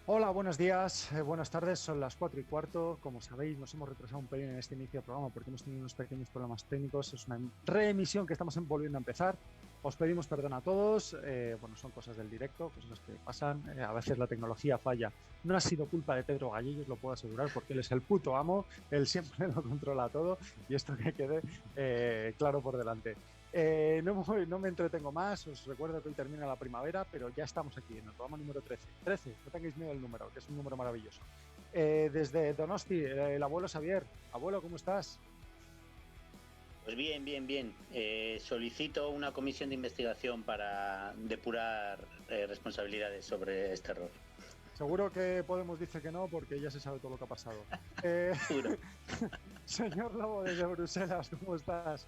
Hola, buenos días, buenas tardes, son las 4:15. Como sabéis, nos hemos retrasado un pelín en este inicio del programa porque hemos tenido unos pequeños problemas técnicos. Es una reemisión que estamos volviendo a empezar. Os pedimos perdón a todos. Bueno, son cosas del directo, cosas que pasan. A veces la tecnología falla. No ha sido culpa de Pedro Gallillo, os lo puedo asegurar, porque él es el puto amo. Él siempre lo controla todo y esto que quede claro por delante. No me entretengo más, os recuerdo que hoy termina la primavera, pero ya estamos aquí en el programa número 13. 13, no tengáis miedo del número, que es un número maravilloso. Desde Donosti, el abuelo Xavier. Abuelo, ¿cómo estás? Pues bien. Solicito una comisión de investigación para depurar responsabilidades sobre este error. Seguro que Podemos dice que no, porque ya se sabe todo lo que ha pasado. Señor Lobo, desde Bruselas, ¿cómo estás?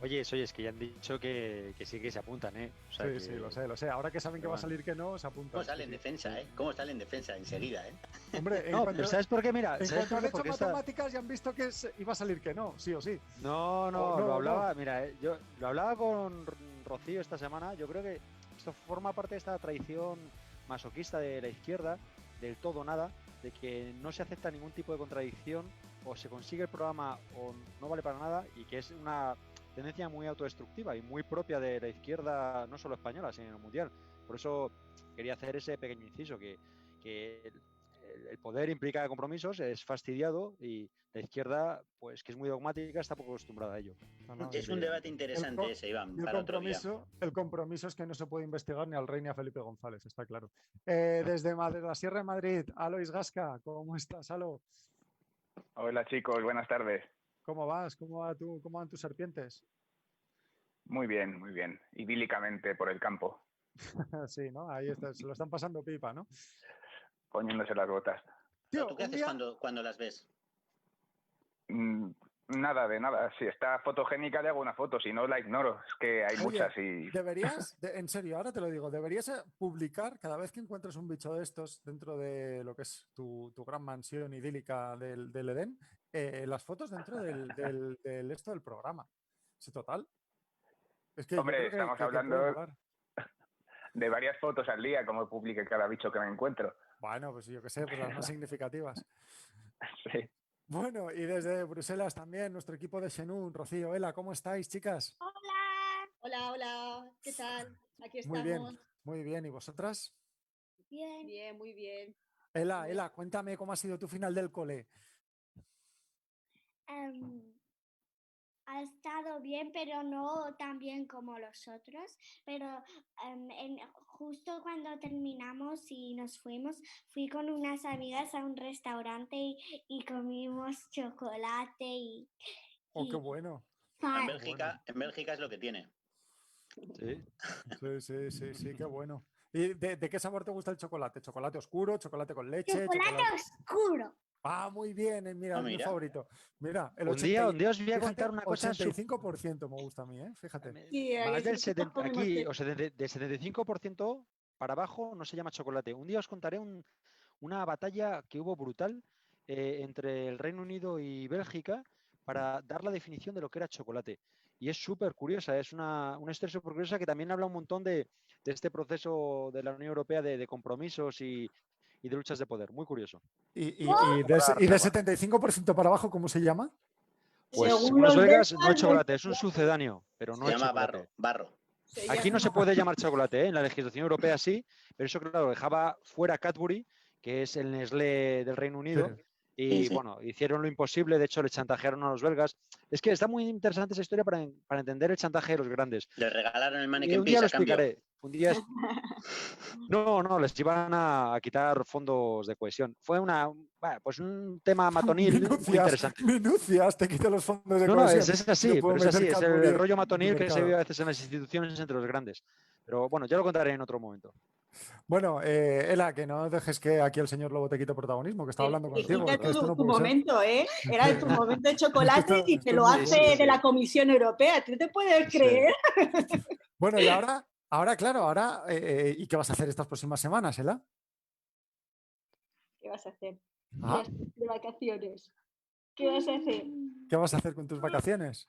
Oye, es que ya han dicho que sí que se apuntan, ¿eh? O sea, sí, lo sé. Ahora que saben que va a salir que no, se apuntan. ¿Cómo sale en defensa, eh? ¿Cómo sale en defensa? Enseguida, ¿eh? Hombre, no, pero ¿sabes por qué? Mira, en cuanto han hecho matemáticas ya han visto que iba a salir que no, sí o sí. No, lo hablaba, mira, yo lo hablaba con Rocío esta semana. Yo creo que esto forma parte de esta tradición masoquista de la izquierda, del todo o nada, de que no se acepta ningún tipo de contradicción, o se consigue el programa o no vale para nada, y que es una tendencia muy autodestructiva y muy propia de la izquierda, no solo española, sino mundial. Por eso quería hacer ese pequeño inciso, que el poder implica compromisos, es fastidiado, y la izquierda, pues que es muy dogmática, está poco acostumbrada a ello. Es un debate interesante ese, Iván, para otro día. El compromiso es que no se puede investigar ni al rey ni a Felipe González, está claro. Desde la Sierra de Madrid, Alois Gasca, ¿cómo estás, Alo? Hola chicos, buenas tardes. ¿Cómo vas? ¿Cómo van tus serpientes? Muy bien. Idílicamente por el campo. Sí, ¿no? Ahí está, se lo están pasando pipa, ¿no? Poniéndose las botas. Tío, ¿tú qué haces cuando las ves? Nada de nada. Si está fotogénica le hago una foto, si no la ignoro. Es que hay muchas y... Deberías, en serio, ahora te lo digo, deberías publicar cada vez que encuentres un bicho de estos dentro de lo que es tu gran mansión idílica del Edén, las fotos dentro del programa. ¿Sí, total? Es que hombre, estamos hablando de varias fotos al día, como publique cada bicho que me encuentro. Bueno, pues yo qué sé, pues las más significativas. Sí. Bueno, y desde Bruselas también, nuestro equipo de Xenun, Rocío, Ela, ¿cómo estáis, chicas? Hola, ¿qué tal? Aquí estamos. Muy bien, ¿y vosotras? Bien, muy bien. Ela, cuéntame cómo ha sido tu final del cole. Ha estado bien, pero no tan bien como los otros. Pero justo cuando terminamos y nos fuimos, fui con unas amigas a un restaurante y comimos chocolate ¡Oh, qué bueno! En Bélgica es lo que tiene. Sí, qué bueno. ¿Y de qué sabor te gusta el chocolate? ¿Chocolate oscuro, chocolate con leche? ¡Chocolate oscuro! Ah, muy bien, mira, es mi favorito. Mira, un día os voy a contar una cosa. 85% me gusta a mí, fíjate. Más del 75% para abajo no se llama chocolate. Un día os contaré una batalla que hubo brutal entre el Reino Unido y Bélgica para dar la definición de lo que era chocolate. Y es súper curiosa, es una historia súper curiosa que también habla un montón de este proceso de la Unión Europea de compromisos y de luchas de poder. Muy curioso. ¿Y de 75% para abajo cómo se llama? Pues según los belgas no es chocolate, es un sucedáneo, pero no es chocolate. Se llama barro. Aquí no se puede llamar chocolate, ¿eh? En la legislación europea sí, pero eso claro, dejaba fuera Cadbury, que es el Nestlé del Reino Unido. Sí. Y bueno, hicieron lo imposible, de hecho le chantajearon a los belgas. Es que está muy interesante esa historia para entender el chantaje de los grandes. Les regalaron el Mannequin un día lo explicaré. Un día no, les iban a quitar fondos de cohesión. Fue un tema matonil muy interesante. Minucias, te quitan los fondos de cohesión. No, es así, pero es así, es el rollo matonil que se vive a veces en las instituciones entre los grandes. Pero bueno, ya lo contaré en otro momento. Bueno, Ela, que no dejes que aquí el señor Lobo te quite protagonismo, que está hablando contigo. Quita Que esto no tu puede ser. momento, ¿eh? Era tu momento de chocolate Esto y te es lo muy hace fuerte. de la Comisión Europea. ¿Tú te puedes creer? Bueno, y ahora, claro, ¿y qué vas a hacer estas próximas semanas, Ela? ¿Qué vas a hacer? Ah, De vacaciones. ¿Qué vas a hacer? ¿qué vas a hacer con tus vacaciones?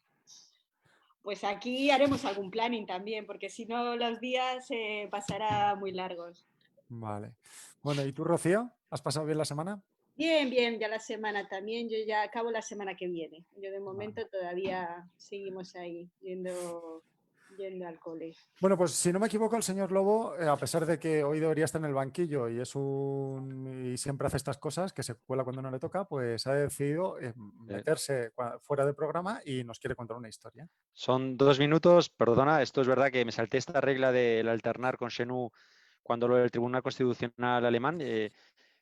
Pues aquí haremos algún planning también, porque si no los días pasarán muy largos. Vale. Bueno, ¿y tú, Rocío? ¿Has pasado bien la semana? Bien, bien, ya la semana también. Yo ya acabo la semana que viene. Yo de momento todavía seguimos ahí, yendo al cole. Bueno, pues si no me equivoco, el señor Lobo, a pesar de que hoy debería estar en el banquillo y siempre hace estas cosas, que se cuela cuando no le toca, pues ha decidido meterse fuera del programa y nos quiere contar una historia. Son 2 minutos, perdona, esto es verdad que me salté esta regla del alternar con Xenu cuando lo del Tribunal Constitucional alemán,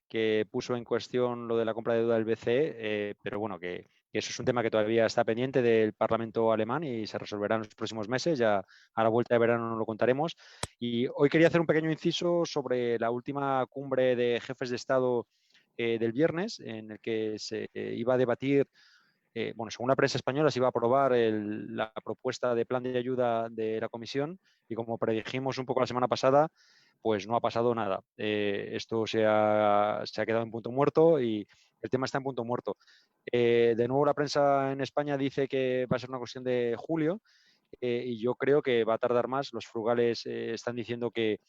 que puso en cuestión lo de la compra de deuda del BCE, pero bueno, que eso es un tema que todavía está pendiente del Parlamento alemán y se resolverá en los próximos meses, ya a la vuelta de verano nos lo contaremos. Y hoy quería hacer un pequeño inciso sobre la última cumbre de jefes de Estado del viernes, en el que se iba a debatir, bueno, según la prensa española, se iba a aprobar la propuesta de plan de ayuda de la Comisión y como predijimos un poco la semana pasada, pues no ha pasado nada. Esto se ha quedado en punto muerto y el tema está en punto muerto. De nuevo, la prensa en España dice que va a ser una cuestión de julio y yo creo que va a tardar más. Los frugales están diciendo que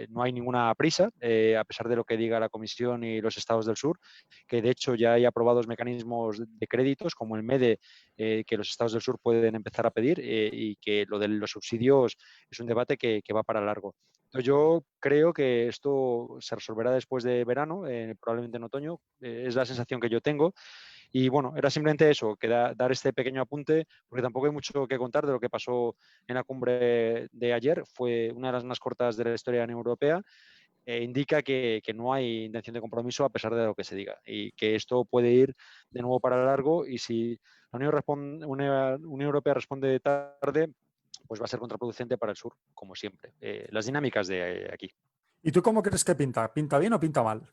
no hay ninguna prisa, a pesar de lo que diga la Comisión y los estados del sur, que de hecho ya hay aprobados mecanismos de créditos como el MEDE, que los estados del sur pueden empezar a pedir y que lo de los subsidios es un debate que va para largo. Entonces yo creo que esto se resolverá después de verano, probablemente en otoño, es la sensación que yo tengo. Y bueno, era simplemente eso, que dar este pequeño apunte, porque tampoco hay mucho que contar de lo que pasó en la cumbre de ayer. Fue una de las más cortas de la historia de la Unión Europea. Indica que no hay intención de compromiso a pesar de lo que se diga y que esto puede ir de nuevo para largo y si la Unión Europea responde tarde, pues va a ser contraproducente para el sur, como siempre. Las dinámicas de aquí. ¿Y tú cómo crees que pinta? ¿Pinta bien o pinta mal?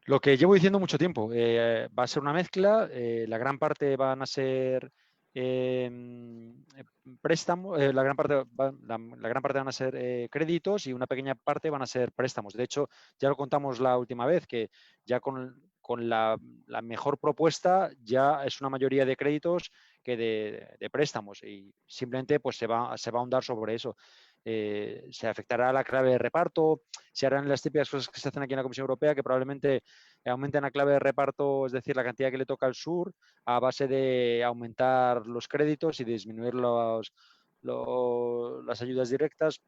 Lo que llevo diciendo mucho tiempo, va a ser una mezcla, la gran parte van a ser préstamos, la gran parte van a ser créditos y una pequeña parte van a ser préstamos. De hecho, ya lo contamos la última vez, que ya con la mejor propuesta ya es una mayoría de créditos que de préstamos y simplemente pues se va a ahondar sobre eso. Se afectará la clave de reparto, se harán las típicas cosas que se hacen aquí en la Comisión Europea, que probablemente aumenten la clave de reparto, es decir, la cantidad que le toca al sur, a base de aumentar los créditos y disminuir las ayudas directas.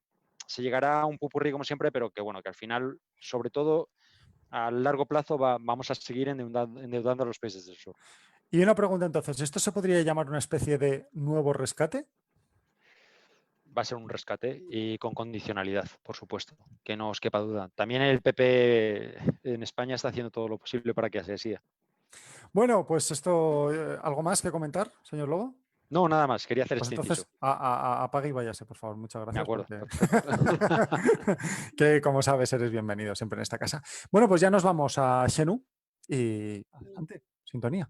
Se llegará a un pupurrí como siempre, pero que bueno, que al final, sobre todo, a largo plazo vamos a seguir endeudando a los países del sur. Y una pregunta entonces, ¿esto se podría llamar una especie de nuevo rescate? Va a ser un rescate y con condicionalidad, por supuesto, que no os quepa duda. También el PP en España está haciendo todo lo posible para que así sea. Bueno, pues esto, ¿algo más que comentar, señor Lobo? No, nada más, quería hacer Pues este entonces, inciso. apague y váyase, por favor. Muchas gracias. De acuerdo, Porque... que, como sabes, eres bienvenido siempre en esta casa. Bueno, pues ya nos vamos a Xenu y adelante, sintonía.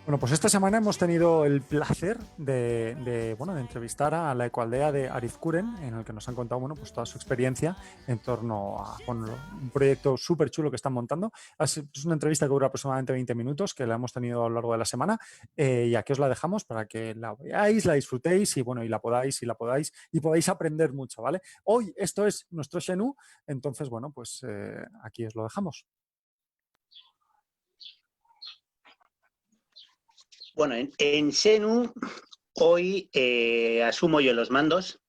Bueno, pues esta semana hemos tenido el placer de entrevistar a la ecoaldea de Arizkuren, en el que nos han contado pues toda su experiencia en torno a un proyecto súper chulo que están montando. Es una entrevista que dura aproximadamente 20 minutos, que la hemos tenido a lo largo de la semana, y aquí os la dejamos para que la veáis, la disfrutéis y la podáis aprender mucho, ¿vale? Hoy esto es nuestro Xenu, entonces, bueno, pues aquí os lo dejamos. Bueno, en Xenu hoy asumo yo los mandos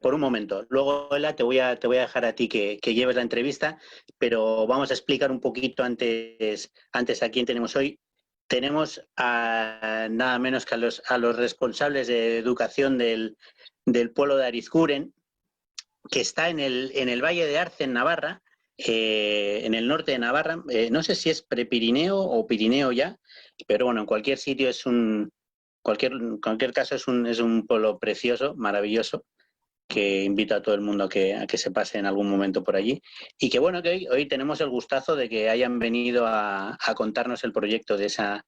por un momento. Luego, Ela, te voy a dejar a ti que lleves la entrevista, pero vamos a explicar un poquito antes a quién tenemos hoy. Tenemos nada menos que a los responsables de educación del pueblo de Arizkuren, que está en el Valle de Arce, en Navarra, en el norte de Navarra. No sé si es Prepirineo o Pirineo ya, pero bueno, en cualquier sitio cualquier caso es un pueblo precioso, maravilloso, que invito a todo el mundo a que se pase en algún momento por allí. Y que bueno, que hoy tenemos el gustazo de que hayan venido a contarnos el proyecto de esa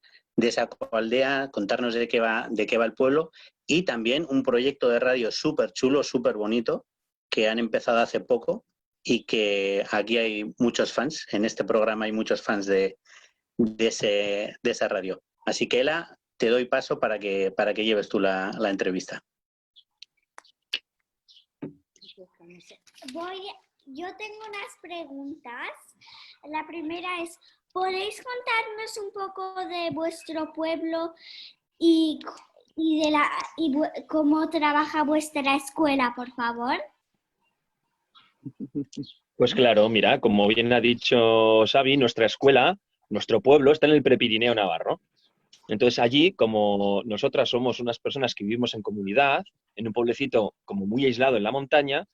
aldea, contarnos de qué va el pueblo, y también un proyecto de radio súper chulo, súper bonito, que han empezado hace poco y que aquí hay muchos fans, en este programa hay muchos fans de esa radio. Así que, Ela, te doy paso para que lleves tú la entrevista. Yo tengo unas preguntas. La primera es, ¿podéis contarnos un poco de vuestro pueblo y cómo trabaja vuestra escuela, por favor? Pues claro, mira, como bien ha dicho Xavi, nuestra escuela, nuestro pueblo está en el Prepirineo Navarro. Entonces allí, como nosotras somos unas personas que vivimos en comunidad, en un pueblecito como muy aislado en la montaña,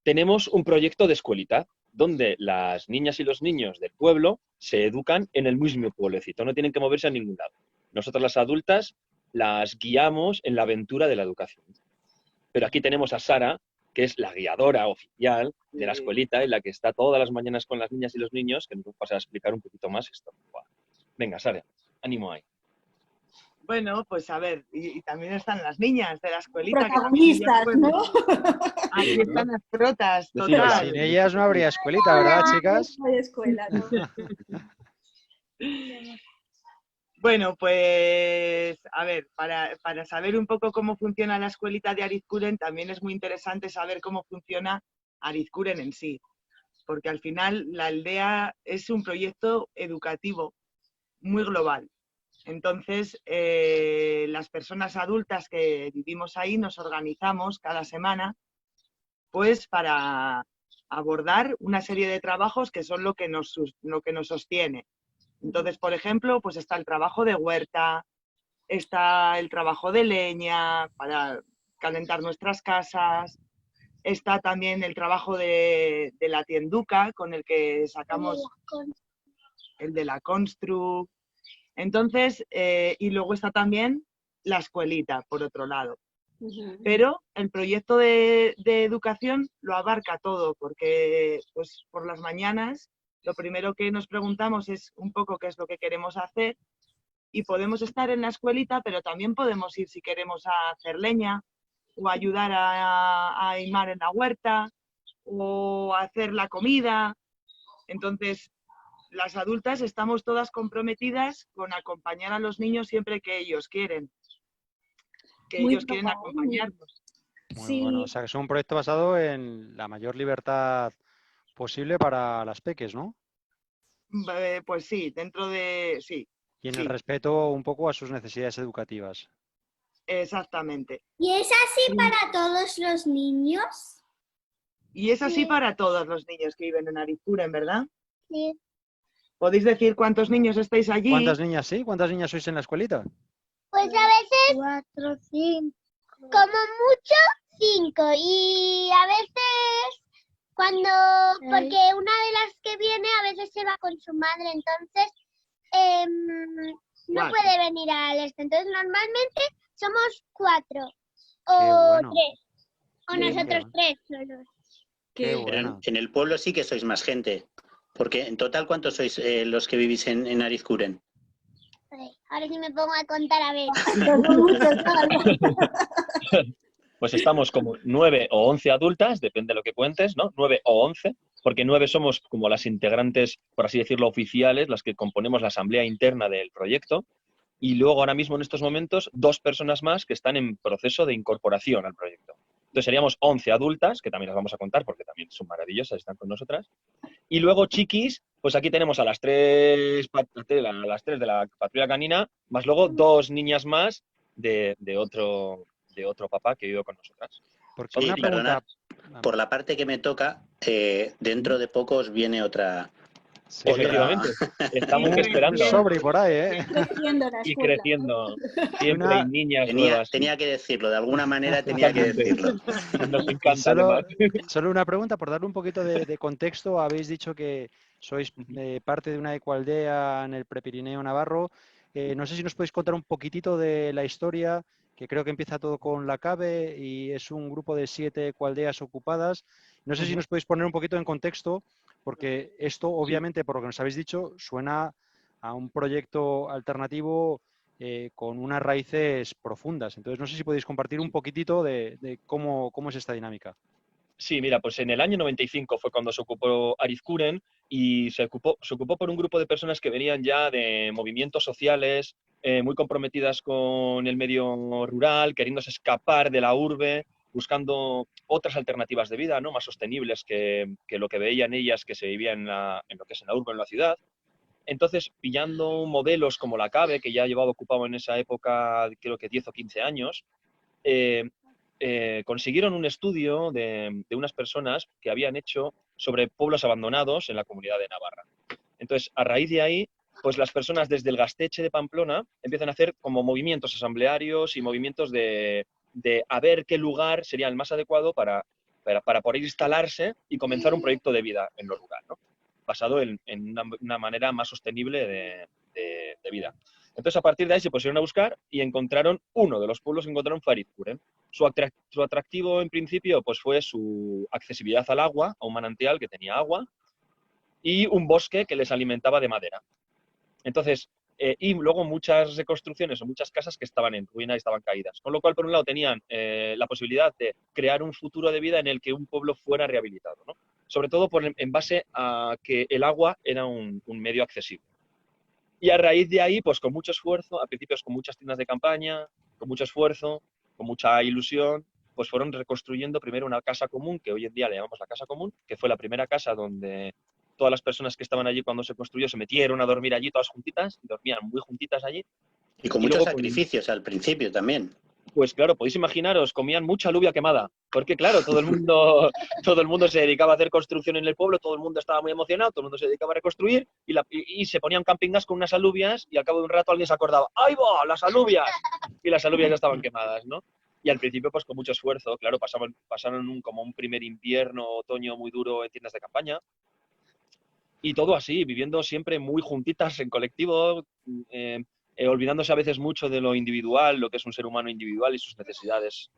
tenemos un proyecto de escuelita donde las niñas y los niños del pueblo se educan en el mismo pueblecito, no tienen que moverse a ningún lado. Nosotras las adultas las guiamos en la aventura de la educación. Pero aquí tenemos a Sara, que es la guiadora oficial de la escuelita, en la que está todas las mañanas con las niñas y los niños, que nos va a pasar a explicar un poquito más esto. Venga, Sara, ánimo ahí. Bueno, pues a ver, y también están las niñas de la escuelita. Protagonistas, ¿no? Aquí están las protas, Pues total. sin ellas no habría escuelita, ¿verdad, chicas? No hay escuela, ¿no? Bueno, pues a ver, para saber un poco cómo funciona la escuelita de Arizkuren, también es muy interesante saber cómo funciona Arizkuren en sí, porque al final la aldea es un proyecto educativo muy global. Entonces, las personas adultas que vivimos ahí nos organizamos cada semana pues para abordar una serie de trabajos que son lo que nos sostiene. Entonces, por ejemplo, pues está el trabajo de huerta, está el trabajo de leña para calentar nuestras casas, está también el trabajo de la tienduca con el que sacamos el de la Constru. Entonces, y luego está también la escuelita, por otro lado. Pero el proyecto de educación lo abarca todo, porque pues, por las mañanas lo primero que nos preguntamos es un poco qué es lo que queremos hacer y podemos estar en la escuelita, pero también podemos ir si queremos a hacer leña o ayudar a aimar en la huerta o a hacer la comida. Entonces, las adultas estamos todas comprometidas con acompañar a los niños siempre que ellos quieren. Que ellos quieren acompañarnos. Muy bueno, o sea que es un proyecto basado en la mayor libertad posible para las peques, ¿no? Pues sí, dentro de... sí. Y en el respeto un poco a sus necesidades educativas. Exactamente. ¿Y es así para todos los niños? Y es así para todos los niños que viven en Arizkuren, ¿verdad? Sí. ¿Podéis decir cuántos niños estáis allí? ¿Cuántas niñas sí? ¿Cuántas niñas sois en la escuelita? Pues a veces 4, 5. Como mucho 5. Y a veces porque una de las que viene a veces se va con su madre, entonces no puede venir al este. Entonces normalmente somos 4 o 3. O nosotros 3 solos. Pero en el pueblo sí que sois más gente. Porque en total, ¿cuántos sois los que vivís en Arizkuren? Ahora sí me pongo a contar, a ver. Pues estamos como 9 o 11 adultas, depende de lo que cuentes, ¿no? 9 o 11, porque 9 somos como las integrantes, por así decirlo, oficiales, las que componemos la asamblea interna del proyecto. Y luego, ahora mismo, en estos momentos, 2 personas más que están en proceso de incorporación al proyecto. Entonces seríamos 11 adultas, que también las vamos a contar porque también son maravillosas, están con nosotras. Y luego chiquis, pues aquí tenemos a las 3 de la patrulla canina, más luego 2 niñas más de otro papá que vive con nosotras. Porque una pregunta... Por la parte que me toca, dentro de poco os viene otra Sí, Efectivamente. Estamos Muy esperando. bien. sobre y por ahí, ¿eh? Creciendo la Y escuela. creciendo. Siempre Una- hay niñas Tenía, nuevas. tenía que decirlo, de alguna manera tenía que Totalmente. decirlo. Nos Y encanta, además. solo una pregunta, por darle un poquito de contexto, habéis dicho que sois parte de una ecoaldea en el Prepirineo Navarro. No sé si nos podéis contar un poquitito de la historia, que creo que empieza todo con la CABE y es un grupo de 7 ecoaldeas ocupadas. No sé si nos podéis poner un poquito en contexto, porque esto, obviamente, por lo que nos habéis dicho, suena a un proyecto alternativo con unas raíces profundas. Entonces, no sé si podéis compartir un poquitito de cómo es esta dinámica. Sí, mira, pues en el año 95 fue cuando se ocupó Arizkuren y se ocupó por un grupo de personas que venían ya de movimientos sociales, muy comprometidas con el medio rural, queriéndose escapar de la urbe, buscando otras alternativas de vida, ¿no? Más sostenibles que lo que veían ellas que se vivía en lo que es en la urbe, en la ciudad. Entonces, pillando modelos como la CABE, que ya llevaba ocupado en esa época, creo que 10 o 15 años, eh, consiguieron un estudio de unas personas que habían hecho sobre pueblos abandonados en la comunidad de Navarra. Entonces, a raíz de ahí, pues las personas desde el Gasteche de Pamplona empiezan a hacer como movimientos asamblearios y movimientos de a ver qué lugar sería el más adecuado para poder instalarse y comenzar un proyecto de vida en lo rural, ¿no? Basado en una manera más sostenible de vida. Entonces, a partir de ahí se pusieron a buscar y encontraron uno de los pueblos que encontraron fue Arizkuren. Su atractivo, en principio, pues fue su accesibilidad al agua, a un manantial que tenía agua, y un bosque que les alimentaba de madera. Entonces, y luego muchas reconstrucciones o muchas casas que estaban en ruina y estaban caídas. Con lo cual, por un lado, tenían la posibilidad de crear un futuro de vida en el que un pueblo fuera rehabilitado, ¿no? Sobre todo en base a que el agua era un medio accesible. Y a raíz de ahí, pues con mucho esfuerzo, a principios con muchas tiendas de campaña, con mucho esfuerzo, con mucha ilusión, pues fueron reconstruyendo primero una casa común, que hoy en día le llamamos la casa común, que fue la primera casa donde todas las personas que estaban allí cuando se construyó se metieron a dormir allí todas juntitas, y dormían muy juntitas allí. Y con Y muchos luego, sacrificios al principio también. pues claro, podéis imaginaros, comían mucha alubia quemada, porque claro, todo el mundo se dedicaba a hacer construcción en el pueblo, todo el mundo estaba muy emocionado, todo el mundo se dedicaba a reconstruir y se ponían camping gas con unas alubias y al cabo de un rato alguien se acordaba, ¡ahí va, las alubias! Y las alubias ya estaban quemadas, ¿no? Y al principio, pues con mucho esfuerzo, claro, pasaron como un primer invierno, otoño muy duro en tiendas de campaña. Y todo así, viviendo siempre muy juntitas en colectivo, olvidándose a veces mucho de lo individual, lo que es un ser humano individual y sus necesidades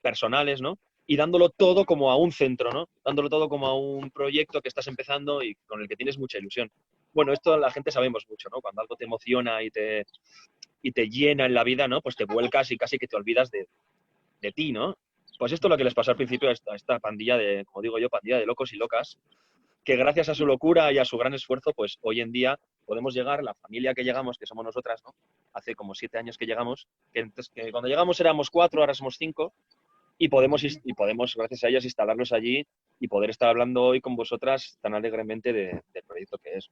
personales, ¿no? Y dándolo todo como a un centro, ¿no? Dándolo todo como a un proyecto que estás empezando y con el que tienes mucha ilusión. Bueno, esto la gente sabemos mucho, ¿no? Cuando algo te emociona y te llena en la vida, ¿no? Pues te vuelcas y casi que te olvidas de ti, ¿no? Pues esto es lo que les pasó al principio a esta pandilla de, como digo yo, pandilla de locos y locas, que gracias a su locura y a su gran esfuerzo, pues hoy en día podemos llegar, la familia que llegamos, que somos nosotras, ¿no? Hace como 7 años que llegamos, que cuando llegamos éramos 4, ahora somos 5, y podemos, gracias a ellos, instalarnos allí y poder estar hablando hoy con vosotras tan alegremente del proyecto que es.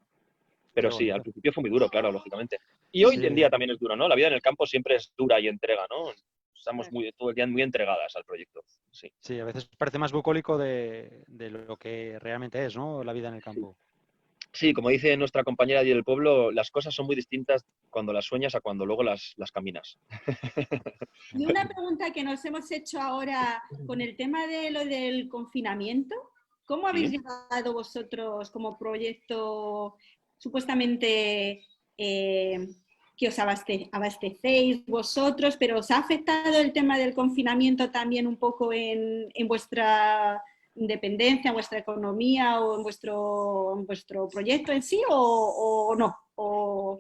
Pero sí, al principio fue muy duro, claro, lógicamente. Y hoy en día también es duro, ¿no? La vida en el campo siempre es dura y entrega, ¿no? Estamos todo el día muy entregadas al proyecto. Sí. Sí, a veces parece más bucólico de lo que realmente es, ¿no? La vida en el campo. Sí, como dice nuestra compañera del pueblo, las cosas son muy distintas cuando las sueñas a cuando luego las caminas. Y una pregunta que nos hemos hecho ahora con el tema de lo del confinamiento, ¿cómo habéis llegado vosotros como proyecto supuestamente que os abastecéis vosotros, pero os ha afectado el tema del confinamiento también un poco en vuestra independencia, en vuestra economía o en vuestro proyecto en sí o no?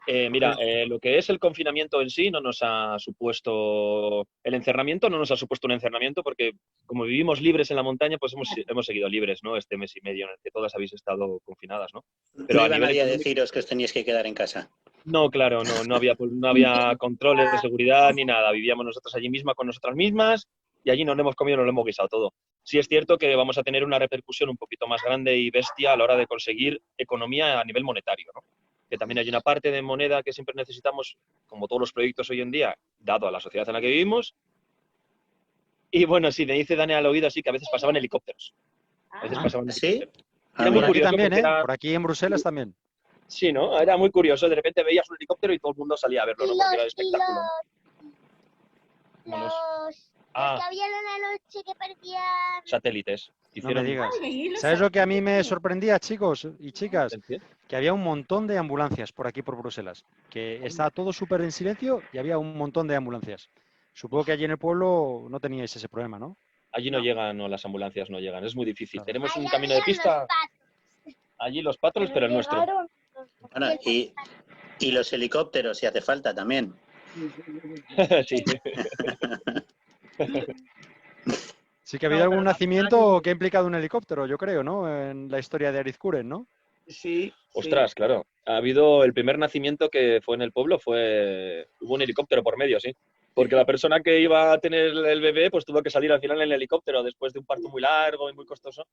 Mira, lo que es el confinamiento en sí no nos ha supuesto, el encerramiento no nos ha supuesto un encerramiento porque como vivimos libres en la montaña, pues hemos seguido libres, ¿no? Este mes y medio en el que todas habéis estado confinadas, ¿no? Pero no iba nadie a deciros que os teníais que quedar en casa. No, claro, no había controles de seguridad ni nada. Vivíamos nosotros allí misma con nosotras mismas y allí nos lo hemos comido, nos lo hemos guisado todo. Sí es cierto que vamos a tener una repercusión un poquito más grande y bestia a la hora de conseguir economía a nivel monetario, ¿no? Que también hay una parte de moneda que siempre necesitamos, como todos los proyectos hoy en día, dado a la sociedad en la que vivimos. Y bueno, sí, me dice Dani al oído así que a veces pasaban helicópteros. A veces pasaban helicópteros. Era muy Por aquí curioso también, porque era... Por aquí en Bruselas también. Sí, ¿no? Era muy curioso. De repente veías un helicóptero y todo el mundo salía a verlo, ¿no? Porque era de espectáculo. Los que habían en la noche que perdían... Satélites. No me digas. Ay, lo ¿Sabes lo que a mí me sabía. sorprendía, chicos y chicas? ¿El qué? Que había un montón de ambulancias por aquí, por Bruselas. Que estaba todo súper en silencio y había un montón de ambulancias. Supongo que allí en el pueblo no teníais ese problema, ¿no? Allí no llegan, no, las ambulancias no llegan. Es muy difícil. Claro. Tenemos un Allá camino de habían pista. los patos, Allí los patrols, pero el nuestro. llegaron Bueno, y los helicópteros, si hace falta también. Sí. Sí que ha habido algún nacimiento que ha implicado un helicóptero, yo creo, ¿no? En la historia de Arizkuren, ¿no? Sí. Ostras, claro. Ha habido el primer nacimiento que fue en el pueblo, hubo un helicóptero por medio, sí. Porque la persona que iba a tener el bebé, pues tuvo que salir al final en el helicóptero después de un parto muy largo y muy costoso.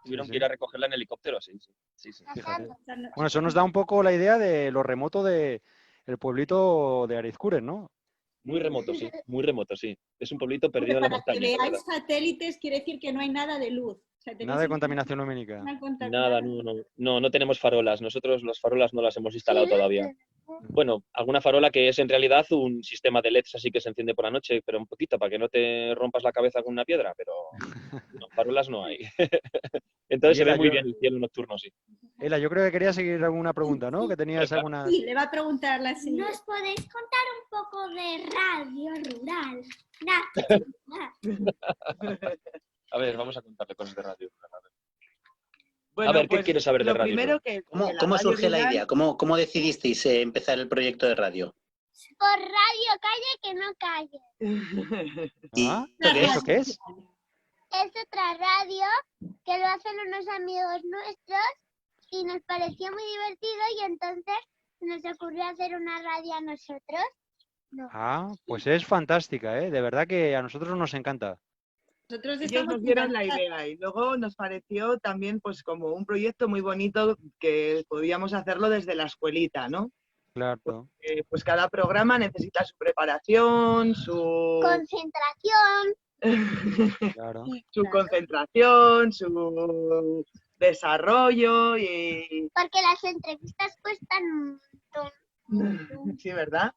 Tuvieron Sí, que ir a recogerla en helicóptero, sí. Fíjate. pasando. Bueno, eso nos da un poco la idea de lo remoto de el pueblito de Arizkuren, ¿no? Muy remoto, sí. Muy remoto, sí. Es un pueblito Porque perdido en la para que montaña, la veáis verdad. satélites quiere decir que no hay nada de luz. O sea, tenéis Nada de contaminación lumínica. una Nada, contaminación. no tenemos farolas. Nosotros las farolas no las hemos instalado todavía. Bueno, alguna farola que es en realidad un sistema de LEDs así que se enciende por la noche, pero un poquito para que no te rompas la cabeza con una piedra, pero no, farolas no hay. Entonces se Ela, ve muy bien el cielo nocturno, sí. Ela, yo creo que quería seguir alguna pregunta, ¿no? Que tenías Venga. alguna... Sí, le va a preguntar la señora. ¿Nos podéis contar un poco de radio rural? A ver, vamos a contarle cosas de radio. Bueno, A ver, ¿qué pues, quieres saber de lo radio primero rural? que ¿Cómo, la cómo radio surge la rural- idea? ¿Cómo decidisteis empezar el proyecto de radio? Por radio calle que no calle. ¿Ah? ¿Esto qué es? ¿Eso qué es? Es otra radio que lo hacen unos amigos nuestros y nos pareció muy divertido y entonces nos ocurrió hacer una radio a nosotros. Ah, pues es fantástica, ¿eh? De verdad que a nosotros nos encanta. Nosotros Ellos estamos nos dieron la encantados. idea y luego nos pareció también pues como un proyecto muy bonito que podíamos hacerlo desde la escuelita, ¿no? Claro. Pues cada programa necesita su preparación, su, Concentración. Claro. su concentración, su desarrollo y... Porque las entrevistas cuestan un montón. Sí, ¿verdad?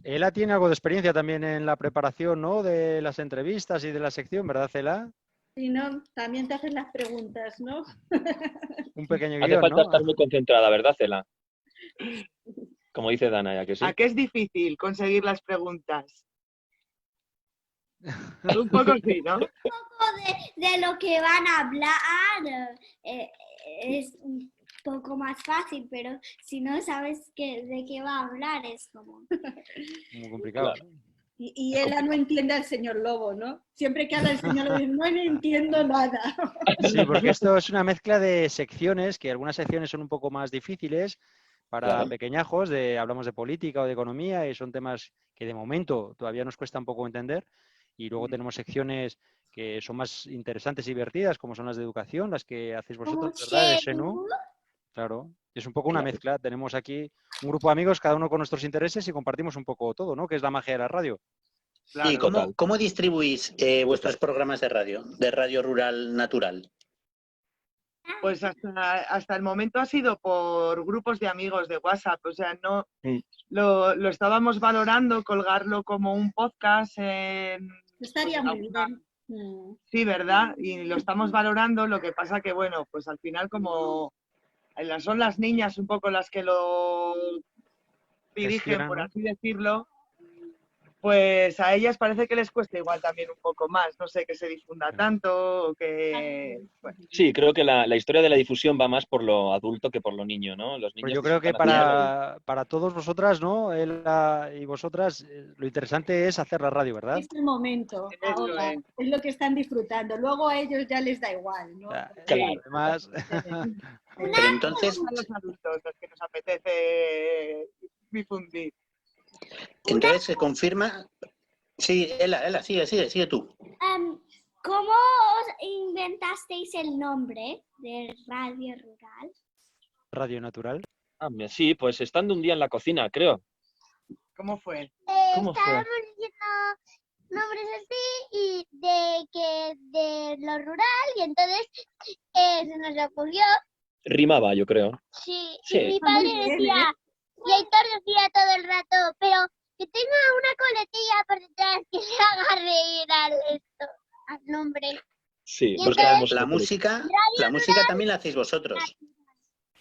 Ela tiene algo de experiencia también en la preparación, ¿no? De las entrevistas y de la sección, ¿verdad, Ela? Si no, también te hacen las preguntas, ¿no? Un pequeño Hace guión, falta ¿no? estar muy concentrada, ¿verdad, Cela? Como dice Dana, ya que sí. ¿A qué es difícil conseguir las preguntas? Un poco sí, ¿no? De lo que van a hablar es un poco más fácil, pero si no sabes de qué va a hablar es como... Muy complicado. Claro. Y ella no entiende al señor Lobo, ¿no? Siempre que habla el señor Lobo, dice, no entiendo nada. Sí, porque esto es una mezcla de secciones, que algunas secciones son un poco más difíciles para Claro. pequeñajos, hablamos de política o de economía y son temas que de momento todavía nos cuesta un poco entender. Y luego tenemos secciones que son más interesantes y divertidas, como son las de educación, las que hacéis vosotros, ¿verdad? De Xenu. Claro, es un poco una Claro. mezcla. Tenemos aquí un grupo de amigos, cada uno con nuestros intereses y compartimos un poco todo, ¿no? Que es la magia de la radio. ¿Y Total. cómo distribuís vuestros programas de radio rural natural? Pues hasta el momento ha sido por grupos de amigos de WhatsApp, o sea, no lo estábamos valorando, colgarlo como un podcast en... Estaría muy bien. Sí, ¿verdad? Y lo estamos valorando, lo que pasa que, bueno, pues al final como son las niñas un poco las que lo dirigen, Gestionan, por ¿no? así decirlo, pues a ellas parece que les cuesta igual también un poco más, no sé, que se difunda tanto o que... Bueno, Sí, creo que la historia de la difusión va más por lo adulto que por lo niño, ¿no? Los Pues niños yo creo que disfrutan haciéndolo para todos vosotras, ¿no? Ela y vosotras, lo interesante es hacer la radio, ¿verdad? Es el momento, ahora, es lo que están disfrutando. Luego a ellos ya les da igual, ¿no? Claro. Además, Pero entonces, a los adultos los que nos apetece difundir. entonces se confirma... Sí, Ela, sigue tú. ¿Cómo os inventasteis el nombre de Radio Rural? Radio Natural. Ah, sí, pues estando un día en la cocina, creo. ¿Cómo fue? ¿Cómo fue? Estábamos diciendo nombres así y de lo rural y entonces se nos ocurrió Rimaba, yo creo. Sí, Sí. y mi Está muy padre bien, decía, y Aitor decía todo el rato, pero que tenga una coletilla por detrás que le haga reír al nombre. Sí, Y O sea, buscábamos la el color. música también la hacéis vosotros.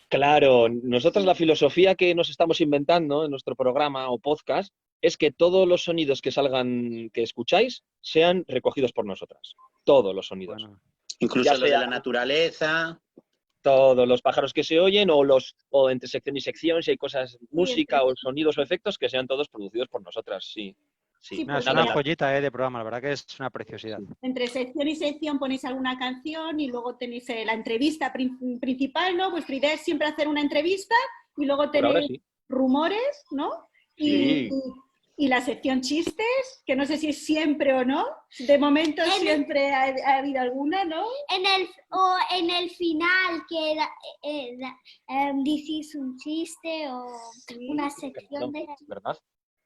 Claro, nosotros la filosofía que nos estamos inventando en nuestro programa o podcast es que todos los sonidos que salgan, que escucháis, sean recogidos por nosotras. Todos los sonidos. Bueno, Incluso Ya los de sea la naturaleza. todos los pájaros que se oyen o entre sección y sección, si hay cosas, música entre- o sonidos o efectos, que sean todos producidos por nosotras, sí. Sí, Sí. nada, es porque una joyita de programa, la verdad que es una preciosidad. entre sección y sección ponéis alguna canción y luego tenéis la entrevista principal, ¿no? Vuestra idea es siempre hacer una entrevista y luego Por ahora tenéis sí. rumores, ¿no? Sí. Y la sección chistes, que no sé si es siempre o no. De momento siempre ha habido alguna, ¿no? En el final que dices un chiste o una sección de... ¿Verdad?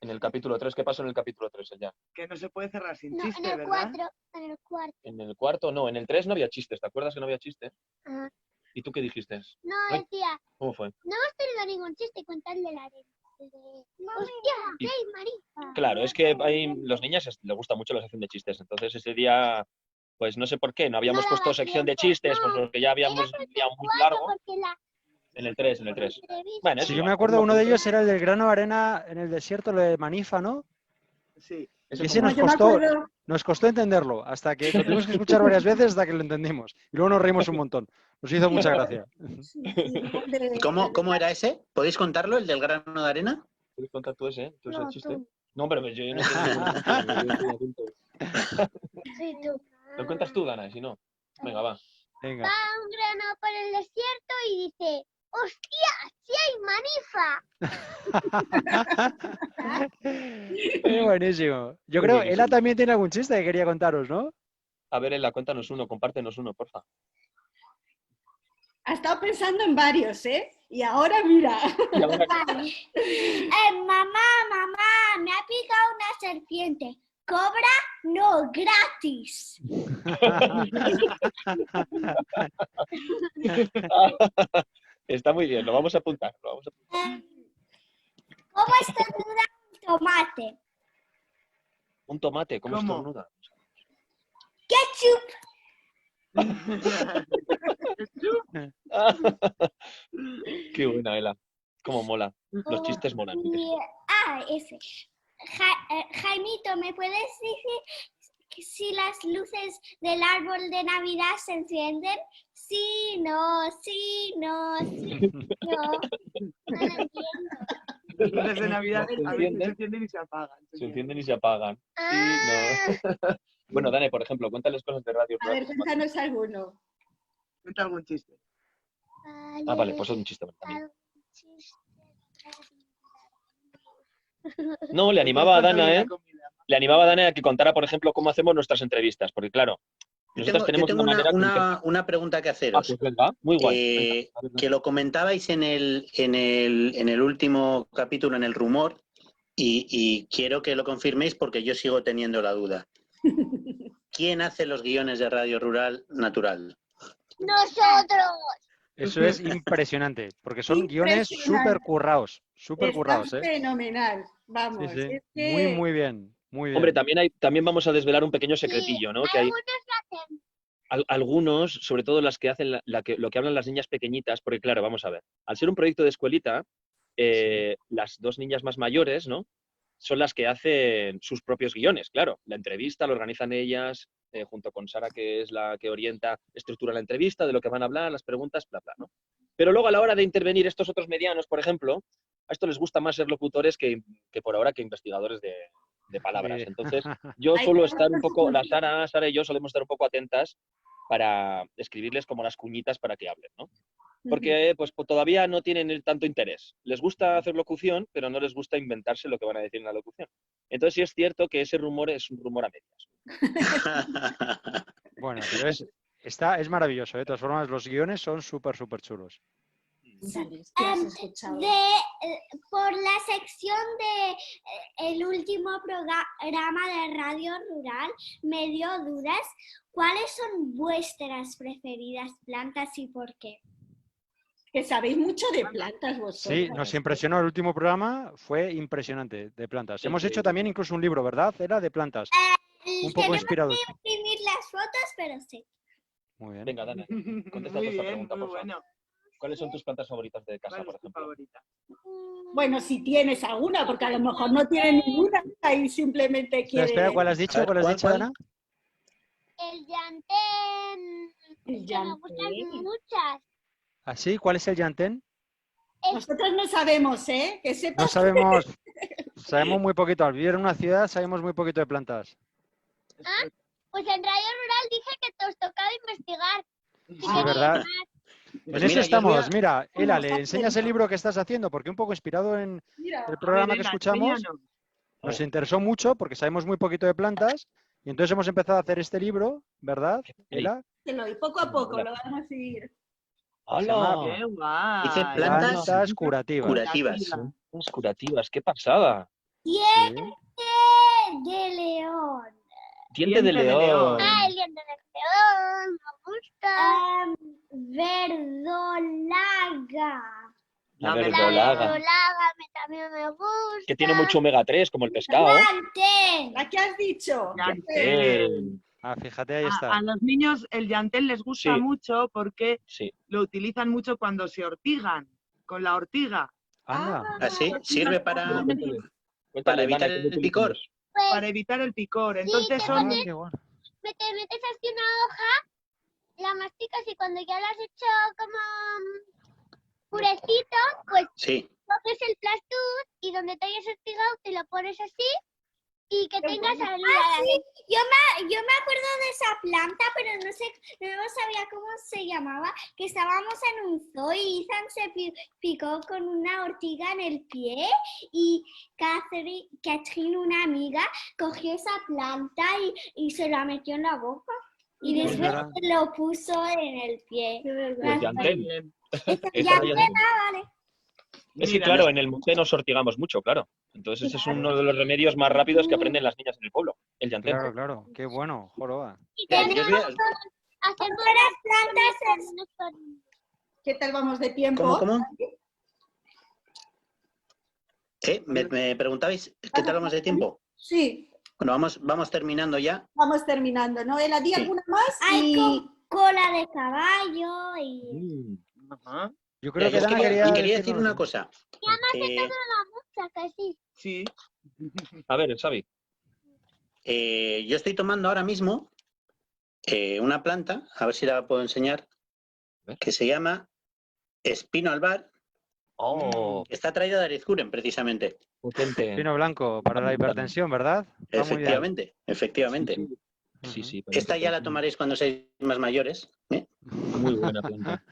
En el capítulo 3, ¿qué pasó en el capítulo 3 ya? Que no se puede cerrar sin No, chiste, en el ¿verdad? 4, en el cuarto. En el cuarto, no, en el 3 no había chistes, ¿te acuerdas que no había chistes? Ajá. ¿Y tú qué dijiste? No, Ay. decía, ¿Cómo fue? no hemos tenido ningún chiste con tal de la arena. Hostia, Y- hey, María. Claro, es que hay los niños les gusta mucho la sección de chistes, entonces ese día, pues no sé por qué, no habíamos No puesto daba sección de tiempo, chistes, pues no. porque ya habíamos Era un día muy 4 largo. porque la En el 3. entrevista. Bueno, es Si yo igual, me acuerdo, es lo uno de que- ellos era el del grano de arena en el desierto, lo de Manifa, ¿no? Sí. ese Y ese como- nos yo me costó, acuerdo, nos costó entenderlo, hasta que lo tuvimos que escuchar varias veces hasta que lo entendimos. Y luego nos reímos un montón. Nos hizo mucha gracia. ¿Y cómo era ese? ¿Podéis contarlo, el del grano de arena? ¿Quieres contar tú ese? ¿Tú ese No, chiste? tú. No, pero yo no tengo ningún chiste, yo estoy adulto. Sí, tú. ¿Lo cuentas tú, Dana? Y si no, venga, va. Venga. Va un grano por el desierto y dice, ¡hostia! ¡Sí hay manifa! Es buenísimo. Yo Muy creo, buenísimo. Ela también tiene algún chiste que quería contaros, ¿no? A ver, Ela, cuéntanos uno, compártenos uno, porfa. ha estado pensando en varios, ¿eh? Y ahora mira. Y ahora- Vale. Mamá, me ha picado una serpiente. ¿Cobra? No, gratis. Está muy bien, lo vamos a apuntar. Lo vamos a apuntar. ¿Cómo estornuda un tomate? Un tomate, ¿cómo ¿Cómo? estornuda? ¡Ketchup! Qué buena, Ela. Cómo mola. Los chistes molan. Ese. Jaimito, ¿me puedes decir si las luces del árbol de Navidad se encienden? Sí, no, sí, no, sí, no. No lo entiendo. Las luces de Navidad ¿Se a veces se encienden? encienden y se apagan. Se encienden y se apagan. Ah. Sí, no. Bueno, Dane, por ejemplo, cuéntales cosas de radio. A ver, cuéntanos alguno. Cuenta algún chiste. Ah, vale, pues es un chiste también. No, le animaba a Dana, ¿eh? Le animaba a Dana a que contara, por ejemplo, cómo hacemos nuestras entrevistas, porque claro, nosotros Yo tenemos tengo una manera... una pregunta que Ah, haceros. pues venga, muy guay. Venga, Que lo comentabais en el último capítulo, en el rumor, y quiero que lo confirméis porque yo sigo teniendo la duda. ¿Quién hace los guiones de Radio Rural Natural? ¡Nosotros! Eso es impresionante, porque son guiones Impresionante. súper currados, Está ¿eh? fenomenal. Vamos. Sí, sí. Es que- Muy bien, muy bien. Hombre, también vamos a desvelar un pequeño secretillo, ¿no? Que hay Algunos lo hacen. algunos, sobre todo las que hacen lo que hablan las niñas pequeñitas, porque claro, vamos a ver, al ser un proyecto de escuelita, las dos niñas más mayores, ¿no? Son las que hacen sus propios guiones, claro. La entrevista la organizan ellas, junto con Sara, que es la que orienta, estructura la entrevista, de lo que van a hablar, las preguntas, bla, bla, ¿no? Pero luego a la hora de intervenir estos otros medianos, por ejemplo, a esto les gusta más ser locutores que por ahora que investigadores de palabras. Sí. Entonces, yo suelo estar un poco, Sara y yo solemos estar un poco atentas para escribirles como las cuñitas para que hablen, ¿no? Porque pues todavía no tienen tanto interés. Les gusta hacer locución, pero no les gusta inventarse lo que van a decir en la locución. Entonces sí es cierto que ese rumor es un rumor a medias. Bueno, pero es maravilloso, ¿eh? De todas formas, los guiones son súper chulos. Por la sección de el último programa de Radio Rural me dio dudas. ¿Cuáles son vuestras preferidas plantas y por qué? Que sabéis mucho de plantas vosotros. Sí, nos impresionó el último programa, fue impresionante de plantas. Hemos hecho también incluso un libro, ¿verdad? Era de plantas. Un poco Tenemos inspirado. que imprimir las fotos, pero sí. Muy bien. Venga, Dana, contesta Muy esta bien, pregunta, muy por favor. bueno. ¿Cuáles son tus plantas favoritas de casa, ¿Cuál por es tu ejemplo? favorita? Bueno, si tienes alguna, porque a lo mejor no tienes ninguna y simplemente Espera, quieres... ¿cuál has A dicho? ver, ¿Cuál has ¿cuál, dicho, cuál? Dana? El llantén. El Que me llantén. gustan muchas. ¿Así? ¿Cuál es el llantén? Nosotros no sabemos, ¿eh? Que No sepas sabemos. Sabemos muy poquito. Al vivir en una ciudad sabemos muy poquito de plantas. ¿Ah? Pues en Radio Rural dije que os tocaba investigar. Sí, ¿verdad? Pues En eso mira, yo os voy estamos. a- Mira, Ela, Vamos ¿le a enseñas el hacerlo. libro que estás haciendo? Porque un poco inspirado en Mira, el programa que Elena, escuchamos, enséñanos. nos interesó mucho porque sabemos muy poquito de plantas y entonces hemos empezado a hacer este libro, ¿verdad, Ela? y poco a poco lo vamos a ir. Se llama ¡Hala! ¡Qué guay! Dice plantas Plantas curativas. curativas. Plantas curativas, qué pasada. Diente Sí. de león. Diente de Diente de león. león. Ah, el diente de león, me gusta. Verdolaga. La La verdolaga. Verdolaga también me gusta. Que tiene mucho omega 3, como el pescado. Llantén. ¿La que has dicho? Llantén. Ah, fíjate, ahí A está. los niños el llantén les gusta Sí. mucho porque Sí. lo utilizan mucho cuando se ortigan, con la ortiga, Anda. ¿Así? ¿Sirve para Cuéntale, evitar Dana, ¿cómo el picor? utilizamos? Pues para evitar el picor. Entonces que son... Ah, qué bueno. te metes así una hoja, la masticas y cuando ya la has hecho como purecito, pues Sí. coges el plastuz y donde te hayas estigado te lo pones así y que Qué tengas bueno. salida. Sí, yo me acuerdo de esa planta, pero no sabía cómo se llamaba, que estábamos en un zoo y Ethan se picó con una ortiga en el pie y Catherine, una amiga, cogió esa planta y se la metió en la boca. Y Pues después verá. lo puso en el pie. Pues llantén. Ya Esa me llantén. vale. Es que, Mira, claro, en el monte nos sortigamos mucho, claro. Entonces ese es uno de los remedios más rápidos que aprenden las niñas en el pueblo, el llantén. Claro, claro. Qué bueno, joroba. Y Yo os tenemos voy a- hacer buenas plantas. ¿Qué tal vamos de tiempo? ¿Cómo? ¿Me preguntabais qué tal vamos de tiempo? Sí, Bueno, vamos terminando ya. vamos terminando, ¿no? Ela, di Sí. alguna más Hay y... cola de caballo y... Ajá, Yo creo Mira, que yo os Dana quería decir decirnos una algo. cosa. muchas que sí. sí. A ver, Xavi. Yo estoy tomando ahora mismo una planta, a ver si la puedo enseñar, que se llama Espino albar, Oh, que está traída de Arizkuren, precisamente. potente. Vino blanco para la hipertensión, ¿verdad? Va muy bien. Efectivamente. Sí, sí. Esta ya la tomaréis cuando seáis más mayores. ¿eh? Muy buena planta.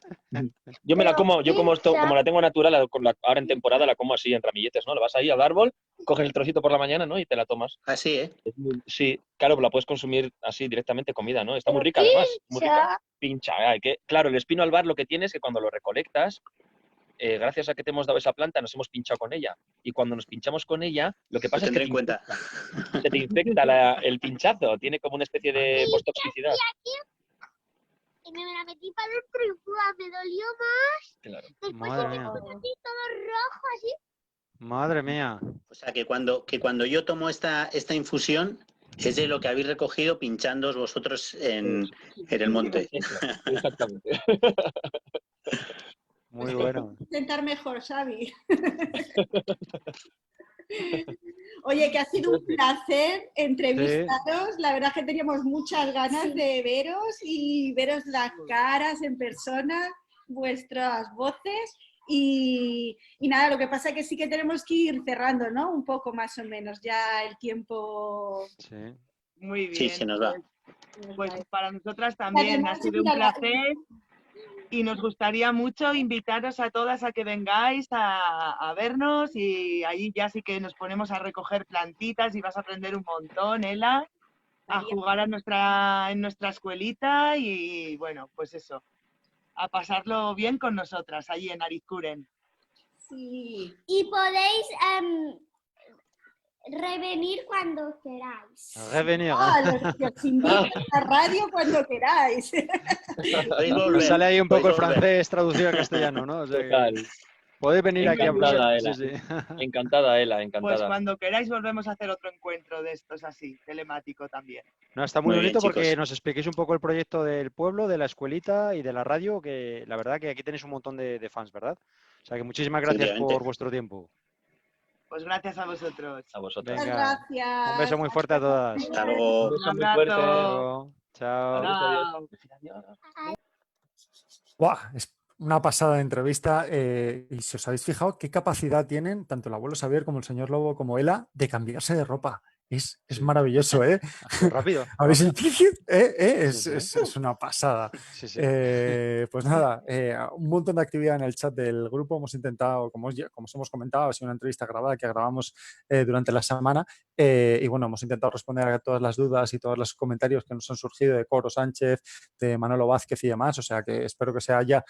Yo me la como, como la tengo natural, ahora en temporada la como así en ramilletes, ¿no? La vas ahí al árbol, coges el trocito por la mañana, ¿no? Y te la tomas. Así, ¿eh? Sí, claro, la puedes consumir así directamente comida, ¿no? Está muy rica además, muy rica. Pincha, claro, el espino albar lo que tiene es que cuando lo recolectas, gracias a que te hemos dado esa planta, nos hemos pinchado con ella. Y cuando nos pinchamos con ella, lo que Lo pasa es tendré que en cuenta. se te infecta el pinchazo, tiene como una especie de posttoxicidad. Y me la metí para dentro y ¡buah! Me dolió más. Claro. Después Madre se me mía. puso así todo rojo, así. Madre mía. O sea, que cuando yo tomo esta infusión, es de lo que habéis recogido pinchándoos vosotros en el monte. Eso, exactamente. Muy bueno. Intentar mejor, Xavi. Oye, que ha sido un placer entrevistaros. La verdad que teníamos muchas ganas de veros y veros las caras en persona, vuestras voces. Y nada, lo que pasa es que sí que tenemos que ir cerrando, ¿no? Un poco más o menos, ya el tiempo... Sí. Muy bien. Sí, se nos va. Pues para nosotras también ha sido un placer y nos gustaría mucho invitaros a todas a que vengáis a vernos y ahí ya sí que nos ponemos a recoger plantitas y vas a aprender un montón, Ela, a jugar en nuestra escuelita y bueno, pues eso, a pasarlo bien con nosotras allí en Arizkuren. Sí. Y podéis revenir cuando queráis. Revenir. Los invito a la radio cuando queráis. Podéis Nos volver, sale ahí un poco el podéis volver. francés traducido al castellano, ¿no? O sea que Total. podéis venir aquí a Encantada, hablar. Ela. Sí, sí. Encantada, Ela, Pues encantada. cuando queráis volvemos a hacer otro encuentro de estos así, telemático también. No, está muy Muy bien, bonito porque chicos. nos expliquéis un poco el proyecto del pueblo, de la escuelita y de la radio, que la verdad que aquí tenéis un montón de fans, ¿verdad? O sea que muchísimas gracias Efectivamente. por vuestro tiempo. Pues gracias a vosotros. A vosotros. Muchas Venga, gracias. un beso muy fuerte a todas. Hasta luego. Un beso Un muy abrazo. fuerte. Hasta luego. Chao. Adiós, Chao. adiós. ¡Buah! Es una pasada de entrevista. Y si os habéis fijado, qué capacidad tienen tanto el abuelo Xavier como el señor Lobo como Ela de cambiarse de ropa. Es Sí. maravilloso, ¿eh? Así, rápido. ¿Habéis rápido. Es, Sí, sí. es una pasada. Sí, sí. Pues nada, un montón de actividad en el chat del grupo. Hemos intentado, como os hemos comentado, ha sido una entrevista grabada que grabamos durante la semana. Y bueno, hemos intentado responder a todas las dudas y todos los comentarios que nos han surgido de Coro Sánchez, de Manolo Vázquez y demás. O sea que espero que os haya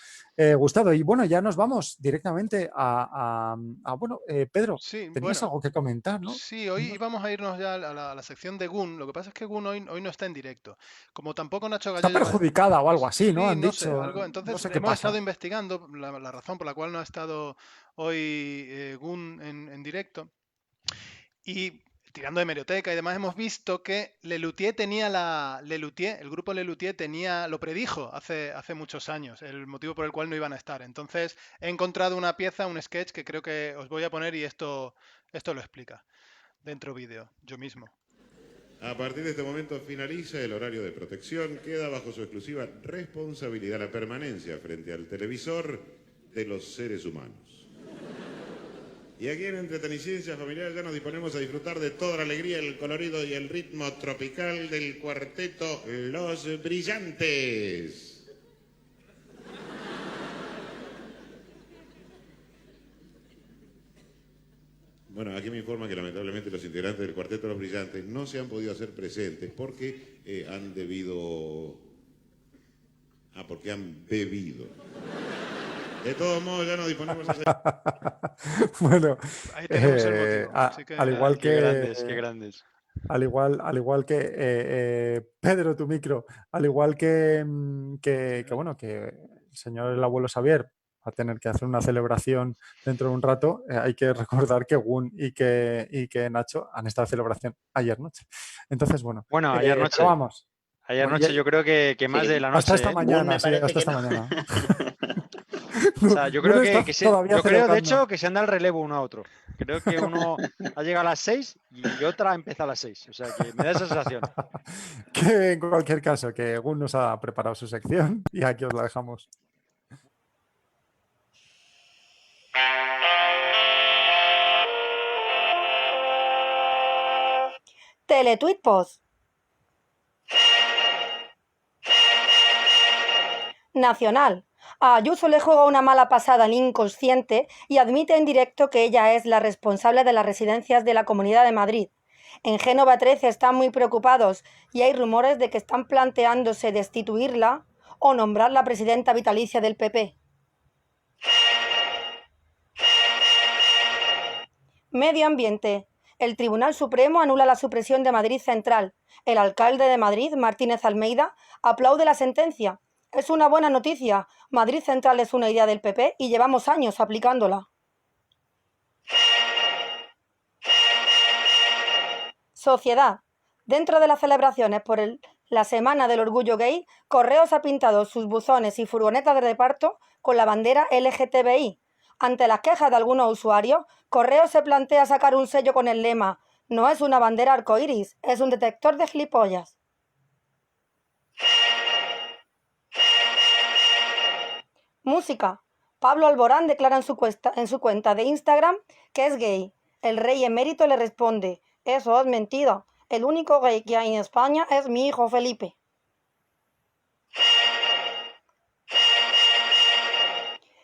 gustado. Y bueno, ya nos vamos directamente a bueno, Pedro, Sí, tenías bueno, algo que comentar, ¿no? sí, hoy íbamos a irnos ya a la sección de Gun. Lo que pasa es que Gun hoy no está en directo. Como tampoco Nacho Está Gallo lleva... perjudicada o algo así, ¿no? Sí, Han no sé, dicho. algo. No Entonces sé qué hemos estado pasa. investigando la razón por la cual no ha estado hoy Gun en directo. Y tirando de hemeroteca y demás, hemos visto que Lelutier tenía el grupo Lelutier lo predijo hace muchos años, el motivo por el cual no iban a estar. Entonces he encontrado una pieza, un sketch que creo que os voy a poner y esto lo explica. Dentro vídeo, yo mismo. A partir de este momento finaliza el horario de protección. Queda bajo su exclusiva responsabilidad la permanencia frente al televisor de los seres humanos. Y aquí en Entreteniciencia Familiar ya nos disponemos a disfrutar de toda la alegría, el colorido y el ritmo tropical del cuarteto Los Brillantes. Bueno, aquí me informan que lamentablemente los integrantes del Cuarteto Los Brillantes no se han podido hacer presentes porque han debido... porque han bebido. De todos modos, ya nos disponemos a hacer... Bueno, Ahí tenemos el motivo. Así que... al igual Qué que... grandes, qué grandes. Al igual que Pedro, tu micro, al igual que bueno, que el señor el abuelo Xavier va a tener que hacer una celebración dentro de un rato, hay que recordar que Gun y que Nacho han estado en celebración ayer noche. Entonces, bueno, Ayer noche. pero vamos. Ayer Bueno, noche yo creo que más de la noche. Hasta esta ¿eh? mañana, sí, hasta esta no. mañana. O sea, yo creo Gun está que todavía yo creo, de celebrando. hecho, que se anda el relevo uno a otro. Creo que uno ha llegado a las 6 y otra empieza a las 6. O sea, que me da esa sensación. Que en cualquier caso, que Gun nos ha preparado su sección y aquí os la dejamos. Teletuit Post. Nacional. A Ayuso le juega una mala pasada al inconsciente y admite en directo que ella es la responsable de las residencias de la Comunidad de Madrid. En Génova 13 están muy preocupados y hay rumores de que están planteándose destituirla o nombrarla presidenta vitalicia del PP. Medio ambiente. El Tribunal Supremo anula la supresión de Madrid Central. El alcalde de Madrid, Martínez Almeida, aplaude la sentencia. Es una buena noticia. Madrid Central es una idea del PP y llevamos años aplicándola. Sociedad. Dentro de las celebraciones por la Semana del Orgullo Gay, Correos ha pintado sus buzones y furgonetas de reparto con la bandera LGTBI. Ante las quejas de algunos usuarios, Correos se plantea sacar un sello con el lema «No es una bandera arcoíris, es un detector de gilipollas». Música. Pablo Alborán declara en su cuenta de Instagram que es gay. El rey emérito le responde «Eso es mentira. El único gay que hay en España es mi hijo Felipe».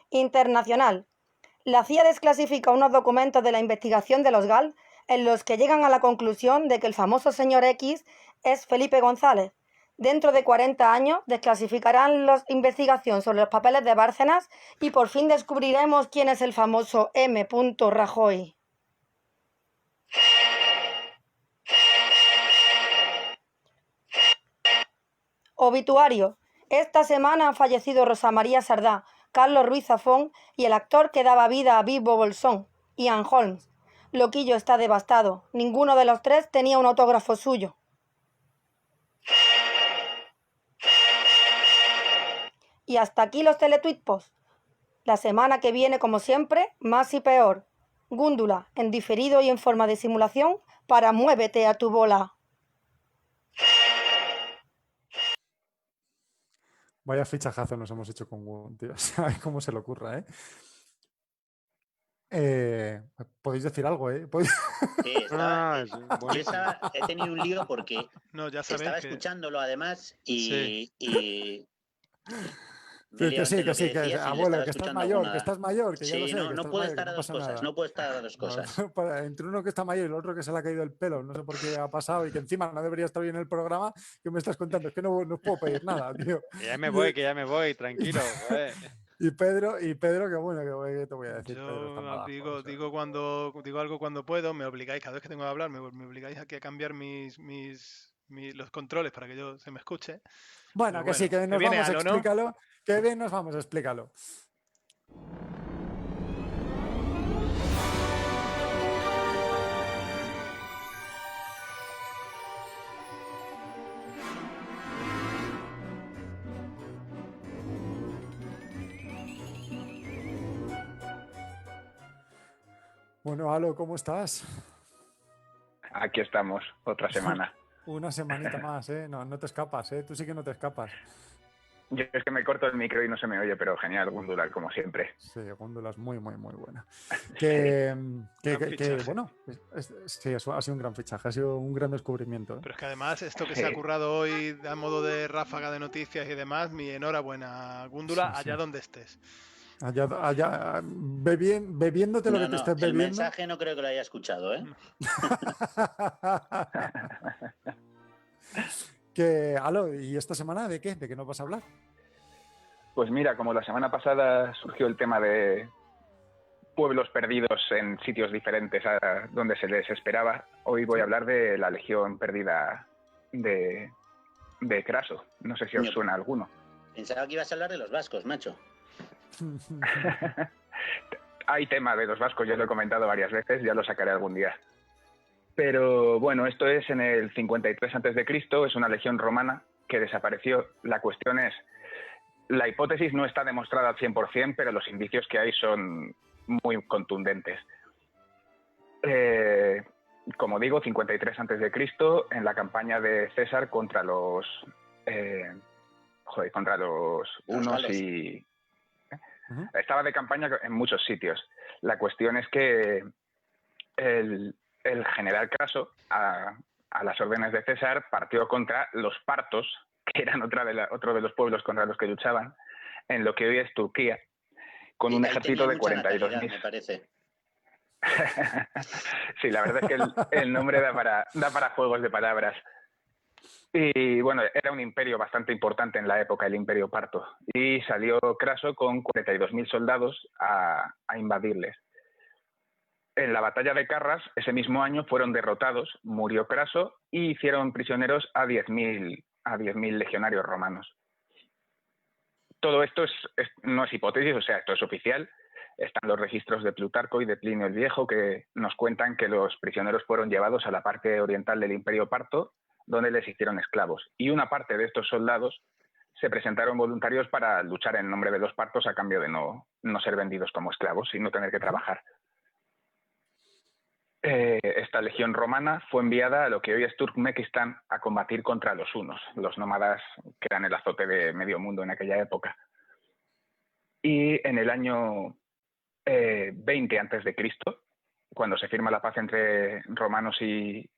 Internacional. La CIA desclasifica unos documentos de la investigación de los GAL en los que llegan a la conclusión de que el famoso señor X es Felipe González. Dentro de 40 años desclasificarán la investigación sobre los papeles de Bárcenas y por fin descubriremos quién es el famoso M. Rajoy. Obituario. Esta semana han fallecido Rosa María Sardá, Carlos Ruiz Zafón y el actor que daba vida a Bilbo Bolsón, Ian Holmes. Loquillo está devastado. Ninguno de los tres tenía un autógrafo suyo. Y hasta aquí los teletuitpos. La semana que viene, como siempre, más y peor. Gúndula, en diferido y en forma de simulación, para Muévete a tu bola. Vaya fichajazo nos hemos hecho con Gun, tío. ¿Sabes cómo se le ocurra, podéis decir algo, ¿eh? Sí, he tenido un lío porque no, ya estaba que... escuchándolo además y que sí, abuelo, que estás mayor, que sí, ya lo sé. No puedo estar a dos cosas, no puedo estar a dos cosas. Entre uno que está mayor y el otro que se le ha caído el pelo, no sé por qué ha pasado y que encima no debería estar bien en el programa, que me estás contando, es que no puedo pedir nada, tío. Que ya me voy, tranquilo. Y Pedro, que bueno, que te voy a decir. Yo Pedro, digo algo cuando puedo, me obligáis, cada vez que tengo que hablar, me obligáis aquí a cambiar los controles para que se me escuche. Bueno, que sí, que nos vamos a explícalo, ¿no? Que bien nos vamos a explícalo. Bueno, Alo, ¿cómo estás? Aquí estamos, otra semana. Una semanita más, ¿eh? No te escapas, ¿eh? Tú sí que no te escapas. Yo es que me corto el micro y no se me oye, pero genial, Gúndula, como siempre. Sí, Gúndula es muy, muy, muy buena. Que bueno, sí, eso ha sido un gran fichaje, ha sido un gran descubrimiento, ¿eh? Pero es que además esto que se ha currado hoy a modo de ráfaga de noticias y demás, mi enhorabuena, Gúndula, allá donde estés. Allá bebiéndote lo que te estés bebiendo. El mensaje no creo que lo haya escuchado, ¿eh? Alo, ¿y esta semana de qué? ¿De qué nos vas a hablar? Pues mira, como la semana pasada surgió el tema de pueblos perdidos en sitios diferentes a donde se les esperaba, hoy voy a hablar de la Legión Perdida de Craso. No sé si os suena alguno. Pensaba que ibas a hablar de los vascos, macho. Hay tema de los vascos, yo lo he comentado varias veces, ya lo sacaré algún día. Pero bueno, esto es en el 53 a.C., es una legión romana que desapareció. La cuestión es, la hipótesis no está demostrada al 100%, pero los indicios que hay son muy contundentes. Como digo, 53 a.C., en la campaña de César contra los hunos y... Estaba de campaña en muchos sitios. La cuestión es que el general Craso, a las órdenes de César, partió contra los partos, que eran otro de los pueblos contra los que luchaban, en lo que hoy es Turquía, con un ejército de 42.000. Me parece. Sí, la verdad es que el nombre da para juegos de palabras. Y bueno, era un imperio bastante importante en la época, el Imperio Parto, y salió Craso con 42.000 soldados a invadirles. En la batalla de Carras, ese mismo año, fueron derrotados, murió Craso y hicieron prisioneros a 10.000 legionarios romanos. Todo esto no es hipótesis, o sea, esto es oficial. Están los registros de Plutarco y de Plinio el Viejo que nos cuentan que los prisioneros fueron llevados a la parte oriental del Imperio Parto, donde les hicieron esclavos. Y una parte de estos soldados se presentaron voluntarios para luchar en nombre de los partos a cambio de no ser vendidos como esclavos y no tener que trabajar. Esta legión romana fue enviada a lo que hoy es Turkmenistán a combatir contra los hunos, los nómadas que eran el azote de medio mundo en aquella época. Y en el año 20 a.C., cuando se firma la paz entre romanos y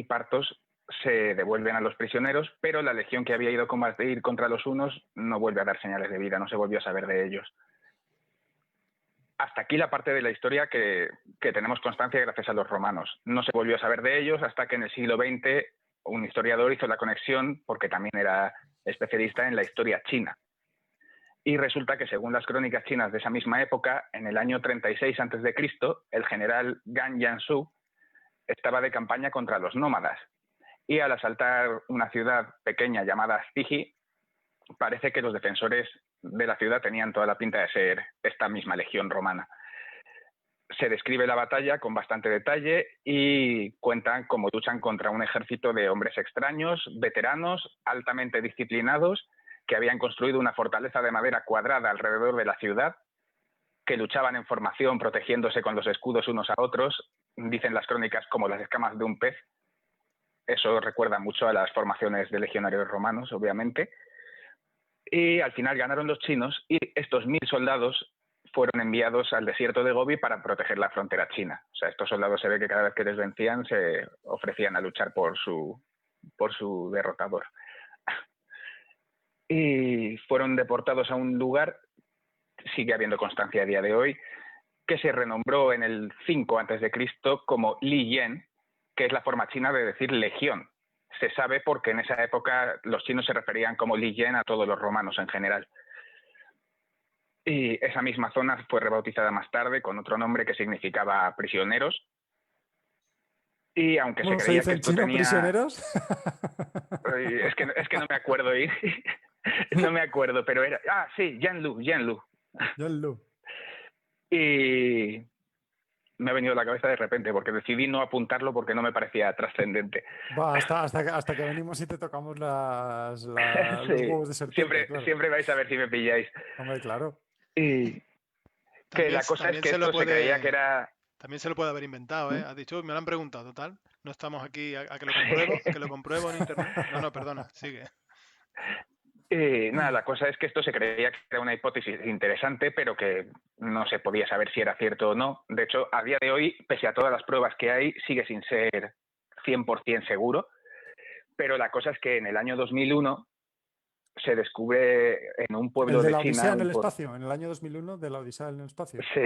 partos, se devuelven a los prisioneros, pero la legión que había ido a combatir contra los hunos no vuelve a dar señales de vida, no se volvió a saber de ellos. Hasta aquí la parte de la historia que tenemos constancia gracias a los romanos. No se volvió a saber de ellos hasta que en el siglo XX un historiador hizo la conexión, porque también era especialista en la historia china. Y resulta que según las crónicas chinas de esa misma época, en el año 36 a.C., el general Gan Yansu estaba de campaña contra los nómadas y al asaltar una ciudad pequeña llamada Stigi, parece que los defensores de la ciudad tenían toda la pinta de ser esta misma legión romana. Se describe la batalla con bastante detalle y cuentan cómo luchan contra un ejército de hombres extraños, veteranos, altamente disciplinados, que habían construido una fortaleza de madera cuadrada alrededor de la ciudad, que luchaban en formación protegiéndose con los escudos unos a otros, dicen las crónicas, como las escamas de un pez. Eso recuerda mucho a las formaciones de legionarios romanos, obviamente. Y al final ganaron los chinos y estos 1000 soldados fueron enviados al desierto de Gobi para proteger la frontera china. O sea, estos soldados se ve que cada vez que les vencían se ofrecían a luchar por su derrotador. Y fueron deportados a un lugar, sigue habiendo constancia a día de hoy, que se renombró en el 5 a.C. como Li Yen, que es la forma china de decir legión. Se sabe porque en esa época los chinos se referían como Li Yen a todos los romanos en general. Y esa misma zona fue rebautizada más tarde con otro nombre que significaba prisioneros. Y aunque se creía que esto tenía... prisioneros? Es que no me acuerdo. No me acuerdo, pero era... Ah, sí, Yanlu. Y me ha venido a la cabeza de repente porque decidí no apuntarlo porque no me parecía trascendente. Va, hasta que venimos y te tocamos los huevos de serpiente. Siempre vais a ver si me pilláis. Hombre, claro. Y que la cosa es que esto se creía que era... También se lo puede haber inventado, ¿eh? Has dicho, me lo han preguntado, total. No estamos aquí a que lo compruebo en internet. No, perdona, sigue. Nada, la cosa es que esto se creía que era una hipótesis interesante, pero que no se podía saber si era cierto o no. De hecho, a día de hoy, pese a todas las pruebas que hay, sigue sin ser 100% seguro. Pero la cosa es que en el año 2001 se descubre en un pueblo de la de China... Odisea en el espacio, en el año 2001 de la Odisea en el espacio. Sí,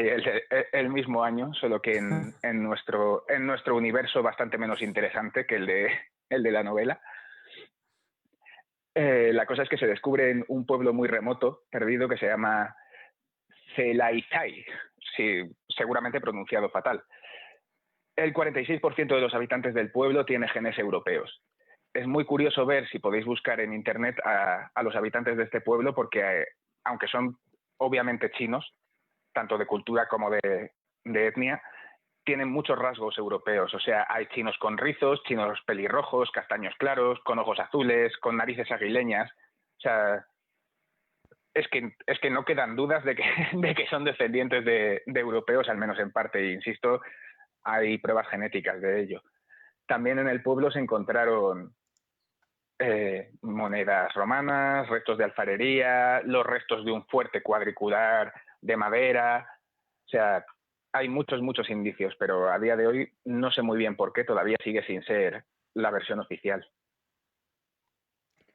el mismo año, solo que en nuestro universo bastante menos interesante que el de la novela. La cosa es que se descubre en un pueblo muy remoto, perdido, que se llama Celaizai, sí, seguramente pronunciado fatal. El 46% de los habitantes del pueblo tiene genes europeos. Es muy curioso ver, si podéis buscar en internet, a los habitantes de este pueblo, porque aunque son obviamente chinos, tanto de cultura como de etnia, tienen muchos rasgos europeos. O sea, hay chinos con rizos, chinos pelirrojos, castaños claros, con ojos azules, con narices aguileñas. O sea, es que no quedan dudas de que son descendientes de europeos, al menos en parte. E insisto, hay pruebas genéticas de ello. También en el pueblo se encontraron monedas romanas, restos de alfarería, los restos de un fuerte cuadricular de madera. O sea, hay muchos indicios, pero a día de hoy no sé muy bien por qué todavía sigue sin ser la versión oficial.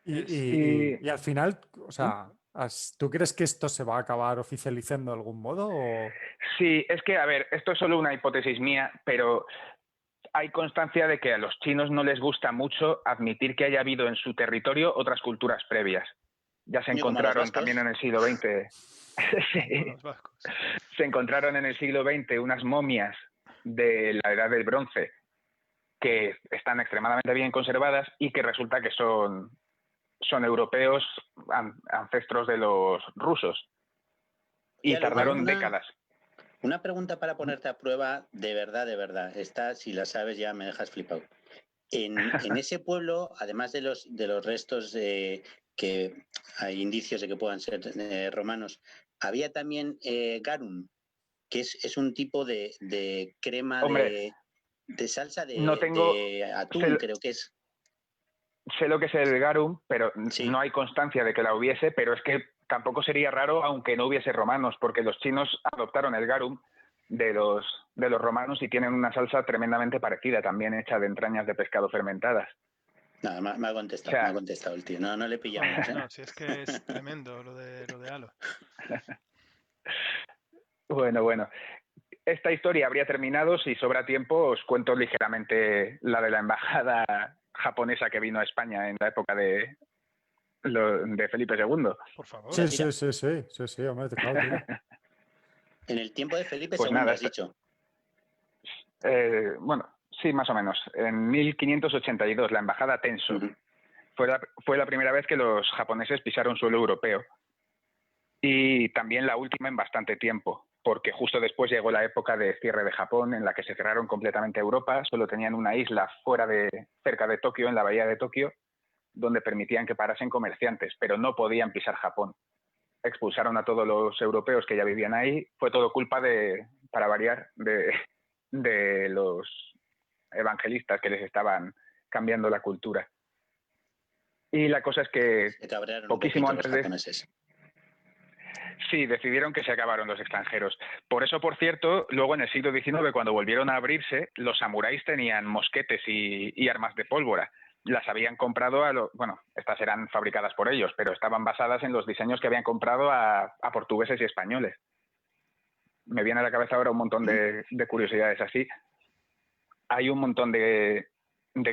Y al final, o sea, ¿tú crees que esto se va a acabar oficializando de algún modo? ¿O? Sí, es que, a ver, esto es solo una hipótesis mía, pero hay constancia de que a los chinos no les gusta mucho admitir que haya habido en su territorio otras culturas previas. Ya se encontraron también en el siglo XX. Sí. Se encontraron en el siglo XX unas momias de la Edad del Bronce que están extremadamente bien conservadas y que resulta que son europeos ancestros de los rusos. Y tardaron décadas. Una pregunta para ponerte a prueba de verdad. Esta, si la sabes, ya me dejas flipado. En ese pueblo, además de los restos que hay indicios de que puedan ser romanos, había también garum, que es un tipo de crema. Hombre, de salsa de atún, creo que es. Sé lo que es el garum, pero sí, no hay constancia de que la hubiese, pero es que tampoco sería raro aunque no hubiese romanos, porque los chinos adoptaron el garum de los romanos y tienen una salsa tremendamente parecida, también hecha de entrañas de pescado fermentadas. Nada, me ha contestado el tío. No le pillamos, ¿eh? No, si es que es tremendo lo de Halo. Bueno. Esta historia habría terminado. Si sobra tiempo, os cuento ligeramente la de la embajada japonesa que vino a España en la época de Felipe II. Por favor. Sí, hombre, claro, tío. En el tiempo de Felipe II, has dicho. Bueno, Sí, más o menos. En 1582, la embajada Tenso. Fue la primera vez que los japoneses pisaron suelo europeo. Y también la última en bastante tiempo, porque justo después llegó la época de cierre de Japón, en la que se cerraron completamente Europa. Solo tenían una isla cerca de Tokio, en la bahía de Tokio, donde permitían que parasen comerciantes, pero no podían pisar Japón. Expulsaron a todos los europeos que ya vivían ahí. Fue todo culpa para variar, de los evangelistas que les estaban cambiando la cultura. Y la cosa es que poquísimo antes de... Sí, decidieron que se acabaron los extranjeros. Por eso, por cierto, luego en el siglo XIX, cuando volvieron a abrirse, los samuráis tenían mosquetes y armas de pólvora. Las habían comprado estas eran fabricadas por ellos, pero estaban basadas en los diseños que habían comprado a portugueses y españoles. Me viene a la cabeza ahora un montón de curiosidades así. Hay un montón de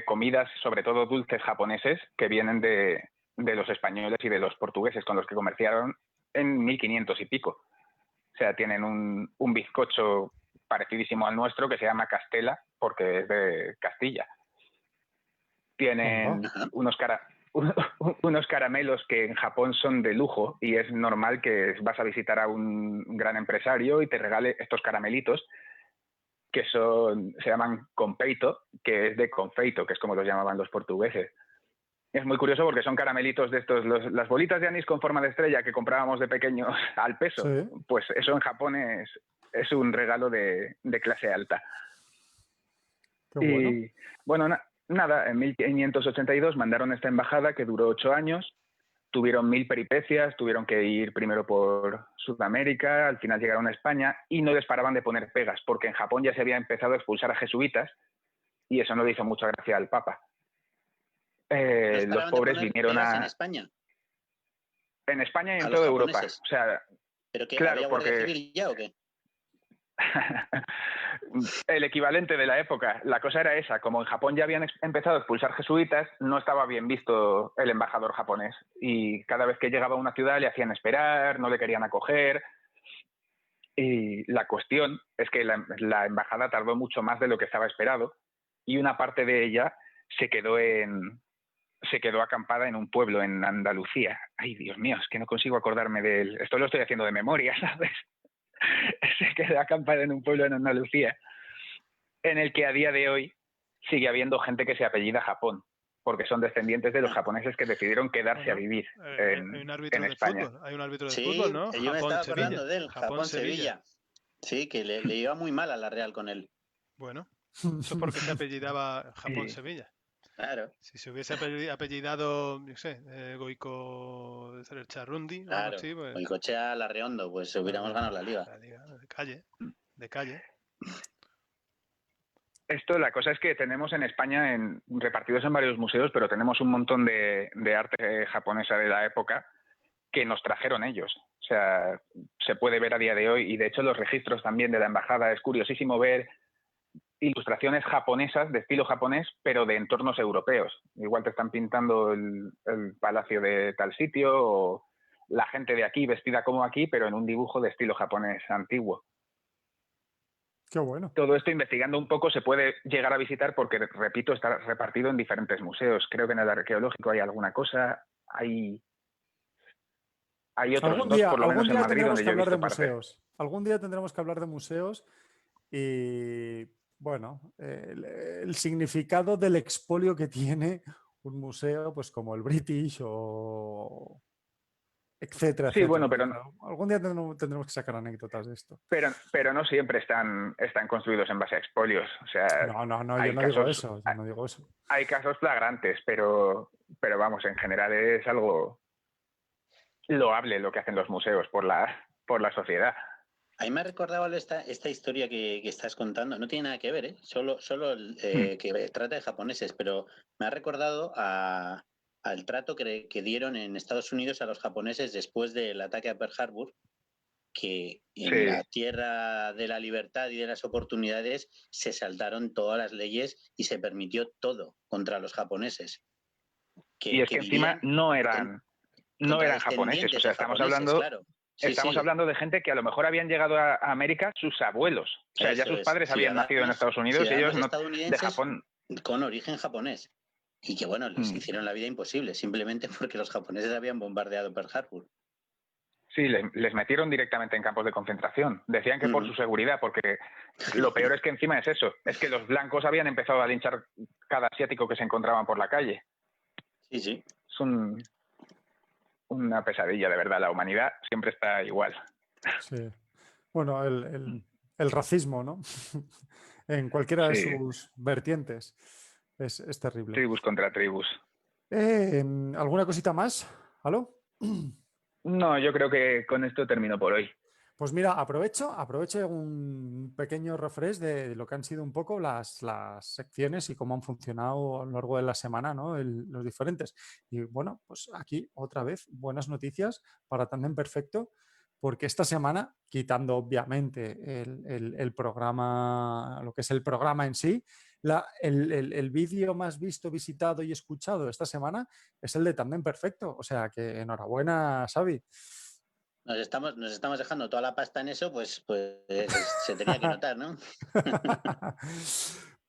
comidas, sobre todo dulces japoneses, que vienen de los españoles y de los portugueses con los que comerciaron en 1500 y pico. O sea, tienen un bizcocho parecidísimo al nuestro que se llama Castela, porque es de Castilla. Tienen unos caramelos que en Japón son de lujo, y es normal que vas a visitar a un gran empresario y te regale estos caramelitos que se llaman confeito, que es de confeito, que es como los llamaban los portugueses. Es muy curioso porque son caramelitos de estos, las bolitas de anís con forma de estrella que comprábamos de pequeños al peso. Sí. Pues eso en Japón es un regalo de clase alta. Qué bueno. Y bueno, nada, en 1582 mandaron esta embajada que duró 8 años. Tuvieron 1000 peripecias, tuvieron que ir primero por Sudamérica, al final llegaron a España y no les paraban de poner pegas, porque en Japón ya se había empezado a expulsar a jesuitas y eso no le hizo mucha gracia al Papa. Los pobres vinieron en España. En España y en toda Europa. O sea, ¿pero qué? Claro, ¿Había Guardia Civil ya o qué? El equivalente de la época. La cosa era esa, como en Japón ya habían empezado a expulsar jesuitas, no estaba bien visto el embajador japonés y cada vez que llegaba a una ciudad le hacían esperar, no le querían acoger. Y la cuestión es que la embajada tardó mucho más de lo que estaba esperado y una parte de ella se quedó acampada en un pueblo en Andalucía. Ay, Dios mío, es que no consigo acordarme de él. Esto lo estoy haciendo de memoria, ¿sabes? Se quedó acampada en un pueblo en Andalucía, en el que a día de hoy sigue habiendo gente que se apellida Japón, porque son descendientes de los japoneses que decidieron quedarse a vivir en España. Fútbol. Hay un árbitro de Sí, fútbol, ¿no? yo me estaba acordando de él, Japón-Sevilla. Japón-Sevilla. Sí, que le iba muy mal a la Real con él. Bueno, eso es porque se apellidaba Japón-Sevilla. Claro. Si se hubiese apellidado, no sé, Goico Charrundi, claro, algo así, pues... Goicoechea Larreondo, pues hubiéramos ganado la liga. La liga de calle. La cosa es que tenemos en España repartidos en varios museos, pero tenemos un montón de arte japonesa de la época que nos trajeron ellos. O sea, se puede ver a día de hoy y de hecho los registros también de la embajada es curiosísimo ver ilustraciones japonesas, de estilo japonés, pero de entornos europeos. Igual te están pintando el palacio de tal sitio o la gente de aquí vestida como aquí, pero en un dibujo de estilo japonés antiguo. Qué bueno. Todo esto, investigando un poco, se puede llegar a visitar porque, repito, está repartido en diferentes museos. Creo que en el arqueológico hay alguna cosa, hay otros dos, por lo menos en Madrid, donde yo he visto parte. Algún día tendremos que hablar de museos y... bueno, el significado del expolio que tiene un museo, pues como el British o etcétera. Sí, bueno, pero algún día tendremos que sacar anécdotas de esto. Pero no siempre están construidos en base a expolios. O sea, no, yo no digo eso. Hay casos flagrantes, pero vamos, en general es algo loable lo que hacen los museos por la sociedad. A mí me ha recordado esta historia que estás contando. No tiene nada que ver, ¿eh? Solo que trata de japoneses, pero me ha recordado al trato que dieron en Estados Unidos a los japoneses después del ataque a Pearl Harbor, que en la tierra de la libertad y de las oportunidades se saltaron todas las leyes y se permitió todo contra los japoneses. Y es que encima no eran japoneses, o sea, estamos hablando... Claro. estamos hablando de gente que a lo mejor habían llegado a América sus abuelos. O sea, ya sus padres habían nacido en Estados Unidos y ellos no, de Japón. Con origen japonés. Y que, bueno, les hicieron la vida imposible, simplemente porque los japoneses habían bombardeado Pearl Harbor. Sí, les metieron directamente en campos de concentración. Decían que por su seguridad, porque lo peor es que encima es eso, es que los blancos habían empezado a linchar cada asiático que se encontraban por la calle. Sí, sí. Es una pesadilla, de verdad. La humanidad siempre está igual. Sí. Bueno, el racismo, ¿no? En cualquiera de sus vertientes. Es terrible. Tribus contra tribus. ¿Alguna cosita más? ¿Aló? No, yo creo que con esto termino por hoy. Pues mira, aprovecho un pequeño refresh de lo que han sido un poco las secciones y cómo han funcionado a lo largo de la semana, ¿no? Los diferentes. Y bueno, pues aquí otra vez buenas noticias para Tandem Perfecto, porque esta semana, quitando obviamente el programa, lo que es el programa en sí, el vídeo más visto, visitado y escuchado esta semana es el de Tandem Perfecto. O sea que enhorabuena, Xavi. Nos estamos dejando toda la pasta en eso, pues se tenía que notar, ¿no?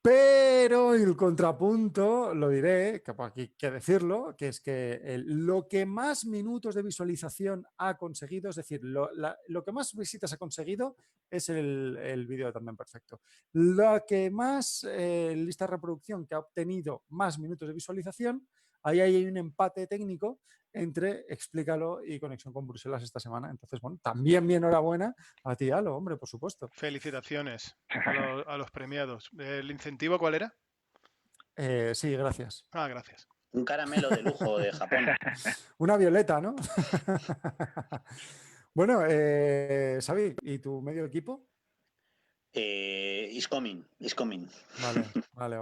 Pero el contrapunto, lo diré, que aquí hay que decirlo, que es que lo que más minutos de visualización ha conseguido, es decir, lo que más visitas ha conseguido es el vídeo de Tandem Perfecto. Lo que más lista de reproducción que ha obtenido más minutos de visualización, ahí hay un empate técnico entre Explícalo y Conexión con Bruselas esta semana. Entonces, bueno, también mi enhorabuena a ti, Alo, hombre, por supuesto. Felicitaciones a los premiados. ¿El incentivo cuál era? Sí, gracias. Ah, gracias. Un caramelo de lujo de Japón. Una violeta, ¿no? Bueno, Xavi, ¿y tu medio equipo? Is coming. Vale.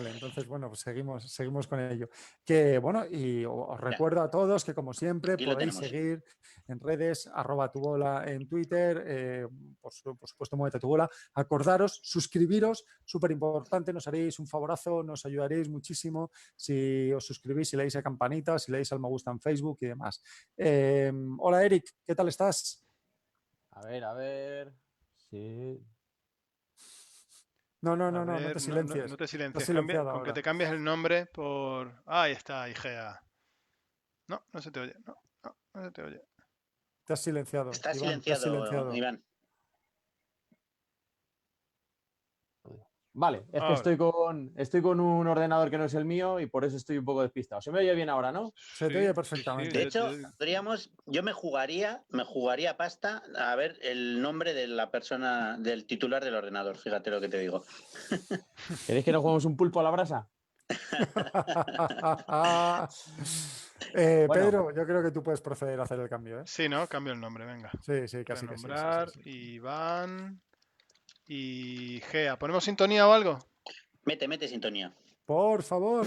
Entonces, bueno, pues seguimos con ello. Que bueno, y os recuerdo a todos que como siempre podéis seguir en redes, @tubola en Twitter, por supuesto, Muévete tu bola. Acordaros, suscribiros, súper importante, nos haréis un favorazo, nos ayudaréis muchísimo si os suscribís, si le dais a campanita, si le dais al me gusta en Facebook y demás. Hola, Eric, ¿qué tal estás? A ver. Sí. No te silencies. No te silencies. Con que te cambies el nombre por... Ahí está, Igea. No se te oye. No se te oye. Te has silenciado. Está Iván, silenciado, Iván. Vale, es que estoy con un ordenador que no es el mío y por eso estoy un poco despistado. Se me oye bien ahora, ¿no? Se te oye perfectamente. De hecho, yo me jugaría pasta a ver el nombre de la persona, del titular del ordenador, fíjate lo que te digo. ¿Queréis que nos juguemos un pulpo a la brasa? Bueno. Pedro, yo creo que tú puedes proceder a hacer el cambio, ¿eh? Sí, ¿no? Cambio el nombre, venga. Sí, casi. Sí. Iván y Gea. ¿Ponemos sintonía o algo? Mete sintonía. Por favor.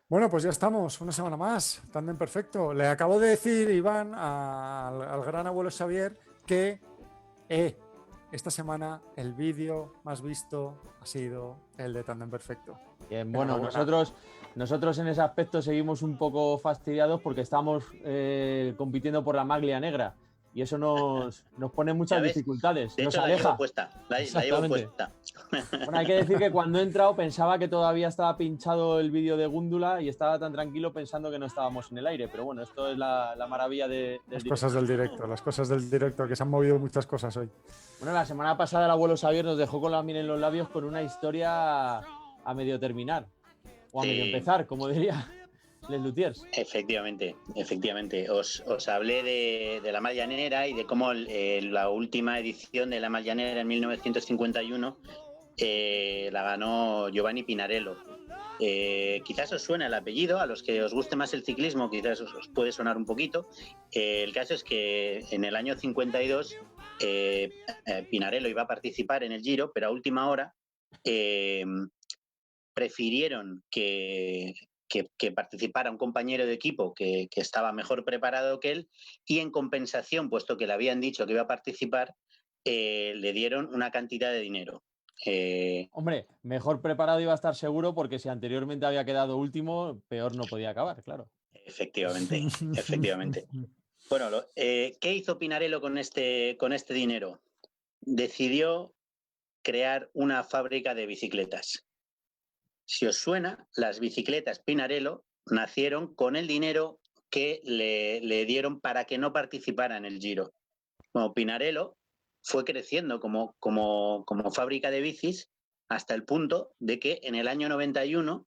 Bueno, pues ya estamos, una semana más, Tandem Perfecto. Le acabo de decir, Iván, al gran abuelo Xavier, que esta semana el vídeo más visto ha sido el de Tandem Perfecto. Bien, bueno, nosotros en ese aspecto seguimos un poco fastidiados porque estamos compitiendo por la maglia negra y eso nos pone muchas dificultades. De nos hecho, aleja. La llevo puesta. Bueno, hay que decir que cuando he entrado pensaba que todavía estaba pinchado el vídeo de Gúndula y estaba tan tranquilo pensando que no estábamos en el aire, pero bueno, esto es la maravilla del directo. Las cosas del directo, que se han movido muchas cosas hoy. Bueno, la semana pasada el abuelo Xavier nos dejó con la miel en los labios con una historia a medio terminar, o a medio empezar, como diría Les Luthiers. Efectivamente. Os hablé de la Mallanera y de cómo la última edición de la Mallanera en 1951 la ganó Giovanni Pinarello. Quizás os suena el apellido, a los que os guste más el ciclismo quizás os puede sonar un poquito. El caso es que en el año 52 Pinarello iba a participar en el Giro, pero a última hora prefirieron que participara un compañero de equipo que estaba mejor preparado que él, y en compensación, puesto que le habían dicho que iba a participar, le dieron una cantidad de dinero. Hombre, mejor preparado iba a estar seguro, porque si anteriormente había quedado último, peor no podía acabar, claro. Efectivamente, efectivamente. Bueno, ¿qué hizo Pinarello con este dinero? Decidió crear una fábrica de bicicletas. Si os suena, las bicicletas Pinarello nacieron con el dinero que le dieron para que no participara en el Giro. Bueno, Pinarello fue creciendo como fábrica de bicis hasta el punto de que en el año 91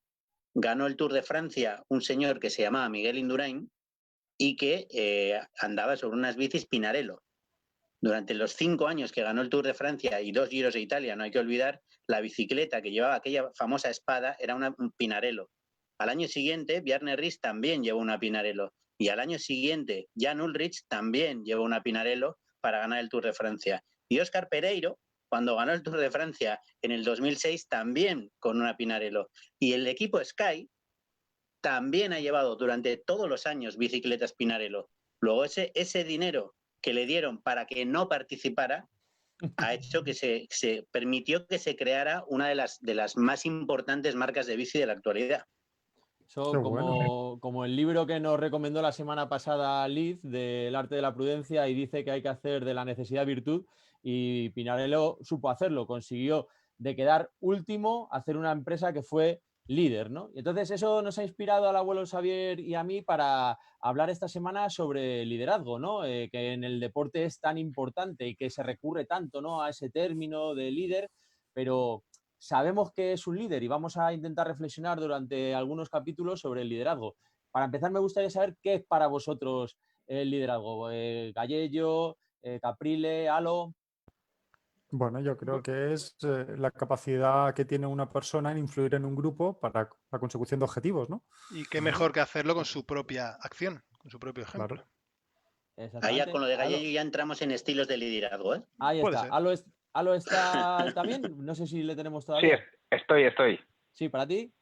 ganó el Tour de Francia un señor que se llamaba Miguel Indurain y que andaba sobre unas bicis Pinarello. Durante los 5 años que ganó el Tour de Francia y 2 Giros de Italia, no hay que olvidar, la bicicleta que llevaba aquella famosa espada era un Pinarello. Al año siguiente, Bjarne Riis también llevó una Pinarello. Y al año siguiente, Jan Ullrich también llevó una Pinarello para ganar el Tour de Francia. Y Óscar Pereiro, cuando ganó el Tour de Francia en el 2006, también con una Pinarello. Y el equipo Sky también ha llevado durante todos los años bicicletas Pinarello. Luego ese dinero que le dieron para que no participara ha hecho que se permitió que se creara una de las más importantes marcas de bici de la actualidad. Eso como el libro que nos recomendó la semana pasada Liz, del arte de la prudencia, y dice que hay que hacer de la necesidad virtud, y Pinarello supo hacerlo, consiguió de quedar último hacer una empresa que fue líder, ¿no? Y entonces eso nos ha inspirado al abuelo Xavier y a mí para hablar esta semana sobre liderazgo, ¿no? Que en el deporte es tan importante y que se recurre tanto, ¿no?, a ese término de líder, pero sabemos que es un líder y vamos a intentar reflexionar durante algunos capítulos sobre el liderazgo. Para empezar, me gustaría saber qué es para vosotros el liderazgo. Gallello, Caprile, Alo. Bueno, yo creo que es la capacidad que tiene una persona en influir en un grupo para la consecución de objetivos, ¿no? Y qué mejor que hacerlo con su propia acción, con su propio ejemplo. Claro. Ahí ya con lo de Gallello ya entramos en estilos de liderazgo, ¿eh? Ahí está. ¿Alo está también? No sé si le tenemos todavía. Sí, estoy. Sí, ¿para ti?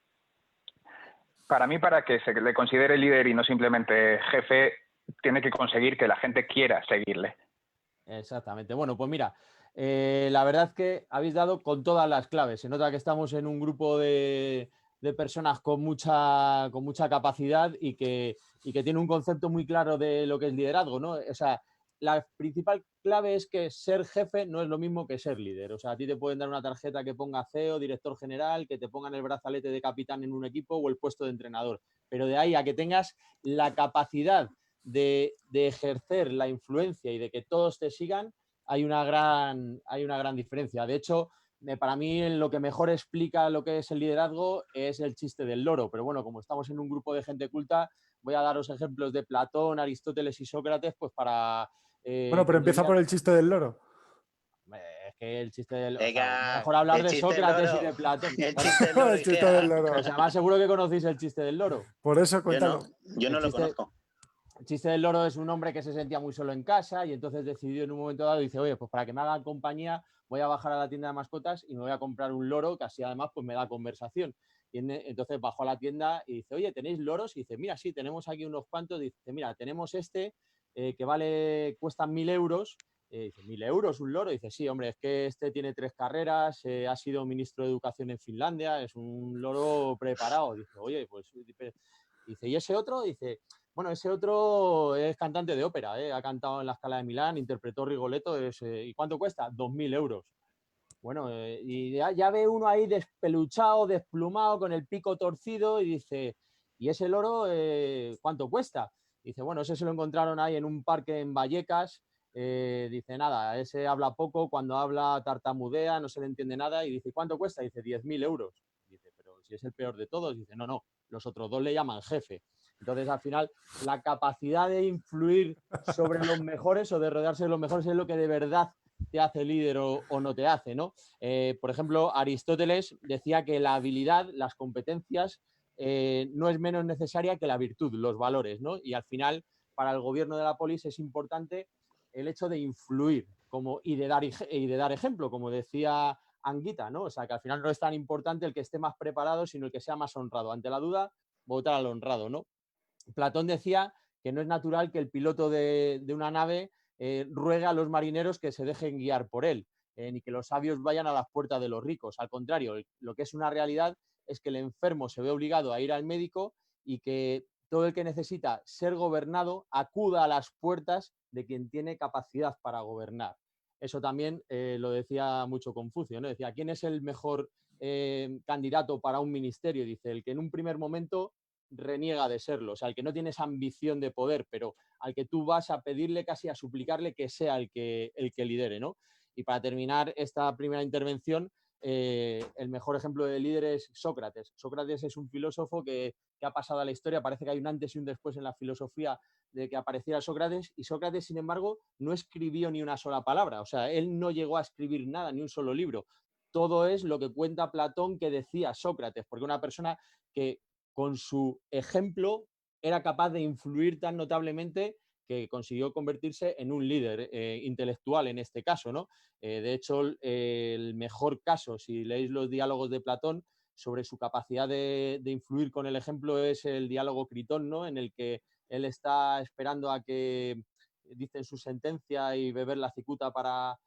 Para mí, para que se le considere líder y no simplemente jefe, tiene que conseguir que la gente quiera seguirle. Exactamente. Bueno, pues mira, la verdad es que habéis dado con todas las claves. Se nota que estamos en un grupo de personas con mucha capacidad y que tiene un concepto muy claro de lo que es liderazgo, ¿no? O sea, la principal clave es que ser jefe no es lo mismo que ser líder. O sea, a ti te pueden dar una tarjeta que ponga CEO, director general, que te pongan el brazalete de capitán en un equipo o el puesto de entrenador. Pero de ahí a que tengas la capacidad de ejercer la influencia y de que todos te sigan, hay una gran diferencia. De hecho, para mí lo que mejor explica lo que es el liderazgo es el chiste del loro. Pero bueno, como estamos en un grupo de gente culta, voy a daros ejemplos de Platón, Aristóteles y Sócrates, pues para... bueno, pero empieza por el chiste del loro. Es que el chiste del loro... Venga, o sea, mejor hablar de Sócrates y de Platón. El chiste del loro. O sea, más seguro que conocéis el chiste del loro. Por eso cuéntalo. Yo no lo conozco. El chiste del loro es un hombre que se sentía muy solo en casa y entonces decidió en un momento dado, dice, oye, pues para que me hagan compañía voy a bajar a la tienda de mascotas y me voy a comprar un loro que así además pues me da conversación. Y entonces bajó a la tienda y dice, oye, ¿tenéis loros? Y dice, mira, sí, tenemos aquí unos cuantos. Dice, mira, tenemos este que cuesta 1.000 euros. Dice, 1.000 euros un loro. Dice, sí, hombre, es que este tiene 3 carreras, ha sido ministro de Educación en Finlandia, es un loro preparado. Dice, oye, pues... Dice, ¿y ese otro? Dice, bueno, ese otro es cantante de ópera, ha cantado en la Scala de Milán, interpretó Rigoletto. ¿Y cuánto cuesta? 2.000 euros. Bueno, y ya ve uno ahí despeluchado, desplumado, con el pico torcido, y dice, ¿y ese loro cuánto cuesta? Dice, bueno, ese se lo encontraron ahí en un parque en Vallecas. Dice, nada, ese habla poco, cuando habla tartamudea, no se le entiende nada. Y dice, ¿cuánto cuesta? Dice, 10.000 euros. Dice, pero si es el peor de todos. Dice, no, los otros dos le llaman jefe. Entonces, al final, la capacidad de influir sobre los mejores o de rodearse de los mejores es lo que de verdad te hace líder o no te hace, ¿no? Por ejemplo, Aristóteles decía que la habilidad, las competencias, no es menos necesaria que la virtud, los valores, ¿no? Y al final, para el gobierno de la polis es importante el hecho de influir y de dar ejemplo, como decía Anguita, ¿no? O sea, que al final no es tan importante el que esté más preparado, sino el que sea más honrado. Ante la duda, votar al honrado, ¿no? Platón decía que no es natural que el piloto de una nave ruega a los marineros que se dejen guiar por él, ni que los sabios vayan a las puertas de los ricos. Al contrario, lo que es una realidad es que el enfermo se ve obligado a ir al médico y que todo el que necesita ser gobernado acuda a las puertas de quien tiene capacidad para gobernar. Eso también lo decía mucho Confucio, ¿no? Decía, ¿quién es el mejor candidato para un ministerio? Dice, el que en un primer momento reniega de serlo, o sea, el que no tiene esa ambición de poder, pero al que tú vas a pedirle, casi a suplicarle que sea el que lidere, ¿no? Y para terminar esta primera intervención, el mejor ejemplo de líder es Sócrates. Sócrates es un filósofo que ha pasado a la historia, parece que hay un antes y un después en la filosofía de que apareciera Sócrates, y Sócrates, sin embargo, no escribió ni una sola palabra, o sea, él no llegó a escribir nada, ni un solo libro. Todo es lo que cuenta Platón que decía Sócrates, porque una persona que con su ejemplo era capaz de influir tan notablemente que consiguió convertirse en un líder intelectual en este caso, ¿no? De hecho, el mejor caso, si leéis los diálogos de Platón, sobre su capacidad de influir con el ejemplo es el diálogo Critón, ¿no? En el que él está esperando a que dicen su sentencia y beber la cicuta para